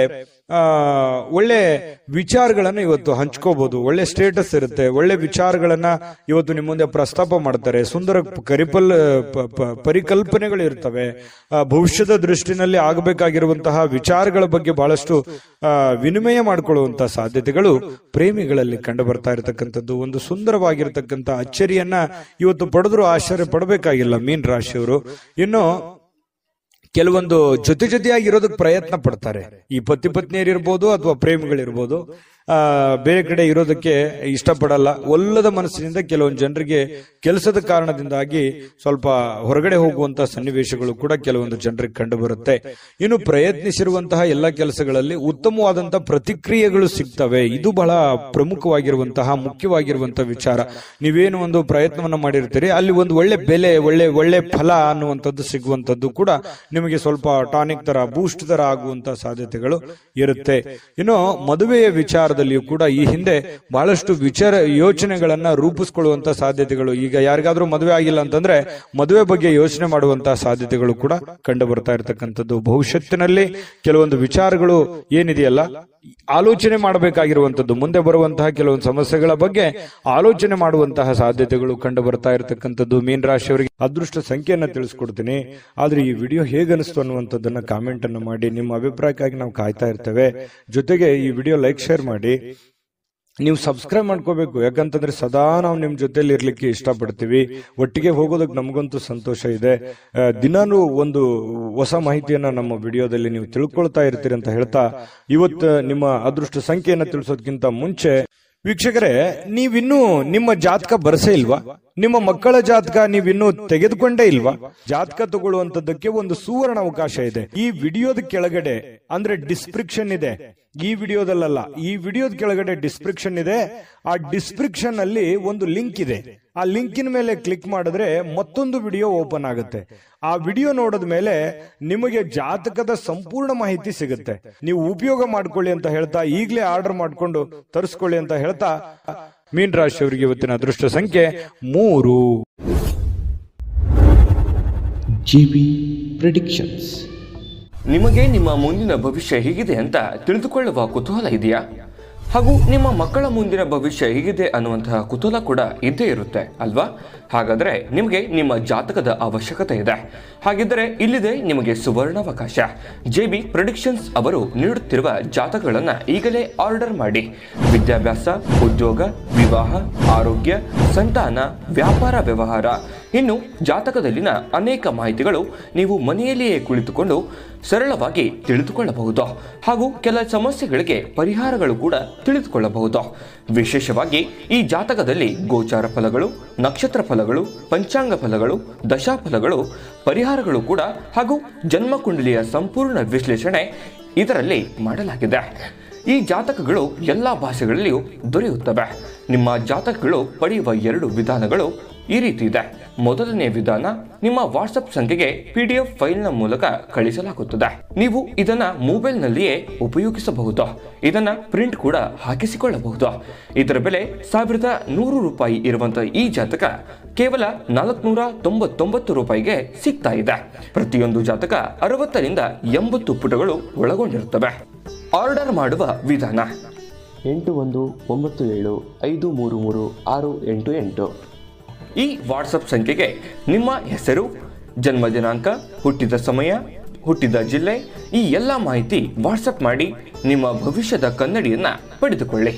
ಒಳ್ಳೆ ವಿಚಾರಗಳನ್ನ ಇವತ್ತು ಹಂಚ್ಕೋಬಹುದು. ಒಳ್ಳೆ ಸ್ಟೇಟಸ್ ಇರುತ್ತೆ. ಒಳ್ಳೆ ವಿಚಾರಗಳನ್ನ ಇವತ್ತು ನಿಮ್ಮ ಮುಂದೆ ಪ್ರಸ್ತಾಪ ಮಾಡ್ತಾರೆ. ಸುಂದರ ಪರಿಕಲ್ಪನೆಗಳು ಇರ್ತವೆ. ಭವಿಷ್ಯದ ದೃಷ್ಟಿನಲ್ಲಿ ಆಗಬೇಕಾಗಿರುವಂತಹ ವಿಚಾರಗಳ ಬಗ್ಗೆ ಬಹಳಷ್ಟು ವಿನಿಮಯ ಮಾಡಿಕೊಳ್ಳುವಂತಹ ಸಾಧ್ಯತೆಗಳು ಪ್ರೇಮಿಗಳಲ್ಲಿ ಕಂಡು ಬರ್ತಾ ಇರತಕ್ಕಂಥದ್ದು. ಒಂದು ಸುಂದರವಾಗಿರತಕ್ಕಂಥ ಅಚ್ಚರಿಯನ್ನ ಇವತ್ತು ಪಡೆದ್ರು ಆಶ್ಚರ್ಯ ಪಡಬೇಕಾಗಿಲ್ಲ ಮೀನ ರಾಶಿಯವರು. ಇನ್ನು ಕೆಲವೊಂದು ಜೊತೆಯಾಗಿರೋದಕ್ಕೆ ಪ್ರಯತ್ನ ಪಡ್ತಾರೆ. ಈ ಪತ್ನಿಯರಿರ್ಬೋದು ಅಥವಾ ಪ್ರೇಮಿಗಳಿರ್ಬೋದು, ಬೇರೆ ಕಡೆ ಇರೋದಕ್ಕೆ ಇಷ್ಟಪಡಲ್ಲ. ಒಲ್ಲದ ಮನಸ್ಸಿನಿಂದ ಕೆಲವೊಂದು ಜನರಿಗೆ ಕೆಲಸದ ಕಾರಣದಿಂದಾಗಿ ಸ್ವಲ್ಪ ಹೊರಗಡೆ ಹೋಗುವಂತಹ ಸನ್ನಿವೇಶಗಳು ಕೂಡ ಕೆಲವೊಂದು ಜನರಿಗೆ ಕಂಡು ಬರುತ್ತೆ. ಇನ್ನು ಪ್ರಯತ್ನಿಸಿರುವಂತಹ ಎಲ್ಲ ಕೆಲಸಗಳಲ್ಲಿ ಉತ್ತಮವಾದಂತಹ ಪ್ರತಿಕ್ರಿಯೆಗಳು ಸಿಗ್ತವೆ. ಇದು ಬಹಳ ಪ್ರಮುಖವಾಗಿರುವಂತಹ ಮುಖ್ಯವಾಗಿರುವಂತಹ ವಿಚಾರ. ನೀವೇನು ಒಂದು ಪ್ರಯತ್ನವನ್ನ ಮಾಡಿರ್ತೀರಿ, ಅಲ್ಲಿ ಒಂದು ಒಳ್ಳೆ ಬೆಲೆ, ಒಳ್ಳೆ ಫಲ ಅನ್ನುವಂಥದ್ದು ಸಿಗುವಂತದ್ದು ಕೂಡ ನಿಮಗೆ ಸ್ವಲ್ಪ ಟಾನಿಕ್ ತರ, ಬೂಸ್ಟ್ ತರ ಆಗುವಂತಹ ಸಾಧ್ಯತೆಗಳು ಇರುತ್ತೆ. ಇನ್ನು ಮದುವೆಯ ವಿಚಾರದಲ್ಲಿಯೂ ಕೂಡ ಈ ಹಿಂದೆ ಬಹಳಷ್ಟು ಯೋಚನೆಗಳನ್ನ ರೂಪಿಸಿಕೊಳ್ಳುವಂತ ಸಾಧ್ಯತೆಗಳು, ಈಗ ಯಾರಿಗಾದ್ರೂ ಮದುವೆ ಆಗಿಲ್ಲ ಅಂತಂದ್ರೆ ಮದುವೆ ಬಗ್ಗೆ ಯೋಚನೆ ಮಾಡುವಂತಹ ಸಾಧ್ಯತೆಗಳು ಕೂಡ ಕಂಡು ಬರ್ತಾ ಇರತಕ್ಕಂಥದ್ದು. ಭವಿಷ್ಯತ್ತಿನಲ್ಲಿ ಕೆಲವೊಂದು ವಿಚಾರಗಳು ಏನಿದೆಯಲ್ಲ, ಆಲೋಚನೆ ಮಾಡಬೇಕಾಗಿರುವಂತದ್ದು, ಮುಂದೆ ಬರುವಂತಹ ಕೆಲವೊಂದು ಸಮಸ್ಯೆಗಳ ಬಗ್ಗೆ ಆಲೋಚನೆ ಮಾಡುವಂತಹ ಸಾಧ್ಯತೆಗಳು ಕಂಡು ಬರ್ತಾ ಇರತಕ್ಕಂಥದ್ದು. ಮೀನ ರಾಶಿಯವರಿಗೆ ಅದೃಷ್ಟ ಸಂಖ್ಯೆಯನ್ನ ತಿಳಿಸ್ಕೊಡ್ತೀನಿ. ಆದ್ರೆ ಈ ವಿಡಿಯೋ ಹೇಗನಿಸ್ತು ಅನ್ನುವಂಥದ್ದನ್ನ ಕಾಮೆಂಟ್ ಅನ್ನು ಮಾಡಿ. ನಿಮ್ಮ ಅಭಿಪ್ರಾಯಕ್ಕಾಗಿ ನಾವು ಕಾಯ್ತಾ ಇರ್ತೇವೆ. ಜೊತೆಗೆ ಈ ವಿಡಿಯೋ ಲೈಕ್, ಶೇರ್ ಮಾಡಿ. ನೀವು ಸಬ್ಸ್ಕ್ರೈಬ್ ಮಾಡ್ಕೋಬೇಕು. ಯಾಕಂತಂದ್ರೆ ಸದಾ ನಾವು ನಿಮ್ ಜೊತೆಲಿ ಇರ್ಲಿಕ್ಕೆ ಇಷ್ಟಪಡ್ತೀವಿ. ಒಟ್ಟಿಗೆ ಹೋಗೋದಕ್ಕೆ ನಮಗಂತೂ ಸಂತೋಷ ಇದೆ. ದಿನಾನು ಒಂದು ಹೊಸ ಮಾಹಿತಿಯನ್ನ ನಮ್ಮ ವಿಡಿಯೋದಲ್ಲಿ ನೀವು ತಿಳ್ಕೊಳ್ತಾ ಇರ್ತೀರಿ ಅಂತ ಹೇಳ್ತಾ, ಇವತ್ತು ನಿಮ್ಮ ಅದೃಷ್ಟ ಸಂಖ್ಯೆಯನ್ನ ತಿಳಿಸೋದಕ್ಕಿಂತ ಮುಂಚೆ ವೀಕ್ಷಕರೇ, ನೀವಿನ್ನೂ ನಿಮ್ಮ ಜಾತಕ ಬರಸೇ ಇಲ್ವಾ? ನಿಮ್ಮ ಮಕ್ಕಳ ಜಾತಕ ನೀವಿನ್ನೂ ತೆಗೆದುಕೊಂಡೇ ಇಲ್ವಾ? ಜಾತಕ ತಗೊಳ್ಳುವಂತದ್ದಕ್ಕೆ ಒಂದು ಸುವರ್ಣ ಅವಕಾಶ ಇದೆ. ಈ ವಿಡಿಯೋದ ಕೆಳಗಡೆ ಅಂದ್ರೆ ಡಿಸ್ಕ್ರಿಪ್ಷನ್ ಇದೆ. ಈ ವಿಡಿಯೋದಲ್ಲ, ಈ ವಿಡಿಯೋದ ಕೆಳಗಡೆ ಡಿಸ್ಕ್ರಿಪ್ಷನ್ ಇದೆ. ಆ ಡಿಸ್ಕ್ರಿಪ್ಷನ್ ಅಲ್ಲಿ ಒಂದು ಲಿಂಕ್ ಇದೆ. ಆ ಲಿಂಕಿನ ಮೇಲೆ ಕ್ಲಿಕ್ ಮಾಡಿದ್ರೆ ಮತ್ತೊಂದು ವಿಡಿಯೋ ಓಪನ್ ಆಗುತ್ತೆ. ಆ ವಿಡಿಯೋ ನೋಡಿದ ಮೇಲೆ ನಿಮಗೆ ಜಾತಕದ ಸಂಪೂರ್ಣ ಮಾಹಿತಿ ಸಿಗುತ್ತೆ. ನೀವು ಉಪಯೋಗ ಮಾಡ್ಕೊಳ್ಳಿ ಅಂತ ಹೇಳ್ತಾ, ಈಗಲೇ ಆರ್ಡರ್ ಮಾಡ್ಕೊಂಡು ತರಿಸ್ಕೊಳ್ಳಿ ಅಂತ ಹೇಳ್ತಾ, ಮೀನ ರಾಶಿಯವರಿಗೆ ಇವತ್ತಿನ ಅದೃಷ್ಟ ಸಂಖ್ಯೆ 3. GB Predictions. ನಿಮಗೆ ನಿಮ್ಮ ಮುಂದಿನ ಭವಿಷ್ಯ ಹೇಗಿದೆ ಅಂತ ತಿಳಿದುಕೊಳ್ಳುವ ಕುತೂಹಲ ಇದೆಯಾ? ಹಾಗೂ ನಿಮ್ಮ ಮಕ್ಕಳ ಮುಂದಿನ ಭವಿಷ್ಯ ಹೇಗಿದೆ ಅನ್ನುವಂತಹ ಕುತೂಹಲ ಕೂಡ ಇದ್ದೇ ಇರುತ್ತೆ ಅಲ್ವಾ? ಹಾಗಾದರೆ ನಿಮಗೆ ನಿಮ್ಮ ಜಾತಕದ ಅವಶ್ಯಕತೆ ಇದೆ. ಹಾಗಿದ್ದರೆ ಇಲ್ಲಿದೆ ನಿಮಗೆ ಸುವರ್ಣಾವಕಾಶ. JB ಪ್ರೆಡಿಕ್ಷನ್ಸ್ ಅವರು ನೀಡುತ್ತಿರುವ ಜಾತಕಗಳನ್ನು ಈಗಲೇ ಆರ್ಡರ್ ಮಾಡಿ. ವಿದ್ಯಾಭ್ಯಾಸ, ಉದ್ಯೋಗ, ವಿವಾಹ, ಆರೋಗ್ಯ, ಸಂತಾನ, ವ್ಯಾಪಾರ ವ್ಯವಹಾರ, ಇನ್ನು ಜಾತಕದಲ್ಲಿನ ಅನೇಕ ಮಾಹಿತಿಗಳು ನೀವು ಮನೆಯಲ್ಲಿಯೇ ಕುಳಿತುಕೊಂಡು ಸರಳವಾಗಿ ತಿಳಿದುಕೊಳ್ಳಬಹುದು. ಹಾಗೂ ಕೆಲ ಸಮಸ್ಯೆಗಳಿಗೆ ಪರಿಹಾರಗಳು ಕೂಡ ತಿಳಿದುಕೊಳ್ಳಬಹುದು. ವಿಶೇಷವಾಗಿ ಈ ಜಾತಕದಲ್ಲಿ ಗೋಚಾರ ಫಲಗಳು, ನಕ್ಷತ್ರ ಫಲಗಳು, ಪಂಚಾಂಗ ಫಲಗಳು, ದಶಾಫಲಗಳು, ಪರಿಹಾರಗಳು ಕೂಡ ಹಾಗೂ ಜನ್ಮಕುಂಡಲಿಯ ಸಂಪೂರ್ಣ ವಿಶ್ಲೇಷಣೆ ಇದರಲ್ಲಿ ಮಾಡಲಾಗಿದೆ. ಈ ಜಾತಕಗಳು ಎಲ್ಲ ಭಾಷೆಗಳಲ್ಲಿಯೂ ದೊರೆಯುತ್ತವೆ. ನಿಮ್ಮ ಜಾತಕಗಳು ಪಡೆಯುವ 2 ವಿಧಾನಗಳು ಈ ರೀತಿ ಇದೆ. ಮೊದಲನೇ ವಿಧಾನ, ನಿಮ್ಮ ವಾಟ್ಸಪ್ ಸಂಖ್ಯೆಗೆ PDF ಫೈಲ್ನ ಮೂಲಕ ಕಳಿಸಲಾಗುತ್ತದೆ. ನೀವು ಇದನ್ನ ಮೊಬೈಲ್ನಲ್ಲಿಯೇ ಉಪಯೋಗಿಸಬಹುದು. ಇದನ್ನ ಪ್ರಿಂಟ್ ಕೂಡ ಹಾಕಿಸಿಕೊಳ್ಳಬಹುದು. ಇದರ ಬೆಲೆ 1100 ರೂಪಾಯಿ ಇರುವಂತಹ ಈ ಜಾತಕ ಕೇವಲ 499 ರೂಪಾಯಿಗೆ ಸಿಗ್ತಾ ಇದೆ. ಪ್ರತಿಯೊಂದು ಜಾತಕ 60 ರಿಂದ 80 ಪುಟಗಳು ಒಳಗೊಂಡಿರುತ್ತವೆ. ಆರ್ಡರ್ ಮಾಡುವ ವಿಧಾನ 8197533688. ಈ ವಾಟ್ಸಪ್ ಸಂಖ್ಯೆಗೆ ನಿಮ್ಮ ಹೆಸರು, ಜನ್ಮ ದಿನಾಂಕ, ಹುಟ್ಟಿದ ಸಮಯ, ಹುಟ್ಟಿದ ಜಿಲ್ಲೆ ಈ ಎಲ್ಲ ಮಾಹಿತಿ ವಾಟ್ಸಪ್ ಮಾಡಿ ನಿಮ್ಮ ಭವಿಷ್ಯದ ಕನ್ನಡಿಯನ್ನ ಪಡೆದುಕೊಳ್ಳಿ.